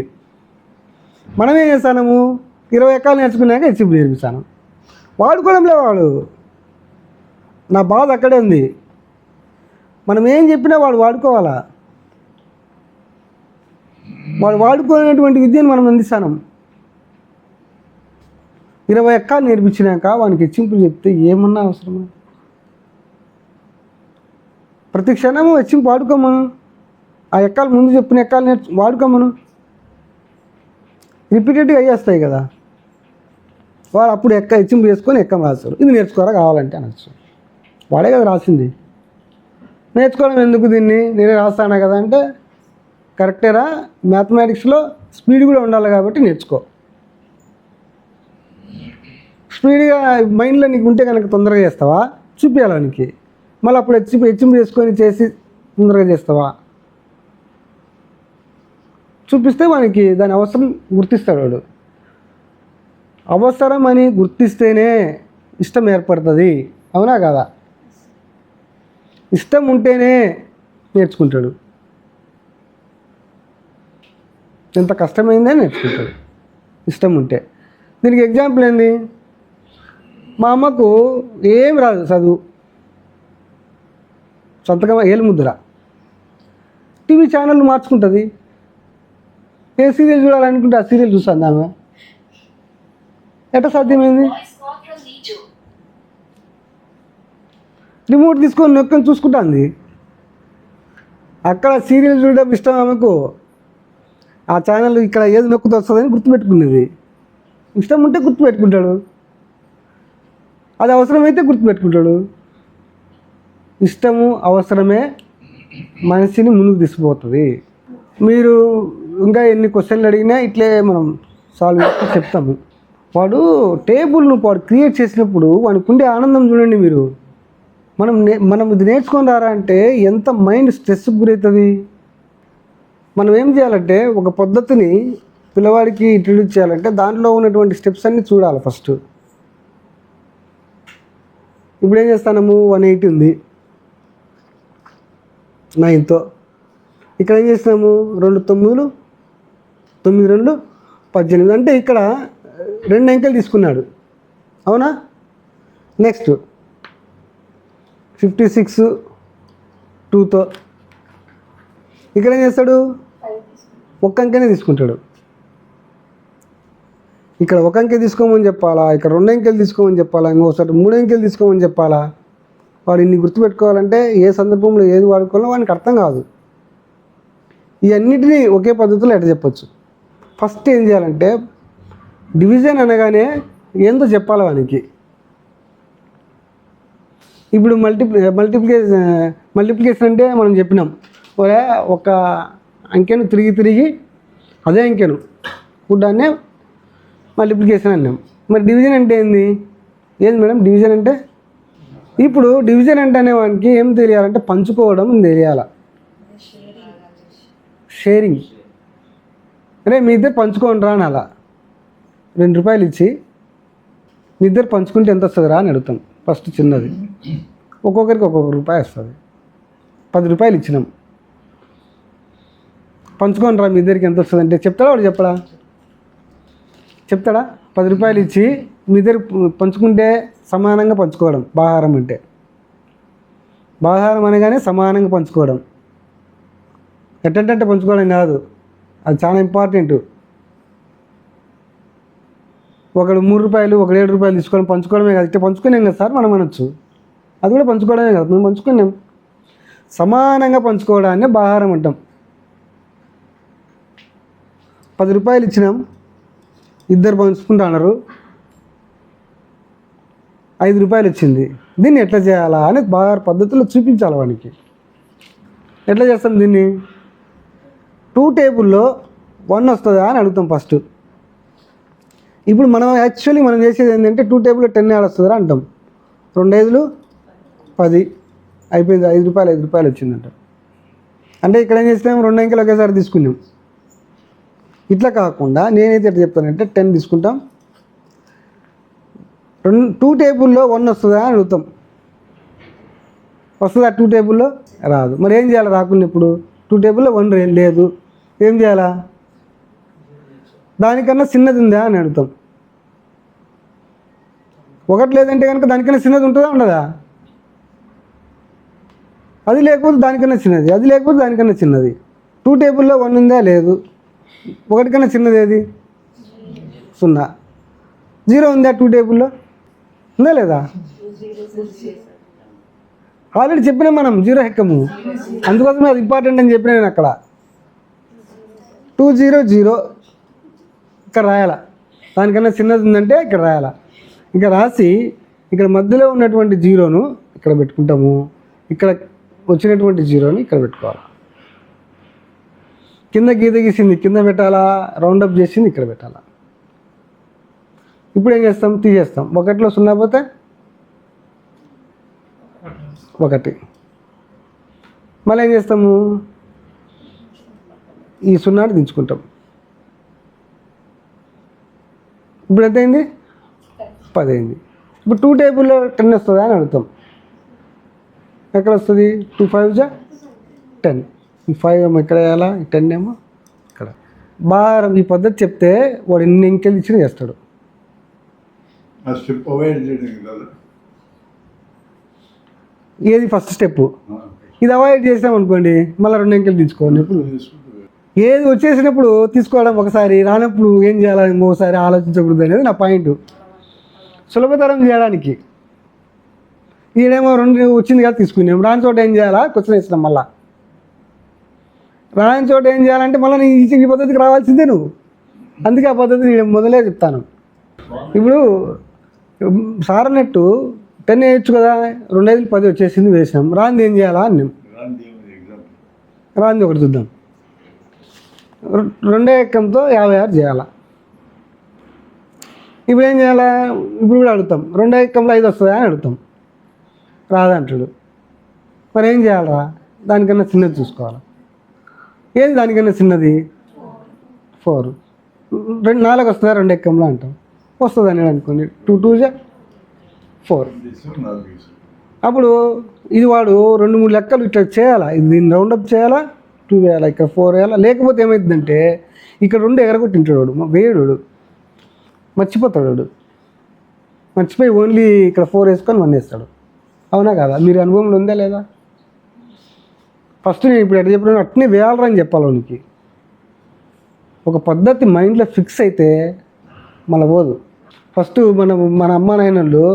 మనం ఏం చేస్తాము, 20 ఎక్కాలు నేర్చుకున్నాక హెచ్చింపు నేర్పిస్తాను. వాడుకోవడంలే వాడు. నా బాధ అక్కడే ఉంది. మనం ఏం చెప్పినా వాడు వాడుకోవాలా. వాడు వాడుకోలేనటువంటి విద్యను మనం అందిస్తాం. 20 ఎక్కాలు నేర్పించినాక వానికి హెచ్చింపులు చెప్తే ఏమన్నా అవసరమా? ప్రతి క్షణము హెచ్చింపు వాడుకోమను. ఆ ఎక్కాలు ముందు చెప్పిన ఎక్కాలు వాడుకోమను. రిపీటెడ్గా అయ్యేస్తాయి కదా. వాడు అప్పుడు హెచ్చింపు చేసుకొని ఎక్కం రాస్తాడు. ఇది నేర్చుకోరా కావాలంటే అనొచ్చు. వాడే కదా రాసింది. నేర్చుకోవడం ఎందుకు, దీన్ని నేనే రాస్తాను కదా అంటే కరెక్టేరా. మ్యాథమెటిక్స్లో స్పీడ్ కూడా ఉండాలి కాబట్టి నేర్చుకో. స్పీడ్గా మైండ్లో నీకు ఉంటే కనుక తొందరగా చేస్తావా? చూపించాలి నీకు. మళ్ళీ అప్పుడు హెచ్చింపు చేసుకొని చేసి తొందరగా చేస్తావా? చూపిస్తే మనకి దాని అవసరం గుర్తిస్తాడు వాడు. అవసరం అని గుర్తిస్తేనే ఇష్టం ఏర్పడుతుంది. అవునా కదా? ఇష్టం ఉంటేనే నేర్చుకుంటాడు. ఎంత కష్టమైందే నేర్చుకుంటాడు ఇష్టం ఉంటే. దీనికి ఎగ్జాంపుల్ ఏంది? మా అమ్మకు ఏం రాదు చదువు, సొంతగా ఏలుముద్ర. టీవీ ఛానల్ మార్చుకుంటుంది. ఏ సీరియల్ చూడాలనుకుంటే ఆ సీరియల్ చూస్తుంది ఆమె. ఎట్లా సాధ్యమైంది? రిమోట్ తీసుకొని నొక్కని చూసుకుంటుంది. అక్కడ సీరియల్ చూడడం ఇష్టం ఆమెకు. ఆ ఛానల్ ఇక్కడ ఏది నొక్కుతూ వస్తుందని గుర్తుపెట్టుకునేది. ఇష్టం ఉంటే గుర్తుపెట్టుకుంటాడు, అది అవసరమైతే గుర్తుపెట్టుకుంటాడు. ఇష్టము అవసరమే మనిషిని ముందుకు తీసుకుపోతుంది. మీరు ఇంకా ఎన్ని క్వశ్చన్లు అడిగినా ఇట్లే మనం సాల్వ్ చేసి చెప్తాము. వాడు టేబుల్ను వాడు క్రియేట్ చేసినప్పుడు వానికి ఉండే ఆనందం చూడండి మీరు. మనం ఇది నేర్చుకొని రారా అంటే ఎంత మైండ్ స్ట్రెస్కి గురవుతుంది. మనం ఏం చేయాలంటే ఒక పద్ధతిని పిల్లవాడికి ఇంట్రడ్యూస్ చేయాలంటే దాంట్లో ఉన్నటువంటి స్టెప్స్ అన్నీ చూడాలి ఫస్ట్. ఇప్పుడు ఏం చేస్తాము, 180 ఉంది 9తో. ఇక్కడ ఏం చేస్తున్నాము, 2 9 9 2 18 అంటే ఇక్కడ 2 అంకెలు తీసుకున్నాడు. అవునా? నెక్స్ట్ 56 2తో ఇక్కడ ఏం చేస్తాడు, 1 అంకెనే తీసుకుంటాడు. ఇక్కడ 1 అంకె తీసుకోమని చెప్పాలా, ఇక్కడ 2 అంకెలు తీసుకోమని చెప్పాలా, ఇంకోసారి 3 అంకెలు తీసుకోమని చెప్పాలా. వాడు ఇన్ని గుర్తుపెట్టుకోవాలంటే ఏ సందర్భంలో ఏది వాడుకోవాలో వానికి అర్థం కాదు. ఇవన్నిటినీ ఒకే పద్ధతిలో ఎట్లా చెప్పచ్చు. ఫస్ట్ ఏం చేయాలంటే డివిజన్ అనగానే ఏందో చెప్పాలి వానికి. ఇప్పుడు మల్టిప్లికేషన్ అంటే మనం చెప్పినాం, ఒక అంకెను తిరిగి అదే అంకెను దాన్నే మల్టిప్లికేషన్ అన్నాం. మరి డివిజన్ అంటే ఏంది మేడం? డివిజన్ అంటే ఇప్పుడు డివిజన్ అంటే వానికి ఏం తెలియాలంటే పంచుకోవడం తెలియాల. షేరింగ్. అంటే మీ ఇద్దరు పంచుకోండి రా అని అలా ₹2 ఇచ్చి మీ ఇద్దరు పంచుకుంటే ఎంత వస్తుంది రా అని అడుగుతాం. ఫస్ట్ చిన్నది ఒక్కొక్కరికి ఒక్కొక్క రూపాయి వస్తుంది. ₹10 ఇచ్చినాం, పంచుకోండి రా మీ ఇద్దరికి ఎంత వస్తుంది అంటే చెప్తాడా వాడు చెప్పడా? చెప్తాడా? ₹10 ఇచ్చి మీ ఇద్దరు పంచుకుంటే సమానంగా పంచుకోవడం బాహారం అంటే. బాహారం అనగానే సమానంగా పంచుకోవడం, ఎట్టంటే పంచుకోవడం కాదు, అది చాలా ఇంపార్టెంట్. ఒకడు ₹3 ఒకడు ₹7 తీసుకొని పంచుకోవడమే కాదు, ఇట్లా పంచుకునేం కదా సార్ మనం అనొచ్చు. అది కూడా పంచుకోవడమే కాదు, మేము పంచుకున్నాం. సమానంగా పంచుకోవడాన్ని బాహారం అంటాం. ₹10 ఇచ్చినాం, ఇద్దరు పంచుకుంటున్నారు, ₹5 వచ్చింది. దీన్ని ఎట్లా చేయాలా అని బాగా పద్ధతిలో చూపించాలి వానికి. ఎట్లా చేస్తాం దీన్ని? 2 టేబుల్లో 1 వస్తుందా అని అడుగుతాం ఫస్ట్. ఇప్పుడు మనం యాక్చువల్లీ మనం చేసేది ఏంటంటే 2 టేబుల్లో 10 యాడ్ వస్తుందా అంటాం. 2 5 10 అయిపోయింది, ₹5 వచ్చిందంట. అంటే ఇక్కడ ఏం చేసినాం, 2 అంకెలు ఒకేసారి తీసుకున్నాం. ఇట్లా కాకుండా నేనైతే ఎట్లా చెప్తానంటే 10 తీసుకుంటాం, 2 టేబుల్లో 1 వస్తుందా అని అడుగుతాం. వస్తుందా 2 టేబుల్లో? రాదు. మరి ఏం చేయాలి? రాకున్నప్పుడు 2 టేబుల్లో 1 లేదు, ఏం చేయాలా? దానికన్నా చిన్నది ఉందా అని అడుగుతాం. 1 లేదంటే కనుక దానికన్నా చిన్నది ఉంటుందా ఉండదా? అది లేకపోతే దానికన్నా చిన్నది, అది లేకపోతే దానికన్నా చిన్నది. 2 టేబుల్లో 1 ఉందా? లేదు. 1 కన్నా చిన్నది ఏది? 0. 0 ఉందా 2 టేబుల్లో? ఉందా లేదా? ఆల్రెడీ చెప్పినా మనం 0 ఎక్కము, అందుకోసమే అది ఇంపార్టెంట్ అని చెప్పినా నేను అక్కడ. 2 0 0 ఇక్కడ రాయాలా, దానికన్నా చిన్నది ఉందంటే ఇక్కడ రాయాలా. ఇక్కడ రాసి ఇక్కడ మధ్యలో ఉన్నటువంటి 0ను ఇక్కడ పెట్టుకుంటాము, ఇక్కడ వచ్చినటువంటి 0ని ఇక్కడ పెట్టుకోవాలి. కింద గీత గీసింది కింద పెట్టాలా, రౌండప్ చేసింది ఇక్కడ పెట్టాలా. ఇప్పుడు ఏం చేస్తాం? తీసేస్తాం. 1లో 0 పోతే 1. మళ్ళీ ఏం చేస్తాము? ఈ 0ని దించుకుంటాం. ఇప్పుడు ఎంత అయింది? 10 అయింది. ఇప్పుడు 2 టేబుల్లో 10 వస్తుందా అని అడుగుతాం. ఎక్కడ వస్తుంది? 2 5 10. ఈ 5 ఏమో ఇక్కడ వేయాలా, ఈ 10 ఏమో ఇక్కడ. బాగా ఈ పద్ధతి చెప్తే వాడు ఎన్ని ఇంకెళ్ళు ఇచ్చినా చేస్తాడు. ఏది ఫస్ట్ స్టెప్? ఇది అవాయిడ్ చేసాం అనుకోండి, మళ్ళీ 2 అంకెలు తీసుకోండి. ఇప్పుడు ఏది వచ్చేసినప్పుడు తీసుకోవడం ఒకసారి, రానప్పుడు ఏం చేయాలని ఇంకోసారి ఆలోచించకూడదు అనేది నా పాయింట్. సులభతరం చేయడానికి. ఈడేమో 2 వచ్చింది కదా తీసుకున్నాం, రాని చోట ఏం చేయాలా? క్వశ్చన్ వేసినాం. మళ్ళీ రాని చోట ఏం చేయాలంటే మళ్ళీ నీ ఈ పద్ధతికి రావాల్సిందే నువ్వు. అందుకే ఆ పద్ధతి మొదలే చెప్తాను. ఇప్పుడు సార్ అన్నట్టు 10 వేయచ్చు కదా, 2 5 10 వచ్చేసింది, వేసినాం. రాంది ఏం చేయాలా అన్నాం. రాంది ఒకటి చూద్దాం. 2 ఎక్కంతో 56 చేయాలా. ఇప్పుడు ఏం చేయాలా? ఇప్పుడు కూడా అడుగుతాం, 2 ఎక్కంలో 5 వస్తుందా అని అడుగుతాం. రాదంటాడు. మరి ఏం చేయాలరా? దానికన్నా చిన్నది చూసుకోవాలి. ఏది దానికన్నా చిన్నది? 4. 4 వస్తుందా 2 ఎక్కంలో అంటాం. వస్తుంది అని అనుకోండి. 2 2 4. అప్పుడు ఇది వాడు 2 3 లెక్కలు ఇట్లా చేయాలా, ఇది దీన్ని రౌండప్ చేయాలా, 2 వేయాలా, ఇక్కడ 4 వేయాలా. లేకపోతే ఏమైందంటే ఇక్కడ 2 ఎగరగొట్టింటాడు వాడు, వేయడు, మర్చిపోతాడు వాడు. మర్చిపోయి ఓన్లీ ఇక్కడ 4 వేసుకొని 1 వేస్తాడు. అవునా కదా? మీరు అనుభవంలో ఉందా లేదా? ఫస్ట్ నేను ఇప్పుడు ఎట్లా చెప్పిన అట్నే వేయాలరా అని చెప్పాలి వానికి. ఒక పద్ధతి మైండ్లో ఫిక్స్ అయితే మళ్ళీ పోదు. ఫస్ట్ మన అమ్మ నాయనళ్ళు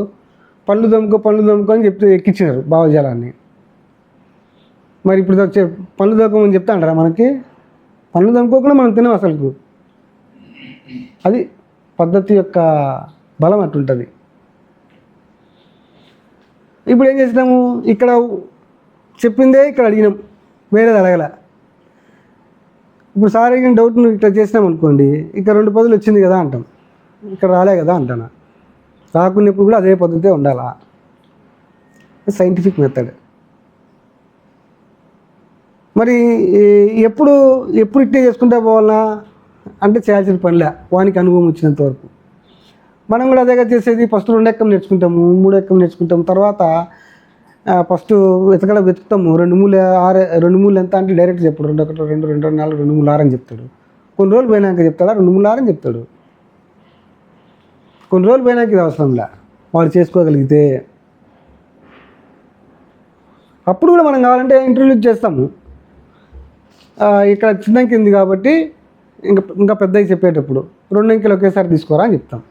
పళ్ళు దమ్ముకో అని చెప్తే ఎక్కించినారు భావజాలాన్ని. మరి ఇప్పుడు వచ్చే పళ్ళు దమ్ముకోమని చెప్తా అంటారా మనకి? పళ్ళు దమ్ముకోకుండా మనం తినాం అసలుకు. అది పద్ధతి యొక్క బలం అట్లుంటుంది. ఇప్పుడు ఏం చేసినాము? ఇక్కడ చెప్పిందే ఇక్కడ అడిగినాం, వేరేది అడగల. ఇప్పుడు సార్ అడిగిన డౌట్ నువ్వు ఇట్లా చేసినాం అనుకోండి, ఇక్కడ 2 10 వచ్చింది కదా అంటాం, ఇక్కడ రాలే కదా అంటాను. రాకున్నప్పుడు కూడా అదే పద్ధతే ఉండాలా. Scientific method. మరి ఎప్పుడు ఎప్పుడు ఇట్టే చేసుకుంటే పోవాలా అంటే చేయాల్సిన పనిలే వానికి అనుభవం వచ్చినంత వరకు. మనం కూడా అదేగా చేసేది. ఫస్ట్ 2 ఎక్కం నేర్చుకుంటాము, 3 ఎక్కం నేర్చుకుంటాము. తర్వాత ఫస్ట్ వెతుకుతాము 2 మూలు 6, 2 మూలు ఎంత అంటే డైరెక్ట్ చెప్పాడు 2 1 2 2 4 2 మూలు 6 అని చెప్తాడు. కొన్ని రోజులు పోయినాక చెప్తాడా 2 మూలు 6 అని చెప్తాడు. కొన్ని రోజులు పోయినాక ఇది అవసరంలా వాడు చేసుకోగలిగితే. అప్పుడు కూడా మనం కావాలంటే ఇంటర్వ్యూ చేస్తాము. ఇక్కడ చిన్న అంకె ఉంది కాబట్టి ఇంకా పెద్దగా చెప్పేటప్పుడు 2 అంకెలు ఒకేసారి తీసుకోరా అని చెప్తాం.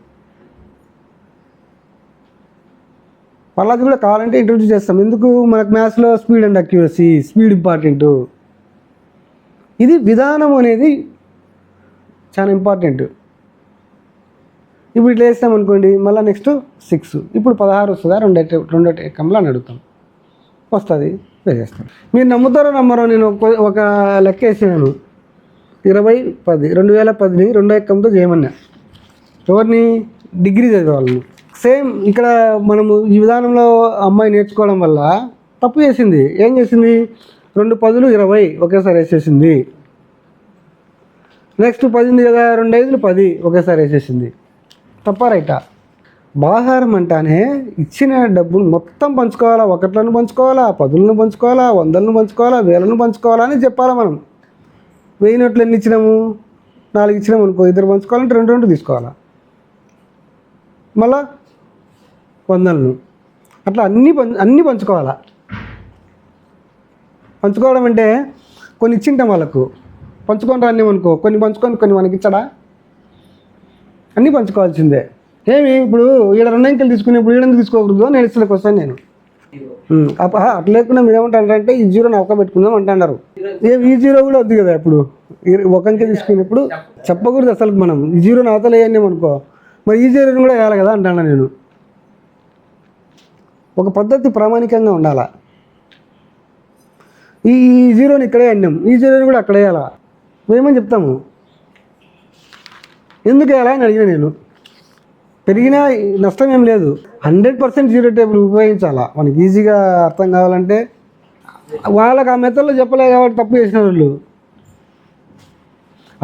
వాళ్ళది కూడా కావాలంటే ఇంట్రొడ్యూస్ చేస్తాం. ఎందుకు మనకు మ్యాథ్స్లో speed and accuracy, speed important. ఇది విధానం అనేది చాలా ఇంపార్టెంట్. ఇప్పుడు ఇట్లా వేస్తాం అనుకోండి, మళ్ళీ నెక్స్ట్ 6, ఇప్పుడు 16 వస్తుందా 2 ఎక్కంలో అని అడుగుతాం, వస్తుంది వేసేస్తాం. మీరు నమ్ముతారో నమ్మరో, నేను ఒక లెక్క వేసాను 2010 2010ని 2 ఎక్కంతో చేయమన్నా. ఎవరిని? డిగ్రీ చదివే వాళ్ళని. సేమ్ ఇక్కడ మనము ఈ విధానంలో అమ్మాయి నేర్చుకోవడం వల్ల తప్పు చేసింది. ఏం చేసింది? 2 10లు 20 ఒకేసారి వేసేసింది. నెక్స్ట్ 10 ఉంది కదా, 2 5లు 10 ఒకేసారి వేసేసింది. తప్ప రైటా? బాహారం అంటానే ఇచ్చిన డబ్బులు మొత్తం పంచుకోవాలా, 1లను పంచుకోవాలా, 10లను పంచుకోవాలా, 100లను పంచుకోవాలా, 1000లను పంచుకోవాలా అని చెప్పాలా. మనం 1000 నోట్లు ఎన్ని ఇచ్చినాము? 4 ఇచ్చినాము అనుకో, 2 పంచుకోవాలంటే 2 2 తీసుకోవాలా. మళ్ళా 100లను అట్లా అన్నీ పంచుకోవాలా. పంచుకోవడం అంటే కొన్ని ఇచ్చింటాం వాళ్ళకు, పంచుకొని రానివనుకో, కొన్ని పంచుకొని కొన్ని మనకి ఇచ్చడా? అన్నీ పంచుకోవాల్సిందే. ఏమి ఇప్పుడు ఈడ 2 అంకెలు తీసుకునేప్పుడు ఈడెందుకు తీసుకోకూడదు? నేను ఇస్తున్న క్వశ్చన్ నేను. అట్లా లేకుండా మీరు ఏమంటారంటే ఈ 0 నౌక పెట్టుకుందాం అంటున్నారు. ఈ 0 కూడా వద్దు కదా. ఇప్పుడు 1 అంకె తీసుకునేప్పుడు చెప్పకూడదు అసలు. మనం ఈ 0 నవతలు వేయండి అనుకో, మరి ఈ 0ని కూడా వేయాలి కదా అంటాను నేను. ఒక పద్ధతి ప్రామాణికంగా ఉండాలా. ఈ 0ని ఇక్కడే అన్నాం, ఈ 0ని కూడా అక్కడ వేయాలా. మేమని చెప్తాము. ఎందుకు వేయాలా అని అడిగిన నేను. పెరిగినా నష్టం ఏం లేదు. 100% జీరో టేబుల్ ఉపయోగించాలా. మనకి ఈజీగా అర్థం కావాలంటే. వాళ్ళకి ఆ మెథడ్లో చెప్పలేదు కాబట్టి తప్పు చేసిన వాళ్ళు.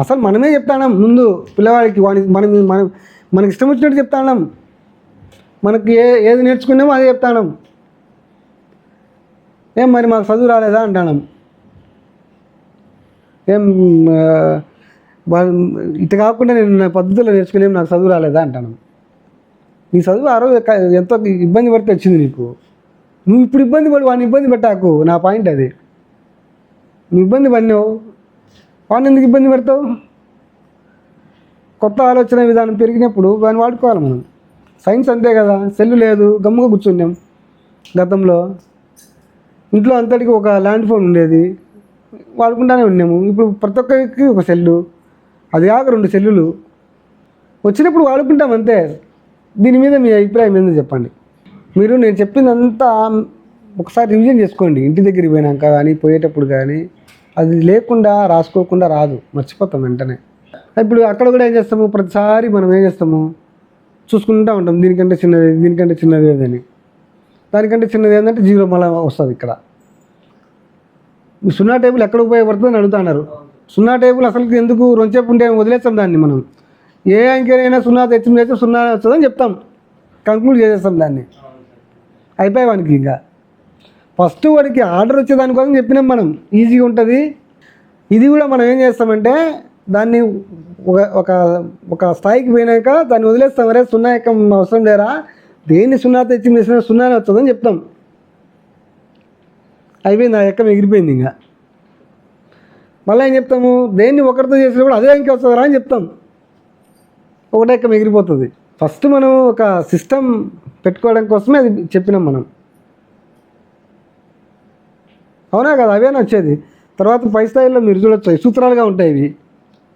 అసలు మనమే చెప్తాం ముందు పిల్లవాడికి, మనకి ఇష్టం వచ్చినట్టు చెప్తాం. మనకి ఏది నేర్చుకున్నామో అదే చెప్తాం. ఏం మరి మాకు చదువు రాలేదా అంటాం. ఏం ఇటు కాకుండా నేను నా పద్ధతిలో నేర్చుకునేం నాకు చదువు రాలేదా అంటాను. నీ చదువు ఆ రోజు ఎంతో ఇబ్బంది పడితే వచ్చింది నీకు. నువ్వు ఇప్పుడు ఇబ్బంది పడి వాడిని ఇబ్బంది పెట్టాకు. నా పాయింట్ అది. నువ్వు ఇబ్బంది పడినావు, వాడిని ఎందుకు ఇబ్బంది పెడతావు? కొత్త ఆలోచన విధానం పెరిగినప్పుడు వాడిని వాడుకోవాలి మనం. సైన్స్ అంతే కదా. సెల్లు లేదు, గమ్ముగా కూర్చున్నాం. గతంలో ఇంట్లో అంతటికి ఒక ల్యాండ్ ఫోన్ ఉండేది, వాడుకుంటానే ఉన్నాము. ఇప్పుడు ప్రతి ఒక్కరికి ఒక సెల్లు, అది కాక 2 సెల్లులు వచ్చినప్పుడు వాడుకుంటాం అంతే. దీని మీద మీ అభిప్రాయం ఏందో చెప్పండి. మీరు నేను చెప్పిందంతా ఒకసారి రివిజన్ చేసుకోండి ఇంటి దగ్గరికి పోయినాక కానీ, పోయేటప్పుడు కానీ. అది లేకుండా రాసుకోకుండా రాదు, మర్చిపోతాం వెంటనే. ఇప్పుడు అక్కడ కూడా ఏం చేస్తాము, ప్రతిసారి మనం ఏం చేస్తాము, చూసుకుంటూ ఉంటాం. దీనికంటే చిన్నది, దీనికంటే చిన్నది ఏదని. దానికంటే చిన్నది ఏంటంటే 0 మళ్ళీ వస్తుంది ఇక్కడ. 0 టేబుల్ ఎక్కడ ఉపయోగపడుతుందని అడుగుతున్నారు. 0 టేబుల్ అసలు ఎందుకు? రొంచేపు ఉంటే వదిలేస్తాం దాన్ని. మనం ఏ అంకెనైనా 0 తెచ్చి 0 వస్తుందని చెప్తాం, కంక్లూడ్ చేసేస్తాం దాన్ని. అయిపోయి వానికి ఇంకా ఫస్ట్ వాడికి ఆర్డర్ వచ్చేదానికోసం చెప్పినాం మనం, ఈజీగా ఉంటుంది. ఇది కూడా మనం ఏం చేస్తామంటే దాన్ని ఒక స్థాయికి పోయినాక దాన్ని వదిలేస్తాం. వరే 0 ఎక్కం అవసరం లేరా, దేన్ని 0 తెచ్చి 0 వస్తుందని చెప్తాం. అయిపోయింది, ఆ ఎక్కం ఎగిరిపోయింది. ఇంకా మళ్ళీ ఏం చెప్తాము, దేన్ని 1తో చేసినప్పుడు అదే అంకె వస్తుందా అని చెప్తాం. 1 ఎక్కం ఎగిరిపోతుంది. ఫస్ట్ మనం ఒక సిస్టమ్ పెట్టుకోవడం కోసమే అది చెప్పినాం మనం. అవునా కదా? అవే వచ్చేది. తర్వాత పై స్థాయిలో మీరు చూడొచ్చు, సూత్రాలుగా ఉంటాయి ఇవి.